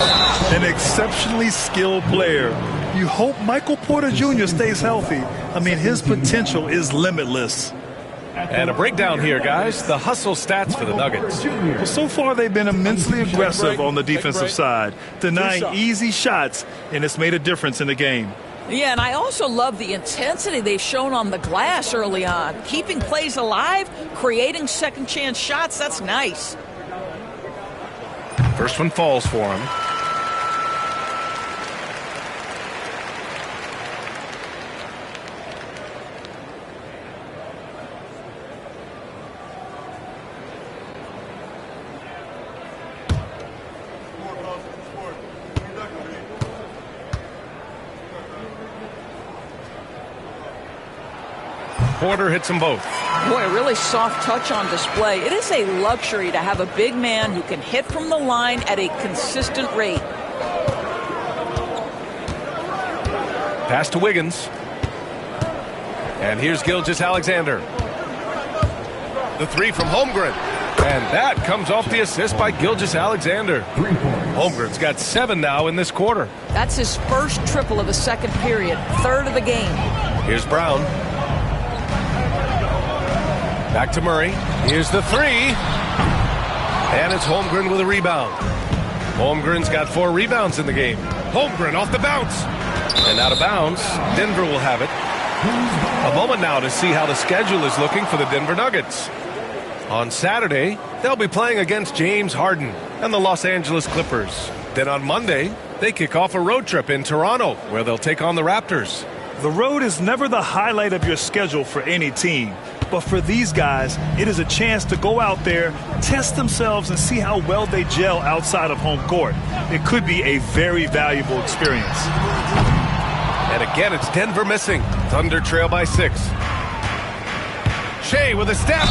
An exceptionally skilled player. You hope Michael Porter Jr. stays healthy. I mean, his potential is limitless. And a breakdown here, guys. The hustle stats for the Nuggets. Well, so far, they've been immensely aggressive on the defensive side, denying easy shots, and it's made a difference in the game. Yeah, and I also love the intensity they've shown on the glass early on. Keeping plays alive, creating second chance shots, that's nice. First one falls for him. Porter hits them both. Boy, a really soft touch on display. It is a luxury to have a big man who can hit from the line at a consistent rate. Pass to Wiggins. And here's Gilgeous-Alexander. The three from Holmgren. And that comes off the assist by Gilgeous-Alexander. Holmgren's got 7 now in this quarter. That's his first triple of the second period, third of the game. Here's Brown. Back to Murray. Here's the 3. And it's Holmgren with a rebound. Holmgren's got 4 rebounds in the game. Holmgren off the bounce. And out of bounds. Denver will have it. A moment now to see how the schedule is looking for the Denver Nuggets. On Saturday, they'll be playing against James Harden and the Los Angeles Clippers. Then on Monday, they kick off a road trip in Toronto, where they'll take on the Raptors. The road is never the highlight of your schedule for any team. But for these guys, it is a chance to go out there, test themselves, and see how well they gel outside of home court. It could be a very valuable experience. And again, it's Denver missing. Thunder trail by 6. Shea with a step.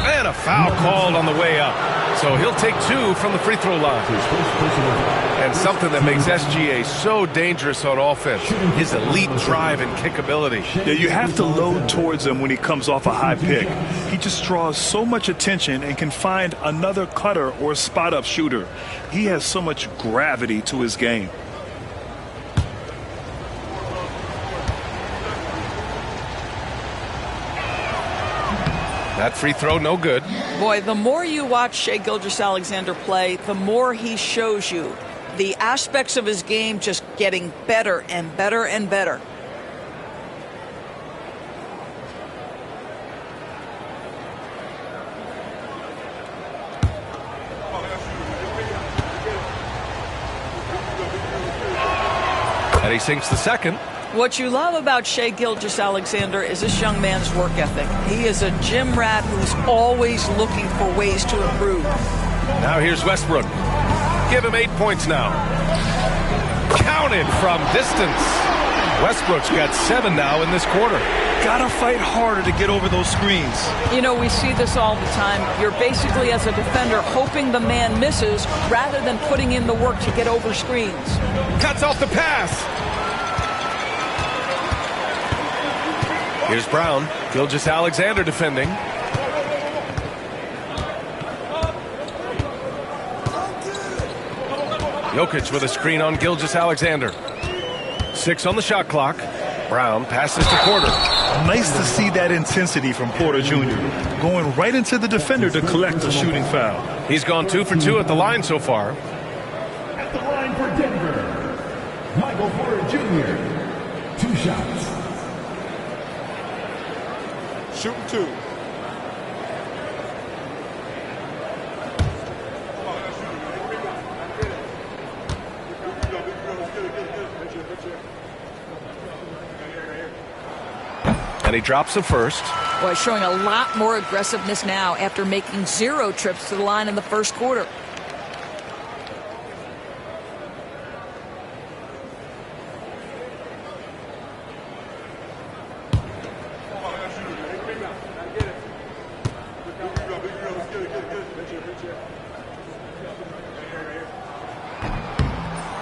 And a foul called on the way up. So he'll take 2 from the free throw line. And something that makes SGA so dangerous on offense, his elite drive and kickability. Yeah, you have to load towards him when he comes off a high pick. He just draws so much attention and can find another cutter or spot-up shooter. He has so much gravity to his game. That free throw, no good. Boy, the more you watch Shai Gilgeous-Alexander play, the more he shows you the aspects of his game just getting better and better and better. And he sinks the second. What you love about Shai Gilgeous-Alexander is this young man's work ethic. He is a gym rat who's always looking for ways to improve. Now here's Westbrook. Give him 8 points now. Counted from distance. Westbrook's got 7 now in this quarter. Gotta fight harder to get over those screens. You know, we see this all the time. You're basically, as a defender, hoping the man misses rather than putting in the work to get over screens. Cuts off the pass. Here's Brown. Gilgeous-Alexander defending. Jokic with a screen on Gilgeous-Alexander. 6 on the shot clock. Brown passes to Porter. Nice to see that intensity from Porter Jr. Going right into the defender to collect a shooting foul. He's gone 2 for 2 at the line so far. At the line for Denver, Michael Porter Jr. 2 shots. Shooting 2. And he drops the first. Boy, showing a lot more aggressiveness now after making 0 trips to the line in the first quarter.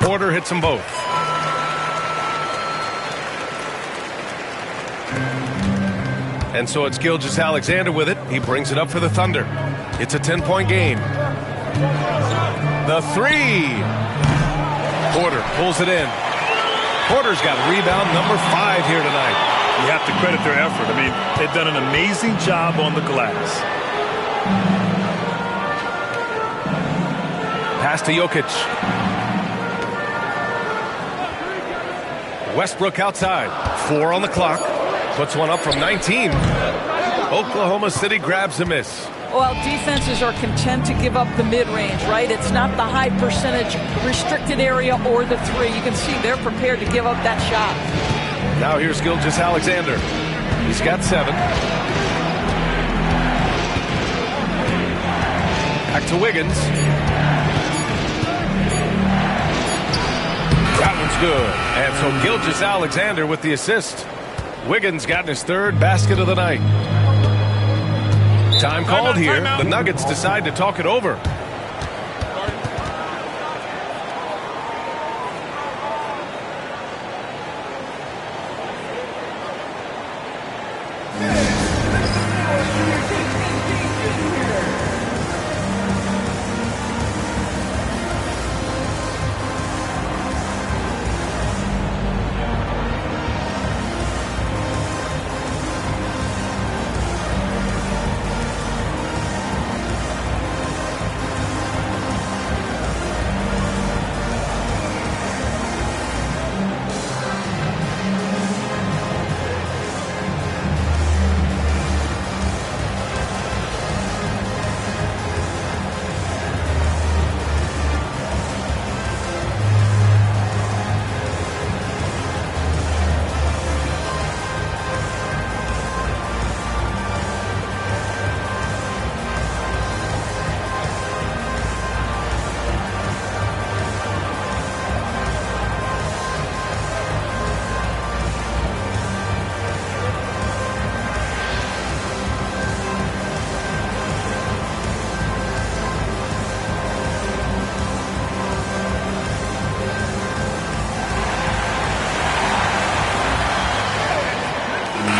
Porter hits them both. And so it's Gilgeous-Alexander with it. He brings it up for the Thunder. It's a 10-point game. The three. Porter pulls it in. Porter's got rebound number 5 here tonight. You have to credit their effort. I mean, they've done an amazing job on the glass. Pass to Jokic. Westbrook outside. 4 on the clock. Puts one up from 19. Oklahoma City grabs a miss. Well, defenses are content to give up the mid-range, right? It's not the high percentage restricted area or the three. You can see they're prepared to give up that shot. Now here's Gilgeous-Alexander. He's got 7. Back to Wiggins. That one's good. And so Gilgeous-Alexander with the assist. Wiggins got his 3rd basket of the night. Time called here. The Nuggets decide to talk it over.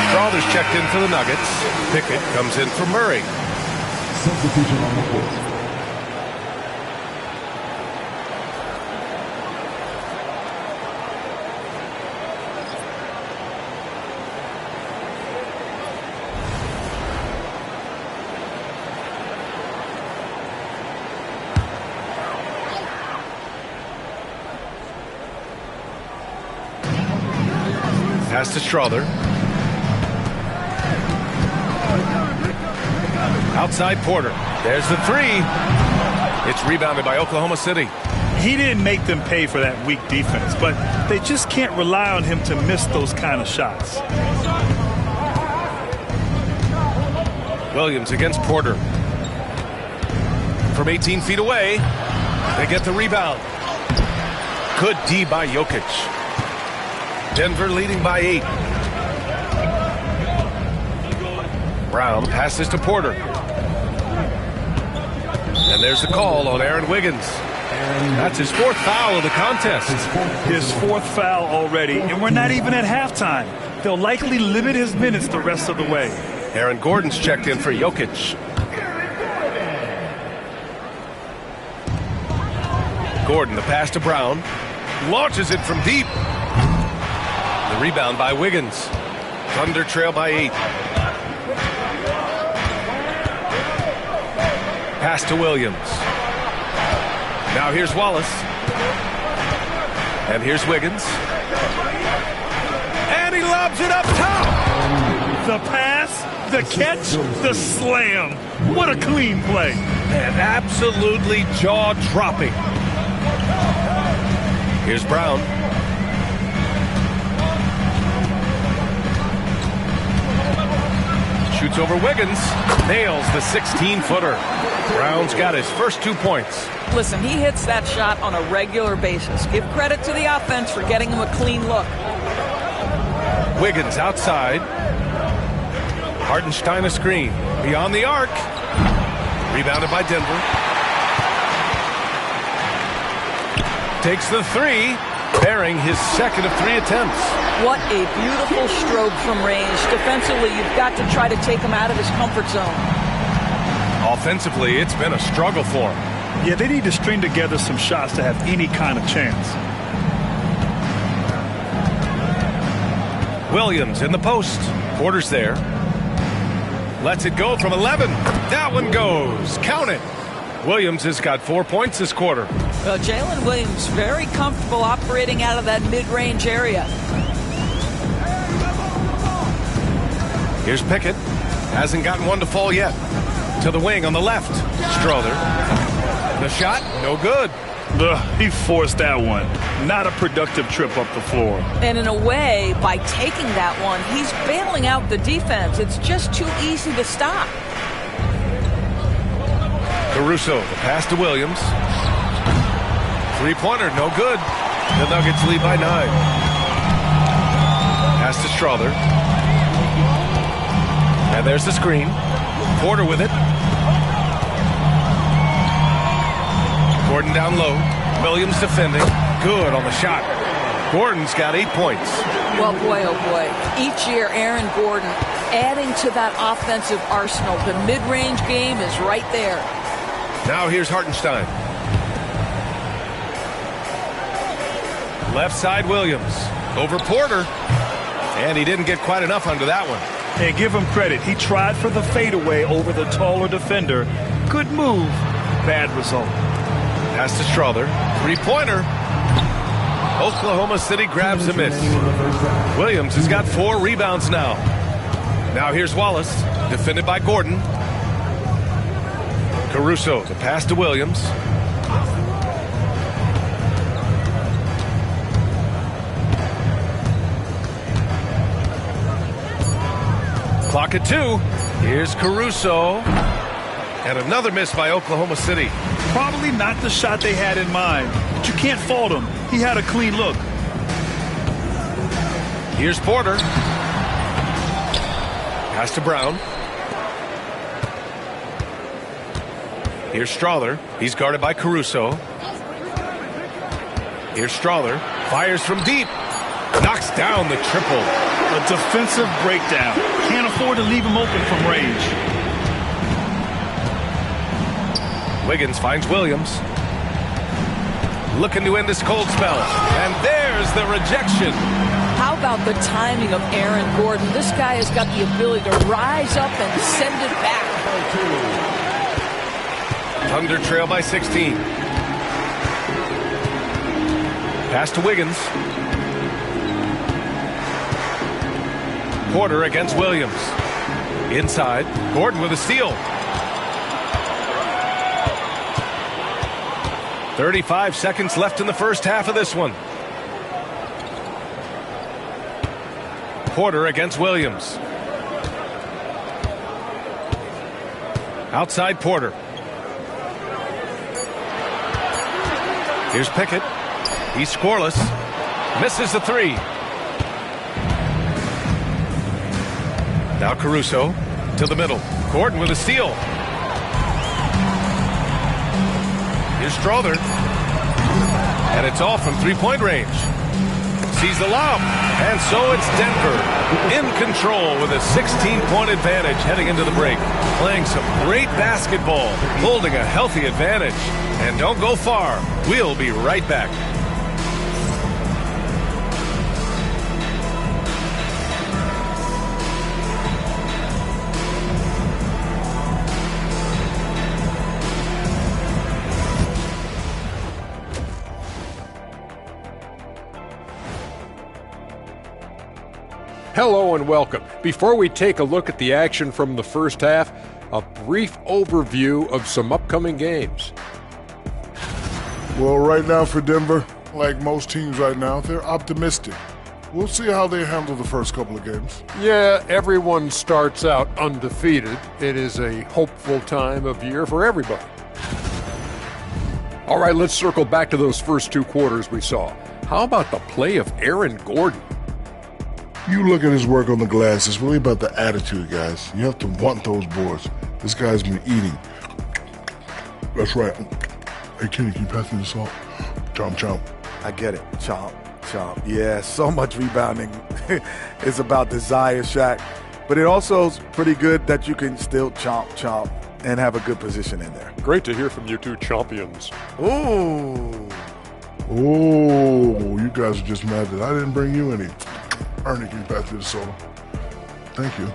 Crowder's checked in for the Nuggets. Pickett comes in for Murray. Substitution on the court. Pass to Strother. Outside Porter. There's the 3. It's rebounded by Oklahoma City. He didn't make them pay for that weak defense, but they just can't rely on him to miss those kind of shots. Williams against Porter. From 18 feet away, they get the rebound. Good D by Jokic. Denver leading by 8. Brown passes to Porter. And there's the call on Aaron Wiggins. That's his 4th foul of the contest. His 4th foul already, and we're not even at halftime. They'll likely limit his minutes the rest of the way. Aaron Gordon's checked in for Jokic. Gordon, the pass to Brown. Launches it from deep. The rebound by Wiggins. Thunder trail by 8. Pass to Williams. Now here's Wallace. And here's Wiggins. And he lobs it up top. The pass, the catch, the slam. What a clean play. And absolutely jaw-dropping. Here's Brown. Shoots over Wiggins. Nails the 16-footer. Brown's got his first 2 points. Listen, he hits that shot on a regular basis. Give credit to the offense for getting him a clean look. Wiggins outside. Hartenstein a screen. Beyond the arc. Rebounded by Denver. Takes the three, bearing his second of 3 attempts. What a beautiful stroke from range. Defensively, you've got to try to take him out of his comfort zone. Offensively, it's been a struggle for him. Yeah, they need to string together some shots to have any kind of chance. Williams in the post. Porter's there. Lets it go from 11. That one goes. Count it. Williams has got 4 points this quarter. Well, Jalen Williams very comfortable operating out of that mid-range area. Here's Pickett. Hasn't gotten one to fall yet. To the wing on the left. Strother. The shot, no good. He forced that one. Not a productive trip up the floor. And in a way, by taking that one, he's bailing out the defense. It's just too easy to stop. Caruso, the pass to Williams. Three-pointer, no good. The Nuggets lead by 9. Pass to Strother. And there's the screen. Porter with it. Gordon down low. Williams defending. Good on the shot. Gordon's got 8 points. Well, boy, oh boy. Each year, Aaron Gordon adding to that offensive arsenal. The mid-range game is right there. Now here's Hartenstein. Left side Williams. Over Porter. And he didn't get quite enough under that one. And give him credit. He tried for the fadeaway over the taller defender. Good move. Bad result. Pass to Strother. Three-pointer. Oklahoma City grabs a miss. Williams has got 4 rebounds now. Now here's Wallace. Defended by Gordon. Caruso, the pass to Williams. Clock at 2. Here's Caruso. And another miss by Oklahoma City. Probably not the shot they had in mind, but you can't fault him. He had a clean look. Here's Porter. Pass to Brown. Here's Strother. He's guarded by Caruso. Here's Strother. Fires from deep. Knocks down the triple. A defensive breakdown. Can't afford to leave him open from range. Wiggins finds Williams. Looking to end this cold spell. And there's the rejection. How about the timing of Aaron Gordon? This guy has got the ability to rise up and send it back. Thunder trail by 16. Pass to Wiggins. Porter against Williams. Inside. Gordon with a steal. 35 seconds left in the first half of this one. Porter against Williams. Outside Porter. Here's Pickett. He's scoreless. Misses the 3. Now Caruso to the middle. Gordon with a steal. Here's Strother. And it's all from three-point range. Sees the lob. And so it's Denver in control with a 16-point advantage heading into the break. Playing some great basketball. Holding a healthy advantage. And don't go far. We'll be right back. Hello and welcome. Before we take a look at the action from the first half, a brief overview of some upcoming games. Well, right now for Denver, like most teams right now, they're optimistic. We'll see how they handle the first couple of games. Yeah, everyone starts out undefeated. It is a hopeful time of year for everybody. All right, let's circle back to those first 2 quarters we saw. How about the play of Aaron Gordon? You look at his work on the glass, it's really about the attitude, guys. You have to want those boards. This guy's been eating. That's right. Hey, Kenny, can you pass me the salt? Chomp, chomp. I get it. Chomp, chomp. Yeah, so much rebounding. It's about desire, Shaq. But it also is pretty good that you can still chomp, chomp, and have a good position in there. Great to hear from you two champions. Ooh. Oh, you guys are just mad that I didn't bring you any. Ernie, give me back to the soda. Thank you.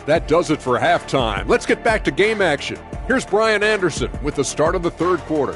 That does it for halftime. Let's get back to game action. Here's Brian Anderson with the start of the third quarter.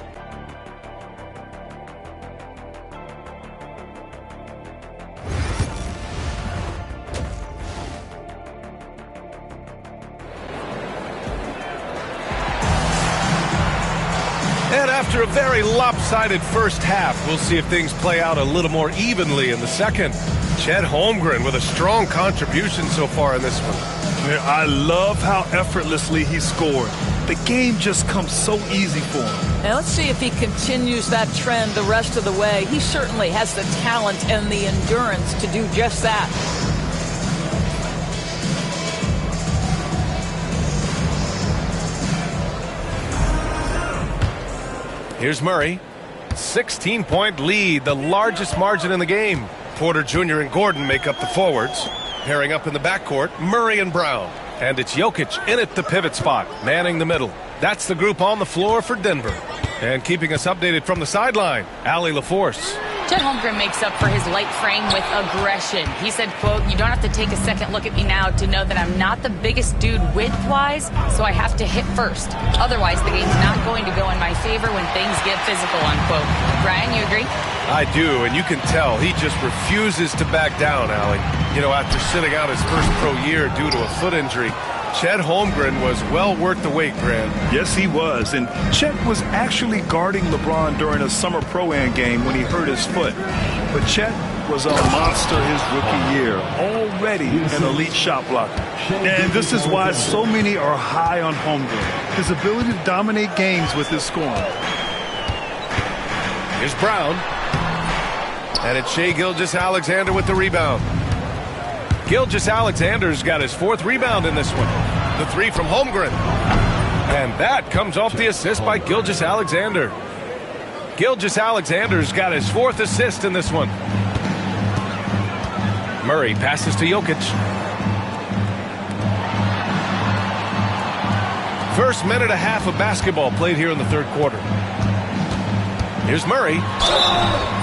And after a very lopsided first half, we'll see if things play out a little more evenly in the second. Chet Holmgren with a strong contribution so far in this one. I love how effortlessly he scored. The game just comes so easy for him. Now let's see if he continues that trend the rest of the way. He certainly has the talent and the endurance to do just that. Here's Murray. 16-point lead, the largest margin in the game. Porter Jr. and Gordon make up the forwards. Pairing up in the backcourt, Murray and Brown. And it's Jokic in at the pivot spot, manning the middle. That's the group on the floor for Denver. And keeping us updated from the sideline, Allie LaForce. Chet Holmgren makes up for his light frame with aggression. He said, quote, "You don't have to take a second look at me now to know that I'm not the biggest dude width-wise, so I have to hit first. Otherwise, the game's not going to go in my favor when things get physical," unquote. Brian, you agree? I do, and you can tell he just refuses to back down, Allie. You know, after sitting out his first pro year due to a foot injury, Chet Holmgren was well worth the wait, Grant. Yes, he was. And Chet was actually guarding LeBron during a summer Pro-Am game when he hurt his foot. But Chet was a monster his rookie year, already an elite shot blocker. And this is why so many are high on Holmgren, his ability to dominate games with his scoring. Here's Brown. And it's Shai Gilgeous-Alexander with the rebound. Gilgeous-Alexander's got his fourth rebound in this one. The three from Holmgren. And that comes off the assist by Gilgeous-Alexander. Gilgeous-Alexander's got his fourth assist in this one. Murray passes to Jokic. First minute and a half of basketball played here in the third quarter. Here's Murray.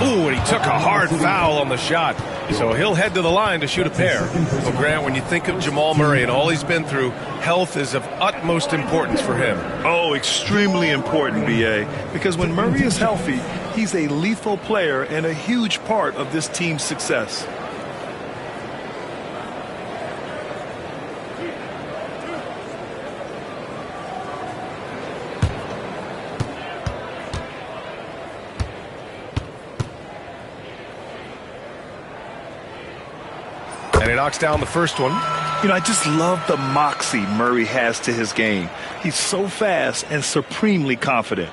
Ooh, and he took a hard foul on the shot. So he'll head to the line to shoot a pair. Well, Grant, when you think of Jamal Murray and all he's been through, health is of utmost importance for him. Oh, extremely important, B.A., because when Murray is healthy, he's a lethal player and a huge part of this team's success. And he knocks down the first one. You know, I just love the moxie Murray has to his game. He's so fast and supremely confident.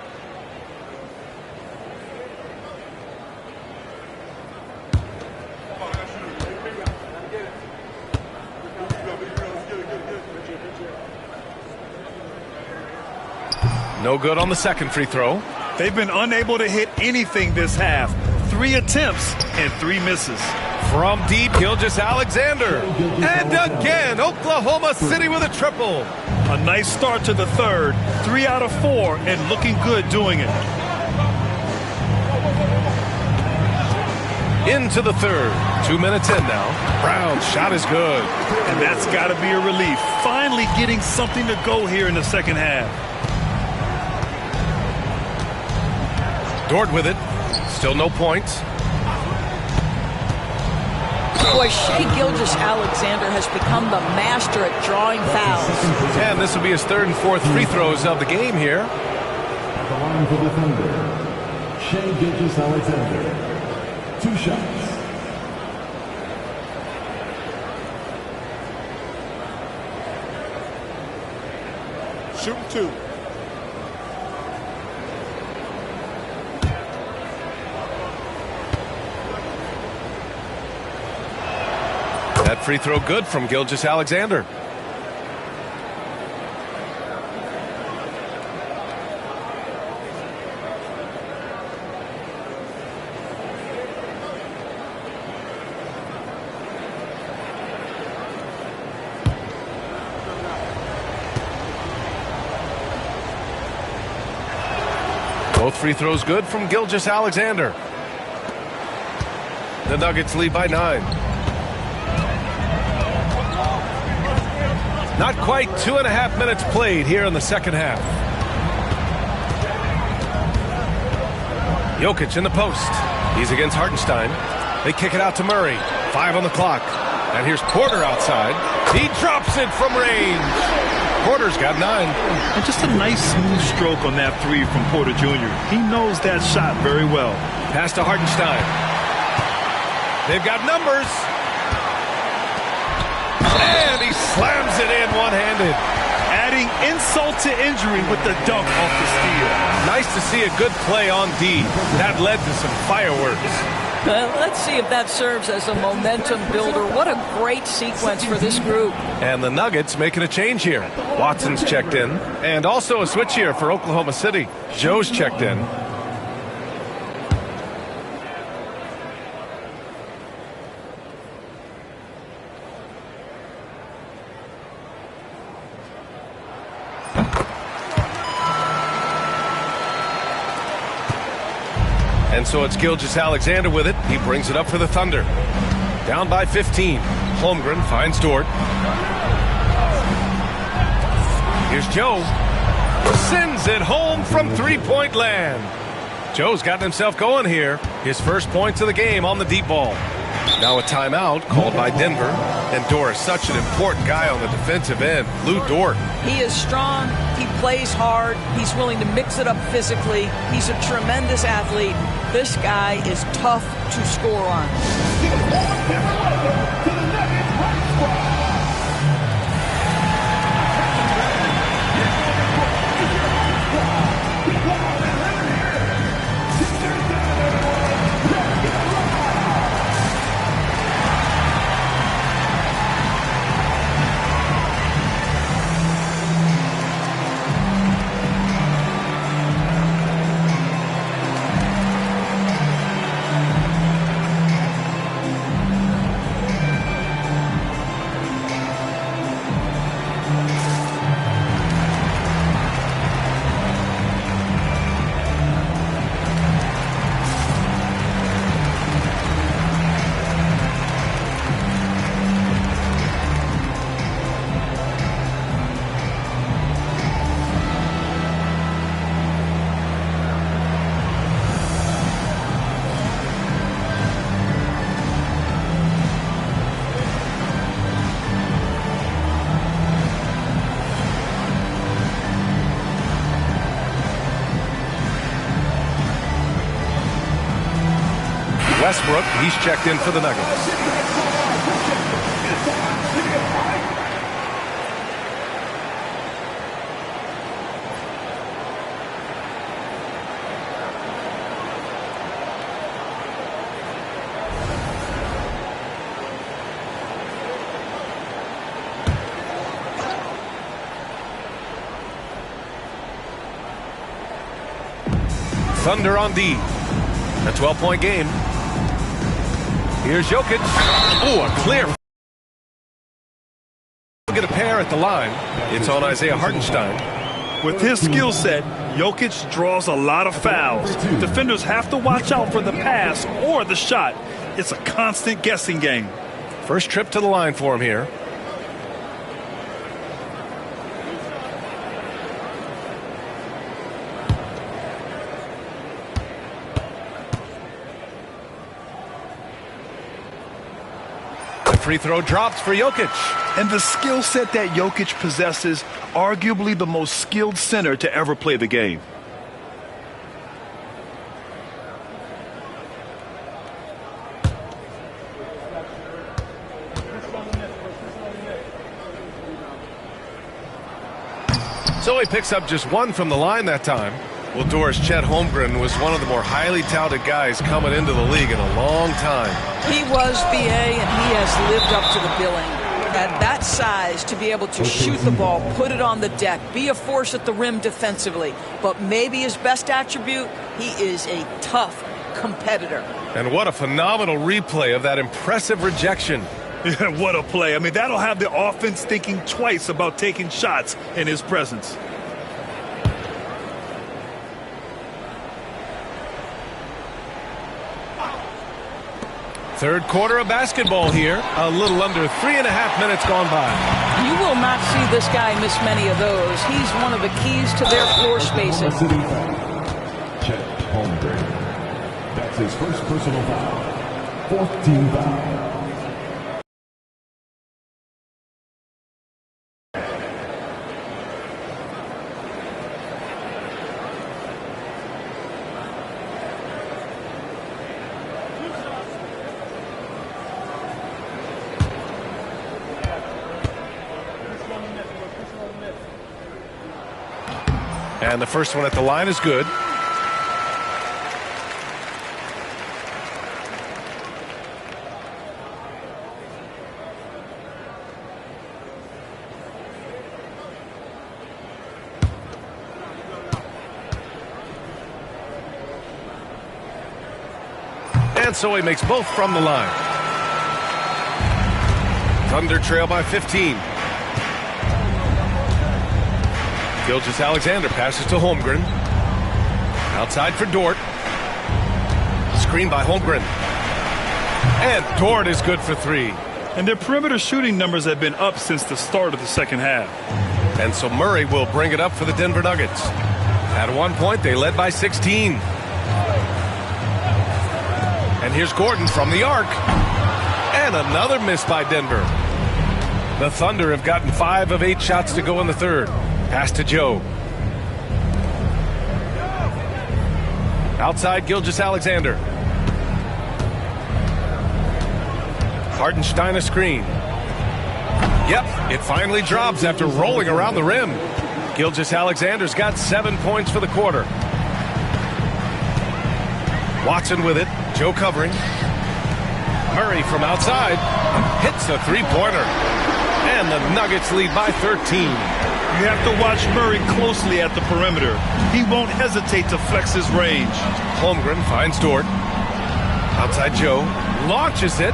No good on the second free throw. They've been unable to hit anything this half. 3 attempts and 3 misses. From deep, Gilgeous-Alexander. And again, Oklahoma City with a triple. A nice start to the third. 3 out of 4 and looking good doing it. Into the third. 2 minutes in now. Brown's shot is good. And that's got to be a relief. Finally getting something to go here in the second half. Dort with it. Still no points. Boy, Shai Gilgeous-Alexander has become the master at drawing fouls. And this will be his third and fourth free throws of the game here. At the line for defender, Shai Gilgeous-Alexander. 2 shots. Shooting 2. That free throw good from Gilgeous-Alexander. free throw's good from Gilgeous-Alexander. The Nuggets lead by 9. Not quite 2.5 minutes played here in the second half. Jokic in the post. He's against Hartenstein. They kick it out to Murray. 5 on the clock. And here's Porter outside. He drops it from range. Porter's got 9. And just a nice smooth stroke on that three from Porter Jr. He knows that shot very well. Pass to Hartenstein. They've got numbers. And he slams it in one-handed. Adding insult to injury with the dunk off the steal. Nice to see a good play on D. That led to some fireworks. Let's see if that serves as a momentum builder. What a great sequence for this group. And the Nuggets making a change here. Watson's checked in. And also a switch here for Oklahoma City. Joe's checked in. And so it's Gilgeous-Alexander with it. He brings it up for the Thunder. Down by 15. Holmgren finds Dort. Here's Joe. Sends it home from three-point land. Joe's gotten himself going here. His first points of the game on the deep ball. Now a timeout called by Denver. And Dort is such an important guy on the defensive end. Lou Dort. He is strong. He plays hard. He's willing to mix it up physically. He's a tremendous athlete. This guy is tough to score on. Westbrook, he's checked in for the Nuggets. Thunder on D. A 12-point game. Here's Jokic. Oh, a clear. Get a pair at the line. It's on Isaiah Hartenstein. With his skill set, Jokic draws a lot of fouls. Defenders have to watch out for the pass or the shot. It's a constant guessing game. First trip to the line for him here. Free throw drops for Jokic. And the skill set that Jokic possesses, arguably the most skilled center to ever play the game. So he picks up just one from the line that time. Well, Doris, Chet Holmgren was one of the more highly touted guys coming into the league in a long time. He was BA, and he has lived up to the billing. At that size, to be able to shoot the ball, put it on the deck, be a force at the rim defensively. But maybe his best attribute, he is a tough competitor. And what a phenomenal replay of that impressive rejection. Yeah, what a play. I mean, that'll have the offense thinking twice about taking shots in his presence. Third quarter of basketball here. A little under 3.5 minutes gone by. You will not see this guy miss many of those. He's one of the keys to their floor spacing. Chet Holmgren. That's his first personal foul. Fourth team foul. And the first one at the line is good. And so he makes both from the line. Thunder trail by 15. Gilgeous-Alexander passes to Holmgren. Outside for Dort. Screen by Holmgren. And Dort is good for three. And their perimeter shooting numbers have been up since the start of the second half. And so Murray will bring it up for the Denver Nuggets. At one point, they led by 16. And here's Gordon from the arc. And another miss by Denver. The Thunder have gotten 5 of 8 shots to go in the third. Pass to Joe. Outside, Gilgeous-Alexander. Hartenstein a screen. Yep, it finally drops after rolling around the rim. Gilgeous-Alexander's got 7 points for the quarter. Watson with it. Joe covering. Murray from outside. Hits a three-pointer. And the Nuggets lead by 13. You have to watch Murray closely at the perimeter. He won't hesitate to flex his range. Holmgren finds Dort. Outside Joe. Launches it.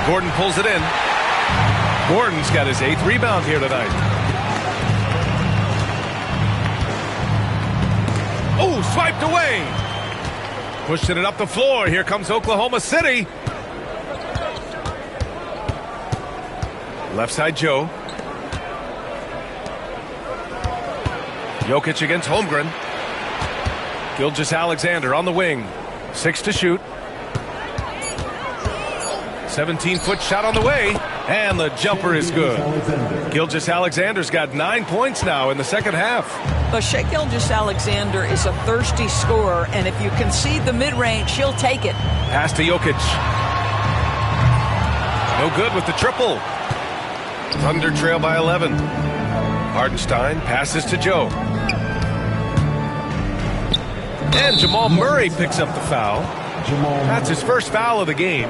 Gordon pulls it in. Gordon's got his 8th rebound here tonight. Oh, swiped away. Pushing it up the floor. Here comes Oklahoma City. Left side Joe. Jokic against Holmgren. Gilgeous-Alexander on the wing. 6 to shoot. 17-foot shot on the way. And the jumper is good. Gilgeous-Alexander's got 9 points now in the second half. But Shai Gilgeous-Alexander is a thirsty scorer, and if you concede the mid-range, he'll take it. Pass to Jokic. No good with the triple. Thunder trail by 11. Hartenstein passes to Joe. And Jamal Murray picks up the foul. That's his first foul of the game.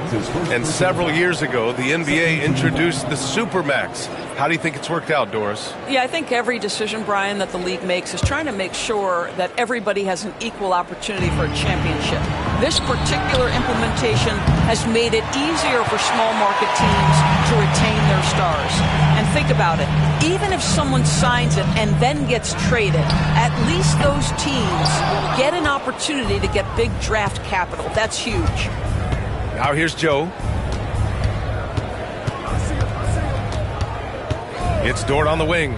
And several years ago, the NBA introduced the Supermax. How do you think it's worked out, Doris? Yeah, I think every decision, Brian, that the league makes is trying to make sure that everybody has an equal opportunity for a championship. This particular implementation has made it easier for small market teams to retain their stars. And think about it. Even if someone signs it and then gets traded, at least those teams get an opportunity to get big draft capital. That's huge. Now here's Joe. It's Dort on the wing.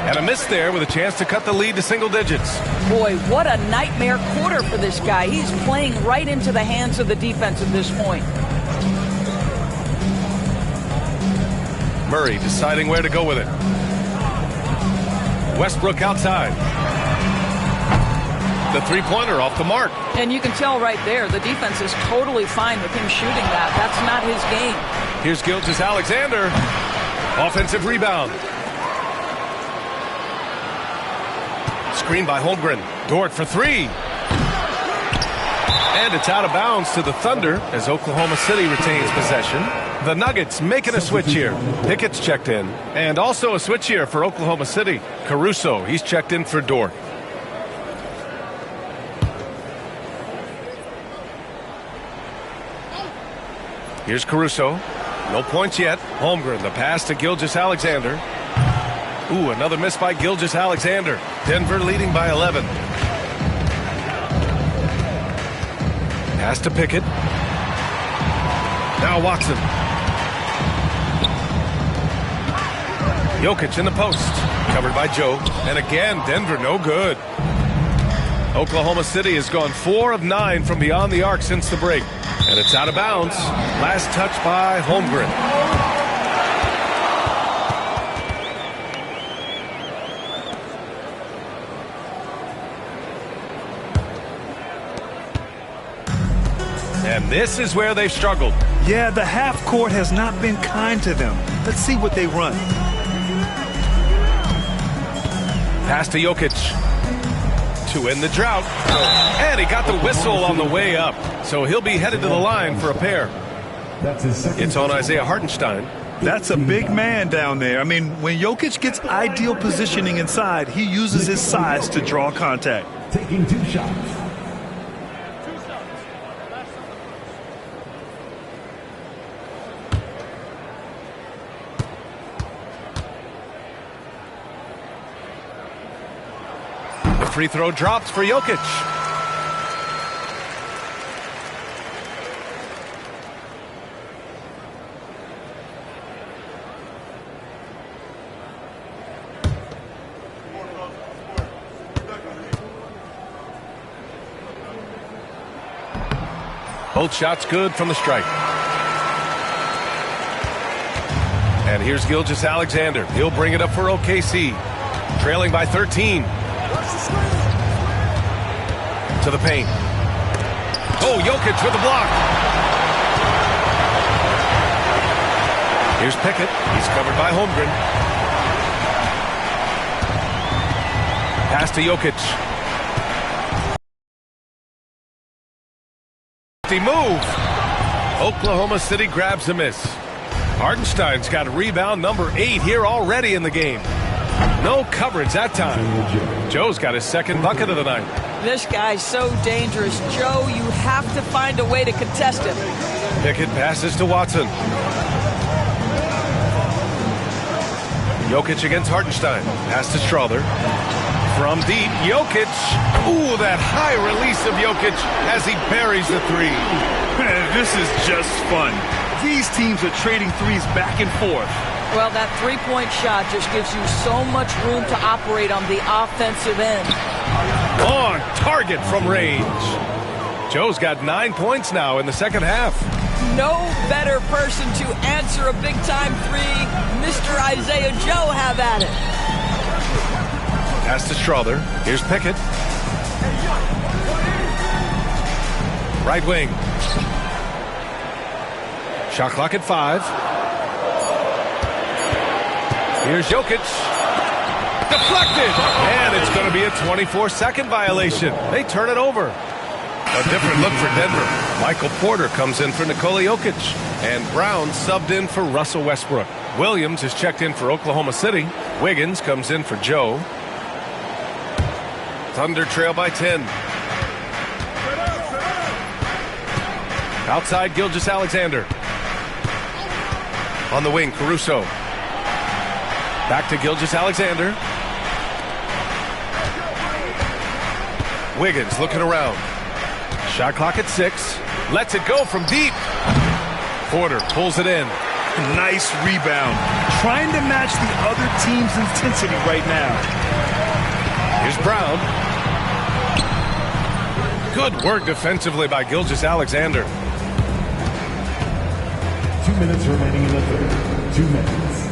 And a miss there with a chance to cut the lead to single digits. Boy, what a nightmare quarter for this guy. He's playing right into the hands of the defense at this point. Murray deciding where to go with it. Westbrook outside. The three-pointer off the mark. And you can tell right there, the defense is totally fine with him shooting that. That's not his game. Here's Gilgeous-Alexander. Offensive rebound. Screen by Holmgren. Dort for three. And it's out of bounds to the Thunder as Oklahoma City retains possession. The Nuggets making a switch here. Pickett's checked in. And also a switch here for Oklahoma City. Caruso, he's checked in for Dort. Here's Caruso. No points yet. Holmgren, the pass to Gilgeous-Alexander. Ooh, another miss by Gilgeous-Alexander. Denver leading by 11. Pass to Pickett. Now Watson. Jokic in the post. Covered by Joe. And again, Denver no good. Oklahoma City has gone 4 of 9 from beyond the arc since the break. And it's out of bounds. Last touch by Holmgren. And this is where they've struggled. Yeah, the half court has not been kind to them. Let's see what they run. Pass to Jokic. To end the drought. And he got the whistle on the way up. So he'll be headed to the line for a pair. It's on Isaiah Hartenstein. That's a big man down there. I mean, when Jokic gets ideal positioning inside, he uses his size to draw contact. Taking 2 shots. The free throw drops for Jokic. Both shots good from the stripe. And here's Gilgeous-Alexander. He'll bring it up for OKC. Trailing by 13. To the paint. Oh, Jokic with a block. Here's Pickett. He's covered by Holmgren. Pass to Jokic. Move. Oklahoma City grabs a miss. Hartenstein's got rebound number 8 here already in the game. No coverage that time. Joe's got his second bucket of the night. This guy's so dangerous. Joe, you have to find a way to contest him. Pickett passes to Watson. Jokic against Hartenstein. Pass to Strother. From deep, Jokic. Ooh, that high release of Jokic as he buries the 3. This is just fun. These teams are trading threes back and forth. Well, that three-point shot just gives you so much room to operate on the offensive end. On target from range. Joe's got 9 points now in the second half. No better person to answer a big-time three. Mr. Isaiah Joe, have at it. Pass to Strother. Here's Pickett. Right wing. Shot clock at 5. Here's Jokic. Deflected. And it's going to be a 24-second violation. They turn it over. A different look for Denver. Michael Porter comes in for Nikola Jokic. And Brown subbed in for Russell Westbrook. Williams is checked in for Oklahoma City. Wiggins comes in for Joe. Thunder trail by 10. Outside, Gilgeous-Alexander. On the wing, Caruso. Back to Gilgeous-Alexander. Wiggins looking around. Shot clock at 6. Lets it go from deep. Porter pulls it in. Nice rebound. Trying to match the other team's intensity right now. Here's Brown. Good work defensively by Gilgeous-Alexander. 2 minutes remaining in the third. 2 minutes.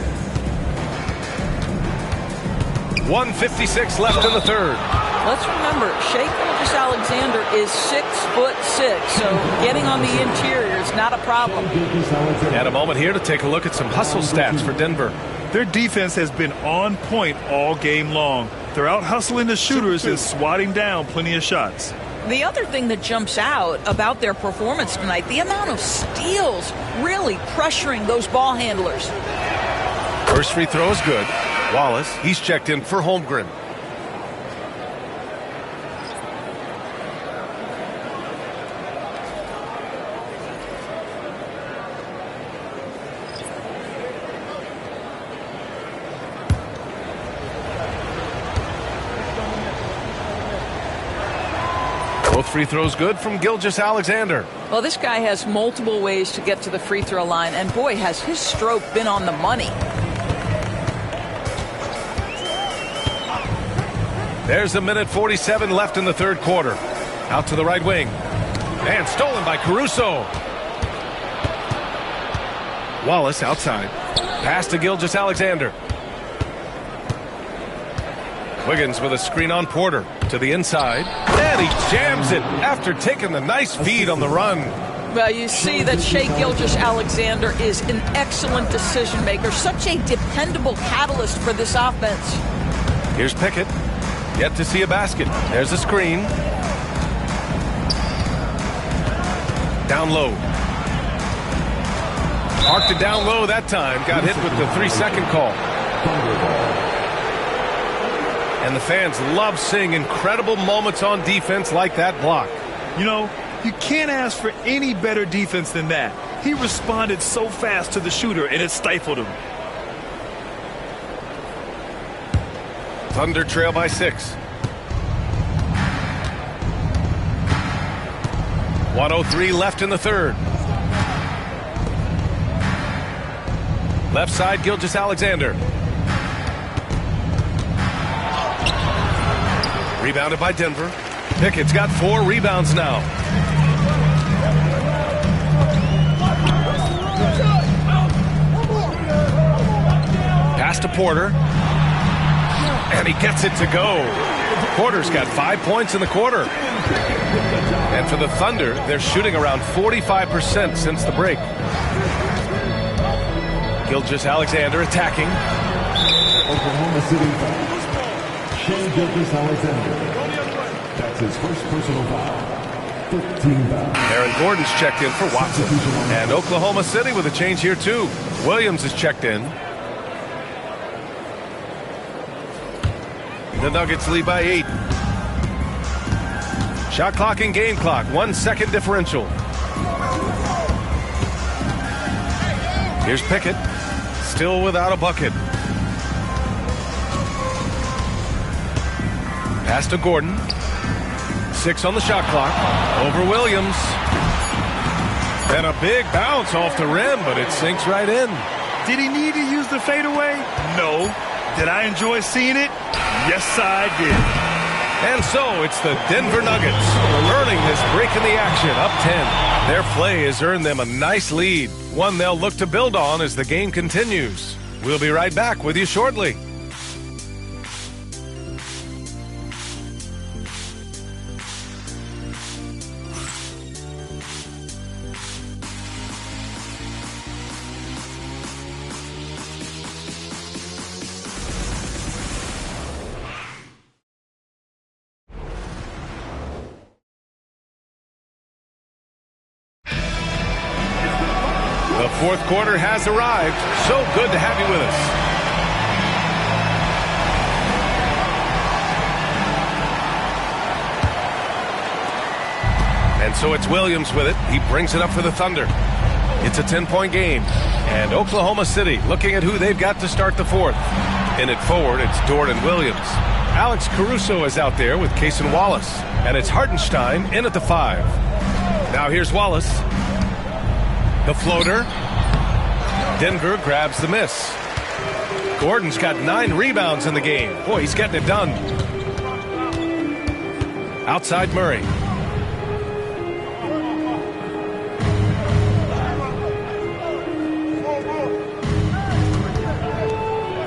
1:56 left in the third. Let's remember, Shai Gilgeous-Alexander is 6'6", so getting on the interior is not a problem. And a moment here to take a look at some hustle stats for Denver. Their defense has been on point all game long. They're out hustling the shooters and swatting down plenty of shots. The other thing that jumps out about their performance tonight, the amount of steals really pressuring those ball handlers. First free throw is good. Wallace, he's checked in for Holmgren. Both free throws good from Gilgeous-Alexander. Well, this guy has multiple ways to get to the free throw line, and boy, has his stroke been on the money. There's 1:47 left in the third quarter. Out to the right wing. And stolen by Caruso. Wallace outside. Pass to Gilgeous-Alexander. Wiggins with a screen on Porter to the inside. And he jams it after taking the nice feed on the run. Well, you see that Shai Gilgeous-Alexander is an excellent decision maker. Such a dependable catalyst for this offense. Here's Pickett. Yet to see a basket. There's a screen. Down low. Marked it down low that time. Got hit with the 3-second call. And the fans love seeing incredible moments on defense like that block. You know, you can't ask for any better defense than that. He responded so fast to the shooter, and it stifled him. Thunder trail by 6. 1:03 left in the third. Left side, Gilgeous-Alexander. Rebounded by Denver. Pickett's got 4 rebounds now. Pass to Porter. And he gets it to go. Porter's got 5 points in the quarter. And for the Thunder, they're shooting around 45% since the break. Gilgeous-Alexander attacking. Oklahoma City foul. Shai Gilgeous-Alexander. That's his first personal foul. 15 fouls. Aaron Gordon's checked in for Watson. And Oklahoma City with a change here too. Williams is checked in. The Nuggets lead by 8. Shot clock and game clock. 1 second differential. Here's Pickett. Still without a bucket. Pass to Gordon. 6 on the shot clock. Over Williams. And a big bounce off the rim, but it sinks right in. Did he need to use the fadeaway? No. Did I enjoy seeing it? Yes, I did. And so it's the Denver Nuggets earning this break in the action, up 10. Their play has earned them a nice lead, one they'll look to build on as the game continues. We'll be right back with you shortly. The fourth quarter has arrived. So good to have you with us. And so it's Williams with it. He brings it up for the Thunder. It's a 10-point game. And Oklahoma City looking at who they've got to start the fourth. In it forward, it's Jordan Williams. Alex Caruso is out there with Cason Wallace. And it's Hartenstein in at the 5. Now here's Wallace. The floater. Denver grabs the miss. Gordon's got 9 rebounds in the game. Boy, he's getting it done. Outside Murray.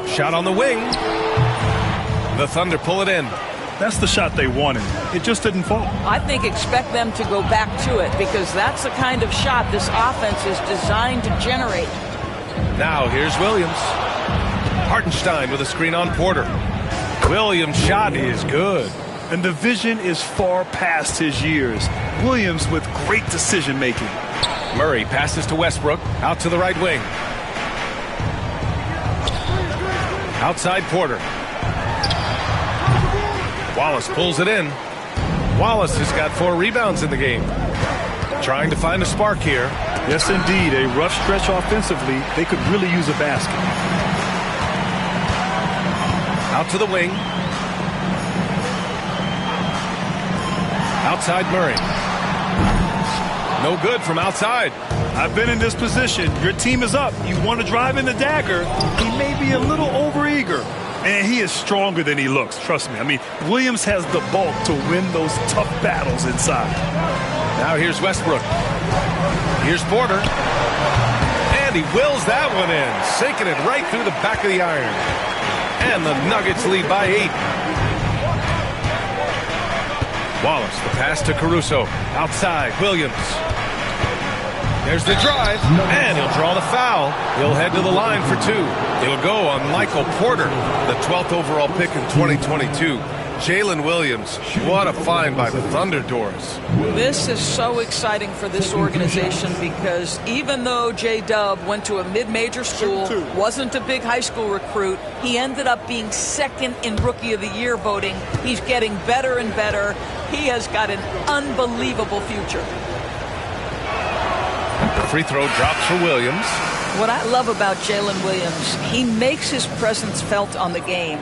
Shot on the wing. The Thunder pull it in. That's the shot they wanted. It just didn't fall. I think expect them to go back to it because that's the kind of shot this offense is designed to generate. Now here's Williams. Hartenstein with a screen on Porter. Williams' shot is good. And the vision is far past his years. Williams with great decision making. Murray passes to Westbrook. Out to the right wing. Outside Porter. Wallace pulls it in. Wallace has got 4 rebounds in the game. Trying to find a spark here. Yes, indeed. A rough stretch offensively. They could really use a basket. Out to the wing. Outside Murray. No good from outside. I've been in this position. Your team is up. You want to drive in the dagger. He may be a little overeager. And he is stronger than he looks. Trust me. I mean, Williams has the bulk to win those tough battles inside. Now here's Westbrook. Here's Porter. And he wills that one in, sinking it right through the back of the iron. And the Nuggets lead by 8. Wallace, the pass to Caruso. Outside, Williams. There's the drive, and he'll draw the foul. He'll head to the line for 2. It'll go on Michael Porter, the 12th overall pick in 2022. Jalen Williams, what a find by the Thunder Doors. This is so exciting for this organization because even though J-Dub went to a mid-major school, wasn't a big high school recruit, he ended up being second in Rookie of the Year voting. He's getting better and better. He has got an unbelievable future. The free throw drops for Williams. What I love about Jalen Williams, he makes his presence felt on the game.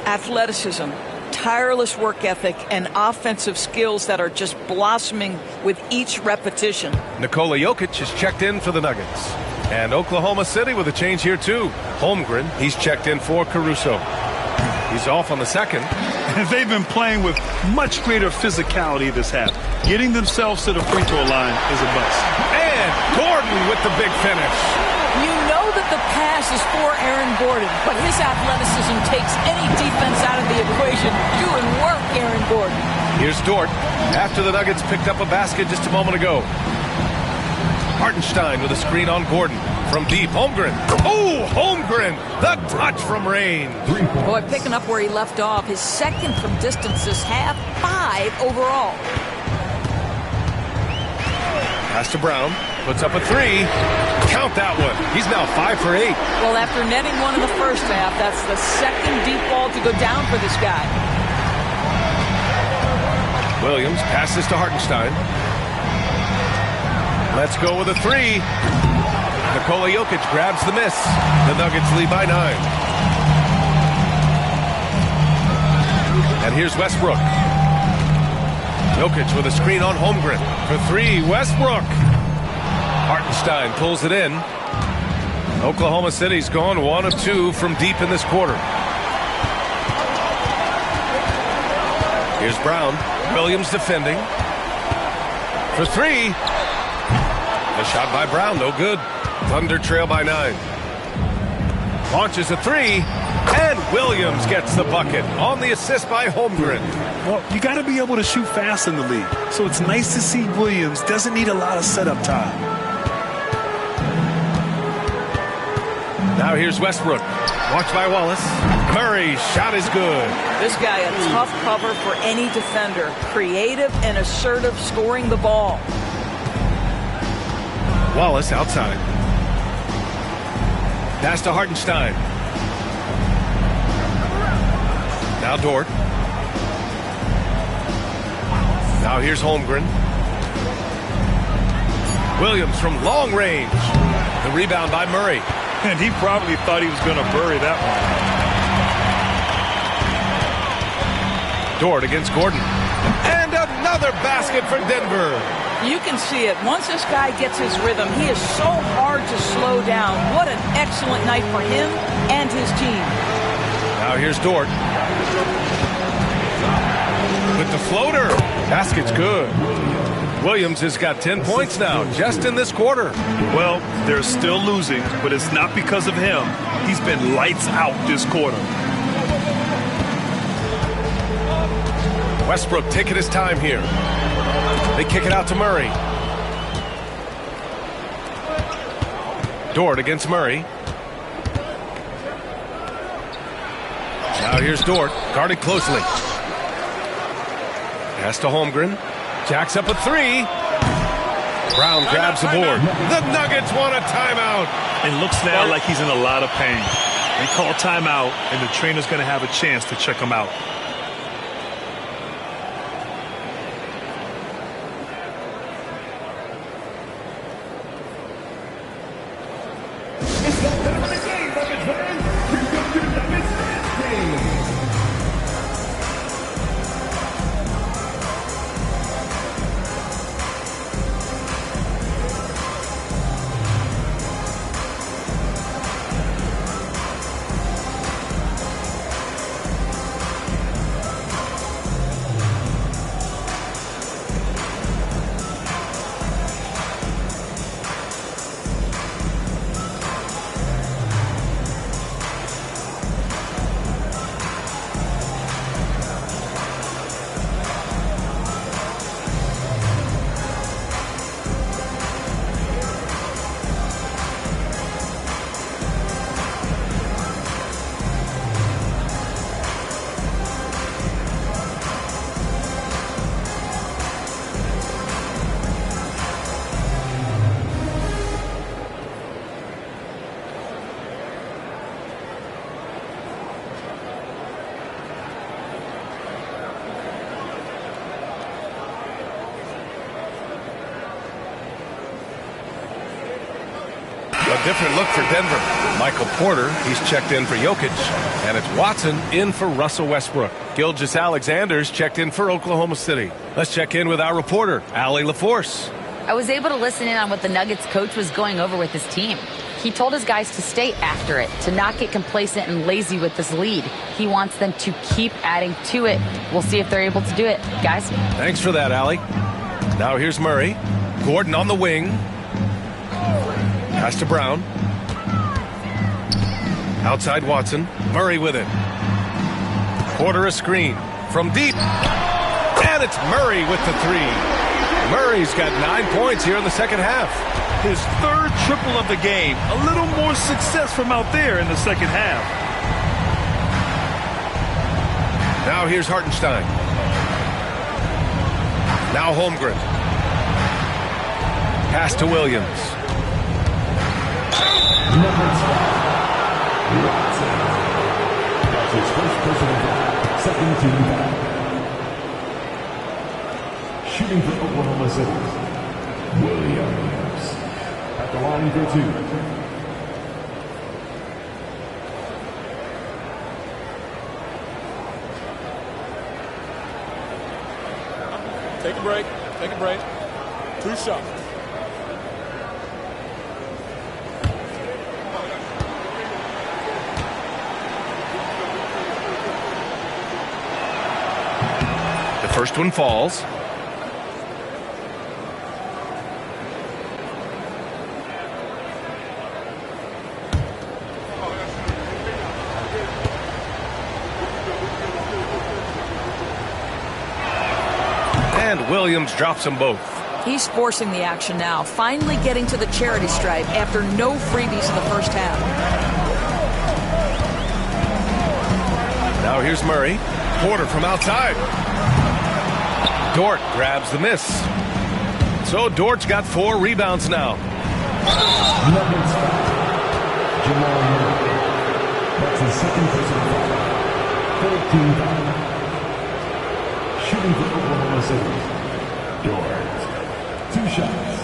Athleticism, tireless work ethic, and offensive skills that are just blossoming with each repetition. Nikola Jokic is checked in for the Nuggets. And Oklahoma City with a change here too. Holmgren, he's checked in for Caruso. He's off on the second. And they've been playing with much greater physicality this half. Getting themselves to the free throw line is a must. And Gordon with the big finish. You know that the pass is for Aaron Gordon, but his athleticism takes any defense out of the equation. Doing work, Aaron Gordon. Here's Dort after the Nuggets picked up a basket just a moment ago. Hartenstein with a screen on Gordon. From deep, Holmgren. Oh, Holmgren! The touch from Rain. Boy, picking up where he left off. His second from distance this half, 5 overall. Pass to Brown. Puts up a 3. Count that one. He's now 5 for 8. Well, after netting one in the first half, that's the second deep ball to go down for this guy. Williams passes to Hartenstein. Let's go with a 3. Nikola Jokic grabs the miss. The Nuggets lead by 9. And here's Westbrook. Jokic with a screen on Holmgren. For 3, Westbrook. Hartenstein pulls it in. Oklahoma City's gone 1 of 2 from deep in this quarter. Here's Brown. Williams defending. For 3. The shot by Brown, no good. Thunder trail by 9. Launches a 3. And Williams gets the bucket on the assist by Holmgren. Well, you got to be able to shoot fast in the league. So it's nice to see Williams doesn't need a lot of setup time. Now here's Westbrook. Watched by Wallace. Murray's shot is good. This guy a tough cover for any defender. Creative and assertive scoring the ball. Wallace outside. Pass to Hartenstein. Now Dort. Now here's Holmgren. Williams from long range. The rebound by Murray. And he probably thought he was going to bury that one. Dort against Gordon. And another basket for Denver. You can see it. Once this guy gets his rhythm, he is so hard to slow down. What an excellent night for him and his team. Now here's Dort. With the floater. Basket's good. Williams has got 10 points now, just in this quarter. Well, they're still losing, but it's not because of him. He's been lights out this quarter. Westbrook taking his time here. They kick it out to Murray. Dort against Murray. Now here's Dort, guarded closely. Pass to Holmgren. Jacks up a 3. Brown grabs the board. The Nuggets want a timeout. It looks now like he's in a lot of pain. They call timeout, and the trainer's going to have a chance to check him out. Different look for Denver. Michael Porter, he's checked in for Jokic. And it's Watson in for Russell Westbrook. Gilgeous-Alexander's checked in for Oklahoma City. Let's check in with our reporter, Allie LaForce. I was able to listen in on what the Nuggets coach was going over with his team. He told his guys to stay after it, to not get complacent and lazy with this lead. He wants them to keep adding to it. We'll see if they're able to do it, guys. Thanks for that, Allie. Now here's Murray. Gordon on the wing. Pass to Brown. Outside Watson. Murray with it. Porter a screen. From deep. And it's Murray with the three. Murray's got 9 points here in the second half. His third triple of the game. A little more success from out there in the second half. Now here's Hartenstein. Now Holmgren. Pass to Williams. That's his first personal foul. Second team foul. Shooting for Oklahoma City, Williams. At the line for two. Take a break. Take a break. 2 shots. The first one falls. And Williams drops them both. He's forcing the action now, finally getting to the charity stripe after no freebies in the first half. Now here's Murray. Porter from outside. Dort grabs the miss. So Dort's got 4 rebounds now. Nuggets foul. Jamal Murray. That's his second personal foul. 14 foul. Shooting for Oklahoma City, Dort. 2 shots.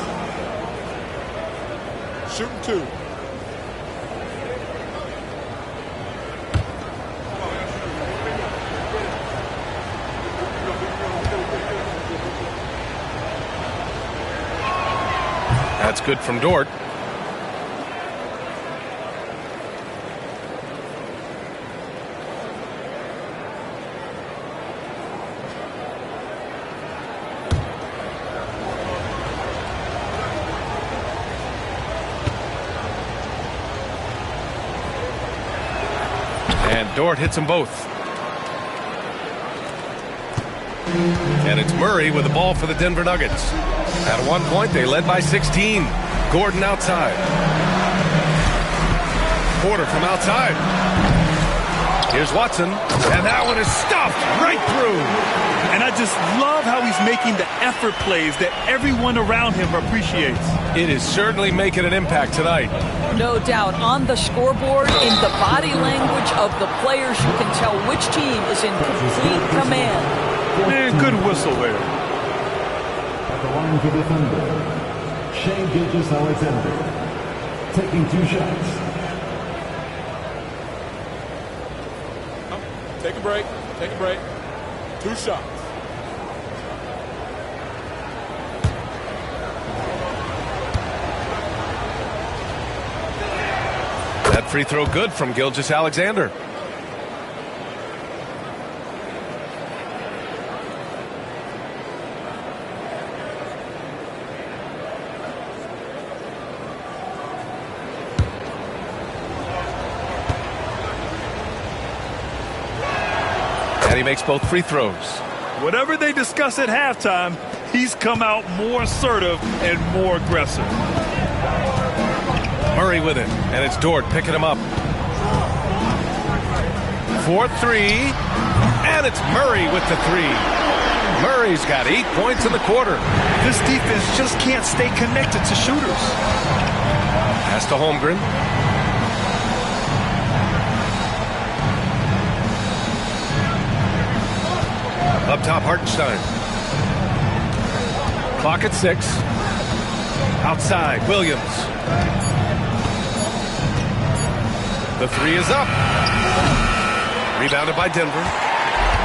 Shooting 2. That's good from Dort. And Dort hits them both. And it's Murray with the ball for the Denver Nuggets. At one point, they led by 16. Gordon outside. Porter from outside. Here's Watson. And that one is stuffed right through. And I just love how he's making the effort plays that everyone around him appreciates. It is certainly making an impact tonight. No doubt. On the scoreboard, in the body language of the players, you can tell which team is in complete command. Man, good whistle there. At the line for the Thunder, Shai Gilgeous-Alexander. Taking 2 shots. Take a break. Take a break. 2 shots. That free throw good from Gilgeous-Alexander. And he makes both free throws. Whatever they discuss at halftime, he's come out more assertive and more aggressive. Murray with it, and it's Dort picking him up. 4-3, and it's Murray with the 3. Murray's got 8 points in the quarter. This defense just can't stay connected to shooters. Pass to Holmgren. Up top, Hartenstein. Clock at 6. Outside, Williams. The three is up. Rebounded by Denver.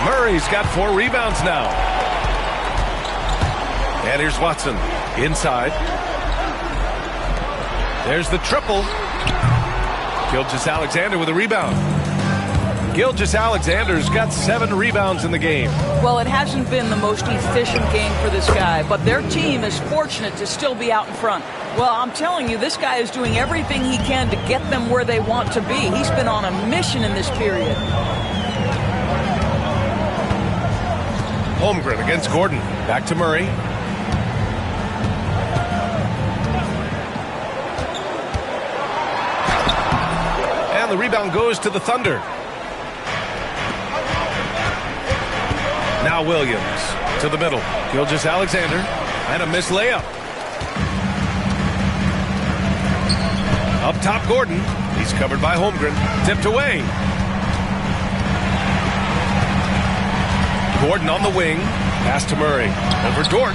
Murray's got 4 rebounds now. And here's Watson inside. There's the triple. Gilgeous-Alexander with a rebound. Gilgeous-Alexander's got 7 rebounds in the game. Well, it hasn't been the most efficient game for this guy, but their team is fortunate to still be out in front. Well, I'm telling you, this guy is doing everything he can to get them where they want to be. He's been on a mission in this period. Holmgren against Gordon. Back to Murray. And the rebound goes to the Thunder. Now Williams to the middle. Gilgeous-Alexander and a missed layup. Up top, Gordon. He's covered by Holmgren. Tipped away. Gordon on the wing. Pass to Murray. Over Dort.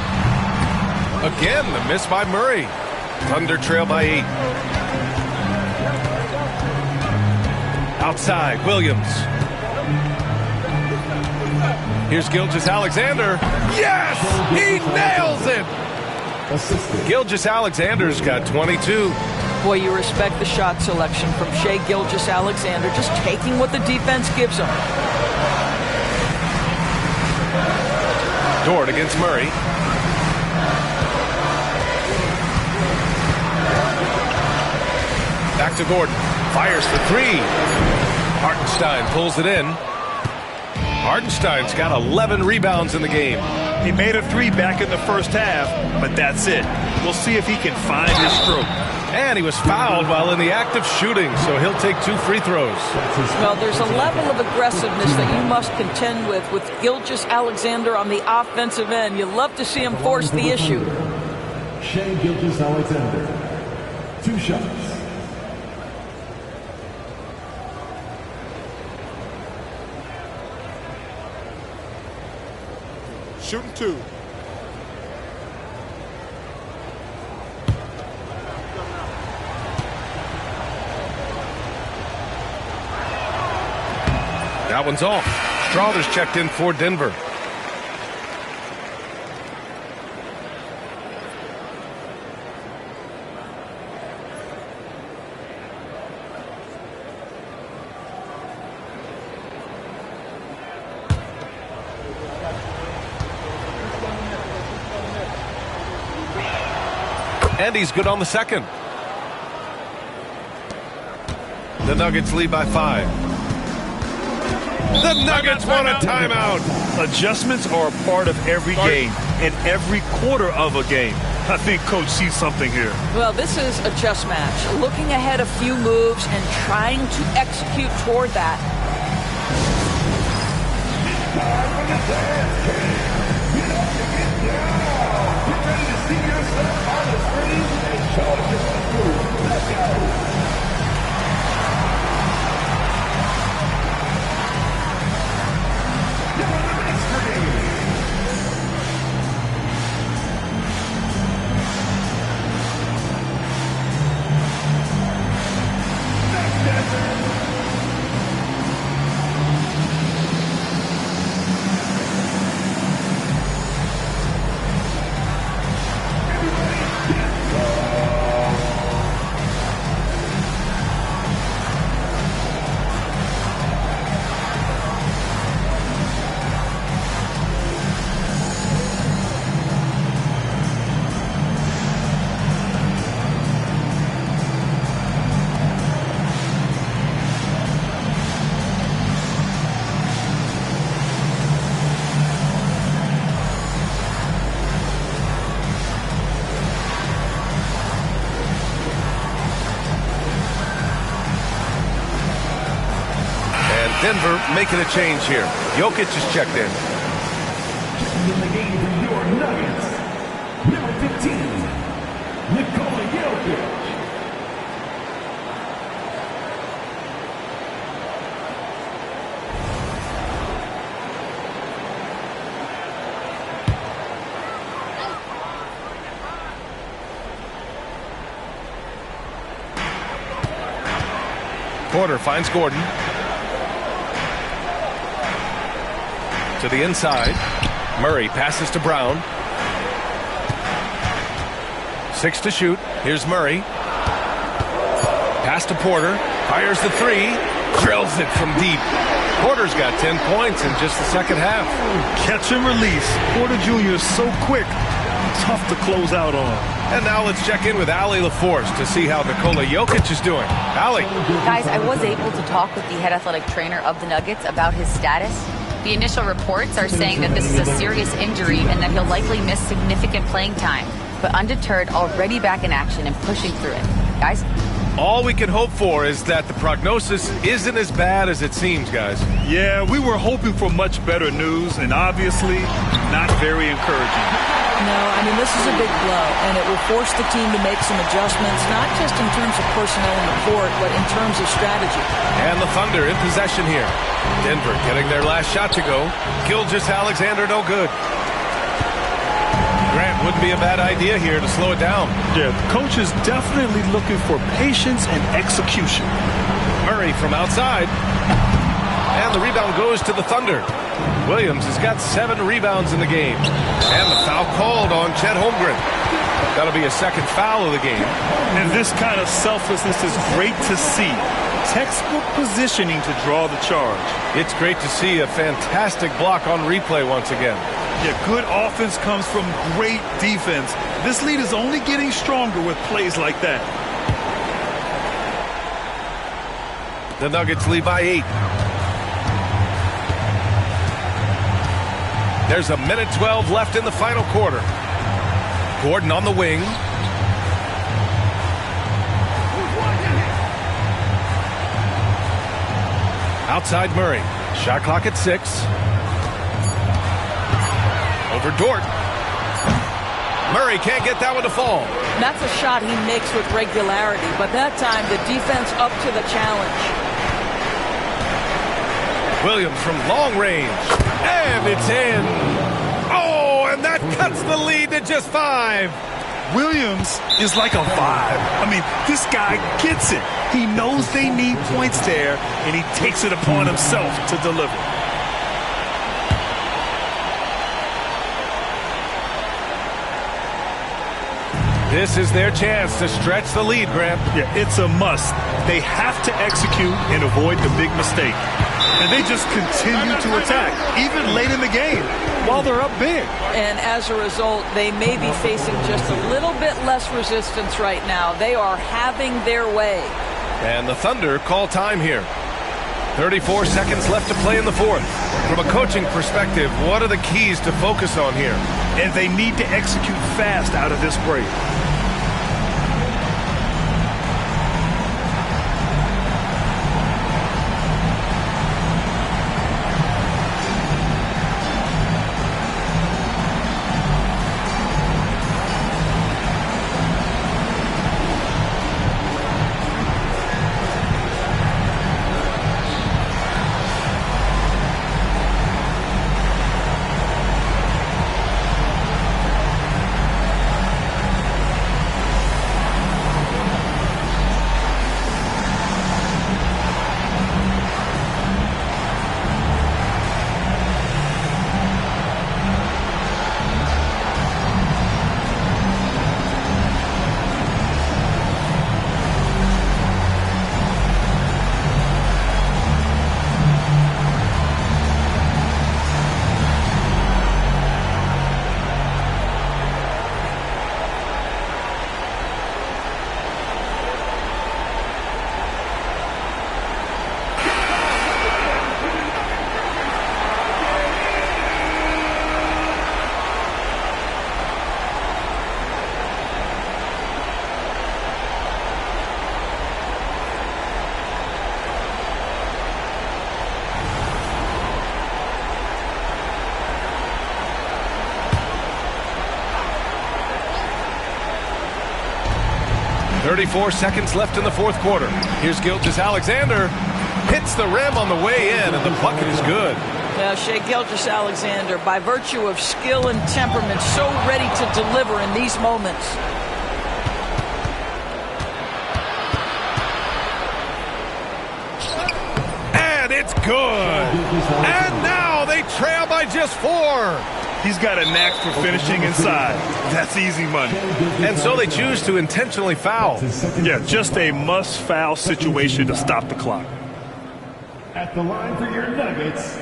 Again, the miss by Murray. Thunder trail by 8. Outside, Williams. Here's Gilgeous-Alexander. Yes! He nails it! Gilgeous-Alexander's got 22. Boy, you respect the shot selection from Shai Gilgeous-Alexander, just taking what the defense gives him. Dort against Murray. Back to Gordon. Fires for 3. Hartenstein pulls it in. Hartenstein's got 11 rebounds in the game. He made a 3 back in the first half, but that's it. We'll see if he can find his stroke. And he was fouled while in the act of shooting, so he'll take 2 free throws. Well, there's a level of aggressiveness that you must contend with Gilgeous-Alexander on the offensive end. You love to see him force the issue. Shai Gilgeous-Alexander, 2 shots. Shooting 2. That one's off. Strawther's checked in for Denver. And he's good on the second. The Nuggets lead by 5. The Nuggets want a timeout. Adjustments are a part of every game and every quarter of a game. I think Coach sees something here. Well, this is a chess match. Looking ahead a few moves and trying to execute toward that. Denver making a change here. Jokic is checked in. In the game for your Nuggets, number 15, Nikola Jokic. Porter finds Gordon. To the inside. Murray passes to Brown. 6 to shoot. Here's Murray. Pass to Porter. Fires the 3. Drills it from deep. Porter's got 10 points in just the second half. Catch and release. Porter Jr. is so quick. Tough to close out on. And now let's check in with Allie LaForce to see how Nikola Jokic is doing. Allie. Guys, I was able to talk with the head athletic trainer of the Nuggets about his status. The initial reports are saying that this is a serious injury and that he'll likely miss significant playing time. But undeterred, already back in action and pushing through it. Guys? All we can hope for is that the prognosis isn't as bad as it seems, guys. Yeah, we were hoping for much better news, and obviously not very encouraging. No, I mean, this is a big blow, and it will force the team to make some adjustments, not just in terms of personnel in the court, but in terms of strategy. And the Thunder in possession here. Denver getting their last shot to go. Gilgeous-Alexander no good. Grant, wouldn't be a bad idea here to slow it down. Yeah, the coach is definitely looking for patience and execution. Murray from outside. And the rebound goes to the Thunder. Williams has got 7 rebounds in the game. And the foul called on Chet Holmgren. That'll be a second foul of the game. And this kind of selflessness is great to see. Textbook positioning to draw the charge. It's great to see a fantastic block on replay once again. Yeah, good offense comes from great defense. This lead is only getting stronger with plays like that. The Nuggets lead by 8. There's a minute 12 left in the final quarter. Gordon on the wing. Outside Murray. Shot clock at 6. Over Dort. Murray can't get that one to fall. That's a shot he makes with regularity, but that time the defense up to the challenge. Williams from long range. And it's in. Oh, and that cuts the lead to just 5. Williams is like a vibe. I mean, this guy gets it. He knows they need points there, and he takes it upon himself to deliver. This is their chance to stretch the lead, Grant. Yeah, it's a must. They have to execute and avoid the big mistake. And they just continue to attack, even late in the game, while they're up big. And as a result, they may be facing just a little bit less resistance right now. They are having their way. And the Thunder call time here. 34 seconds left to play in the fourth. From a coaching perspective, what are the keys to focus on here? And they need to execute fast out of this break. .34 seconds left in the fourth quarter. Here's Gilgeous-Alexander. Hits the rim on the way in, and the bucket is good. Yeah, Shai Gilgeous-Alexander, by virtue of skill and temperament, so ready to deliver in these moments. And it's good. And now they trail by just 4. He's got a knack for finishing inside. That's easy money. And so they choose to intentionally foul. Yeah, just a must-foul situation to stop the clock. At the line for your Nuggets,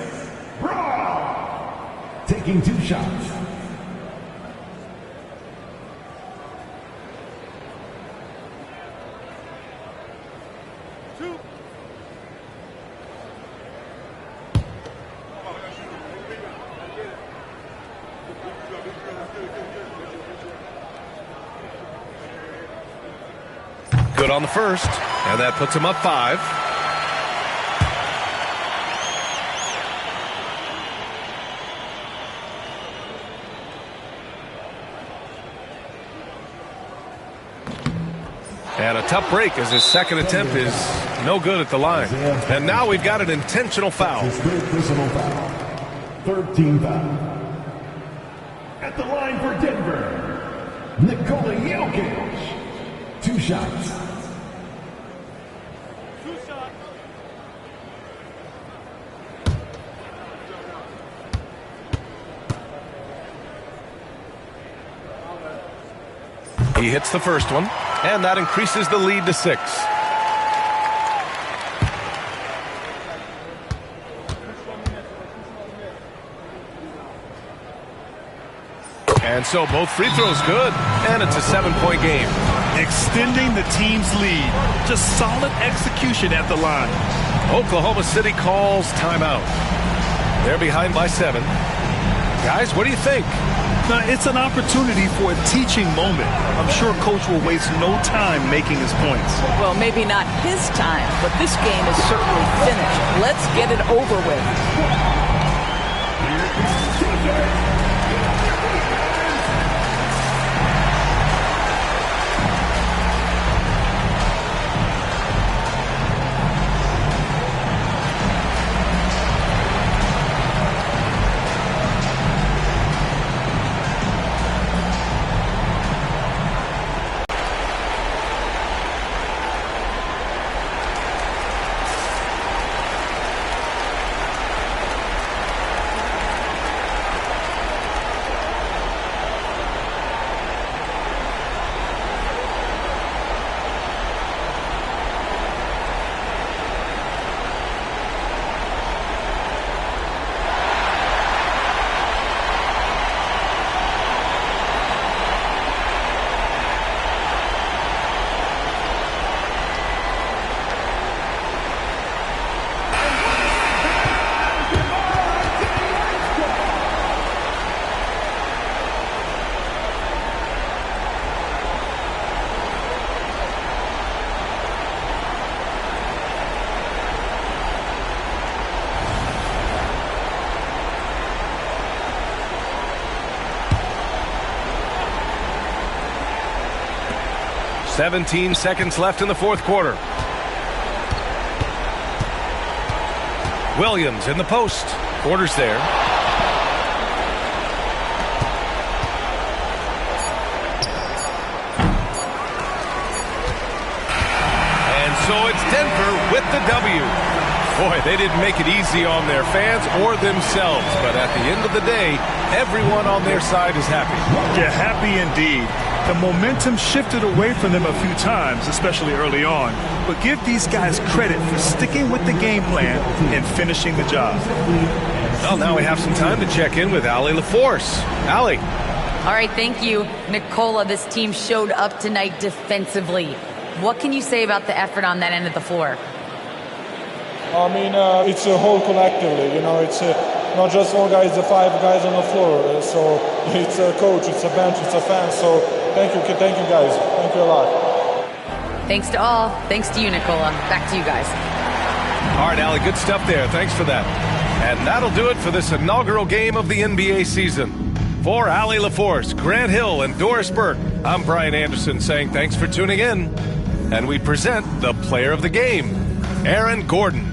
Brawl, taking 2 shots. Good on the first, and that puts him up 5. And a tough break as his second attempt is no good at the line. And now we've got an intentional foul. His third personal foul. 13 foul. At the line for Denver, Nikola Jokic. 2 shots. He hits the first one, and that increases the lead to 6. And so both free throws good, and it's a 7-point game. Extending the team's lead. Just solid execution at the line. Oklahoma City calls timeout. They're behind by 7. Guys, what do you think? It's an opportunity for a teaching moment. I'm sure Coach will waste no time making his points. Well, maybe not his time, but this game is certainly finished. Let's get it over with. "17 seconds left in the fourth quarter. Williams in the post. Quarters there. And so it's Denver with the W. Boy, they didn't make it easy on their fans or themselves, but at the end of the day, everyone on their side is happy. Yeah, happy indeed. The momentum shifted away from them a few times, especially early on. But give these guys credit for sticking with the game plan and finishing the job. Well, now we have some time to check in with Allie LaForce. Allie. All right, thank you, Nikola. This team showed up tonight defensively. What can you say about the effort on that end of the floor? I mean, it's a whole collectively. You know, it's not just one guy, it's the 5 guys on the floor. So it's a coach, it's a bench, it's a fan. So thank you guys. Thank you a lot. Thanks to all. Thanks to you, Nikola. Back to you guys. All right, Allie, good stuff there. Thanks for that. And that'll do it for this inaugural game of the NBA season. For Allie LaForce, Grant Hill, and Doris Burke, I'm Brian Anderson saying thanks for tuning in. And we present the player of the game, Aaron Gordon.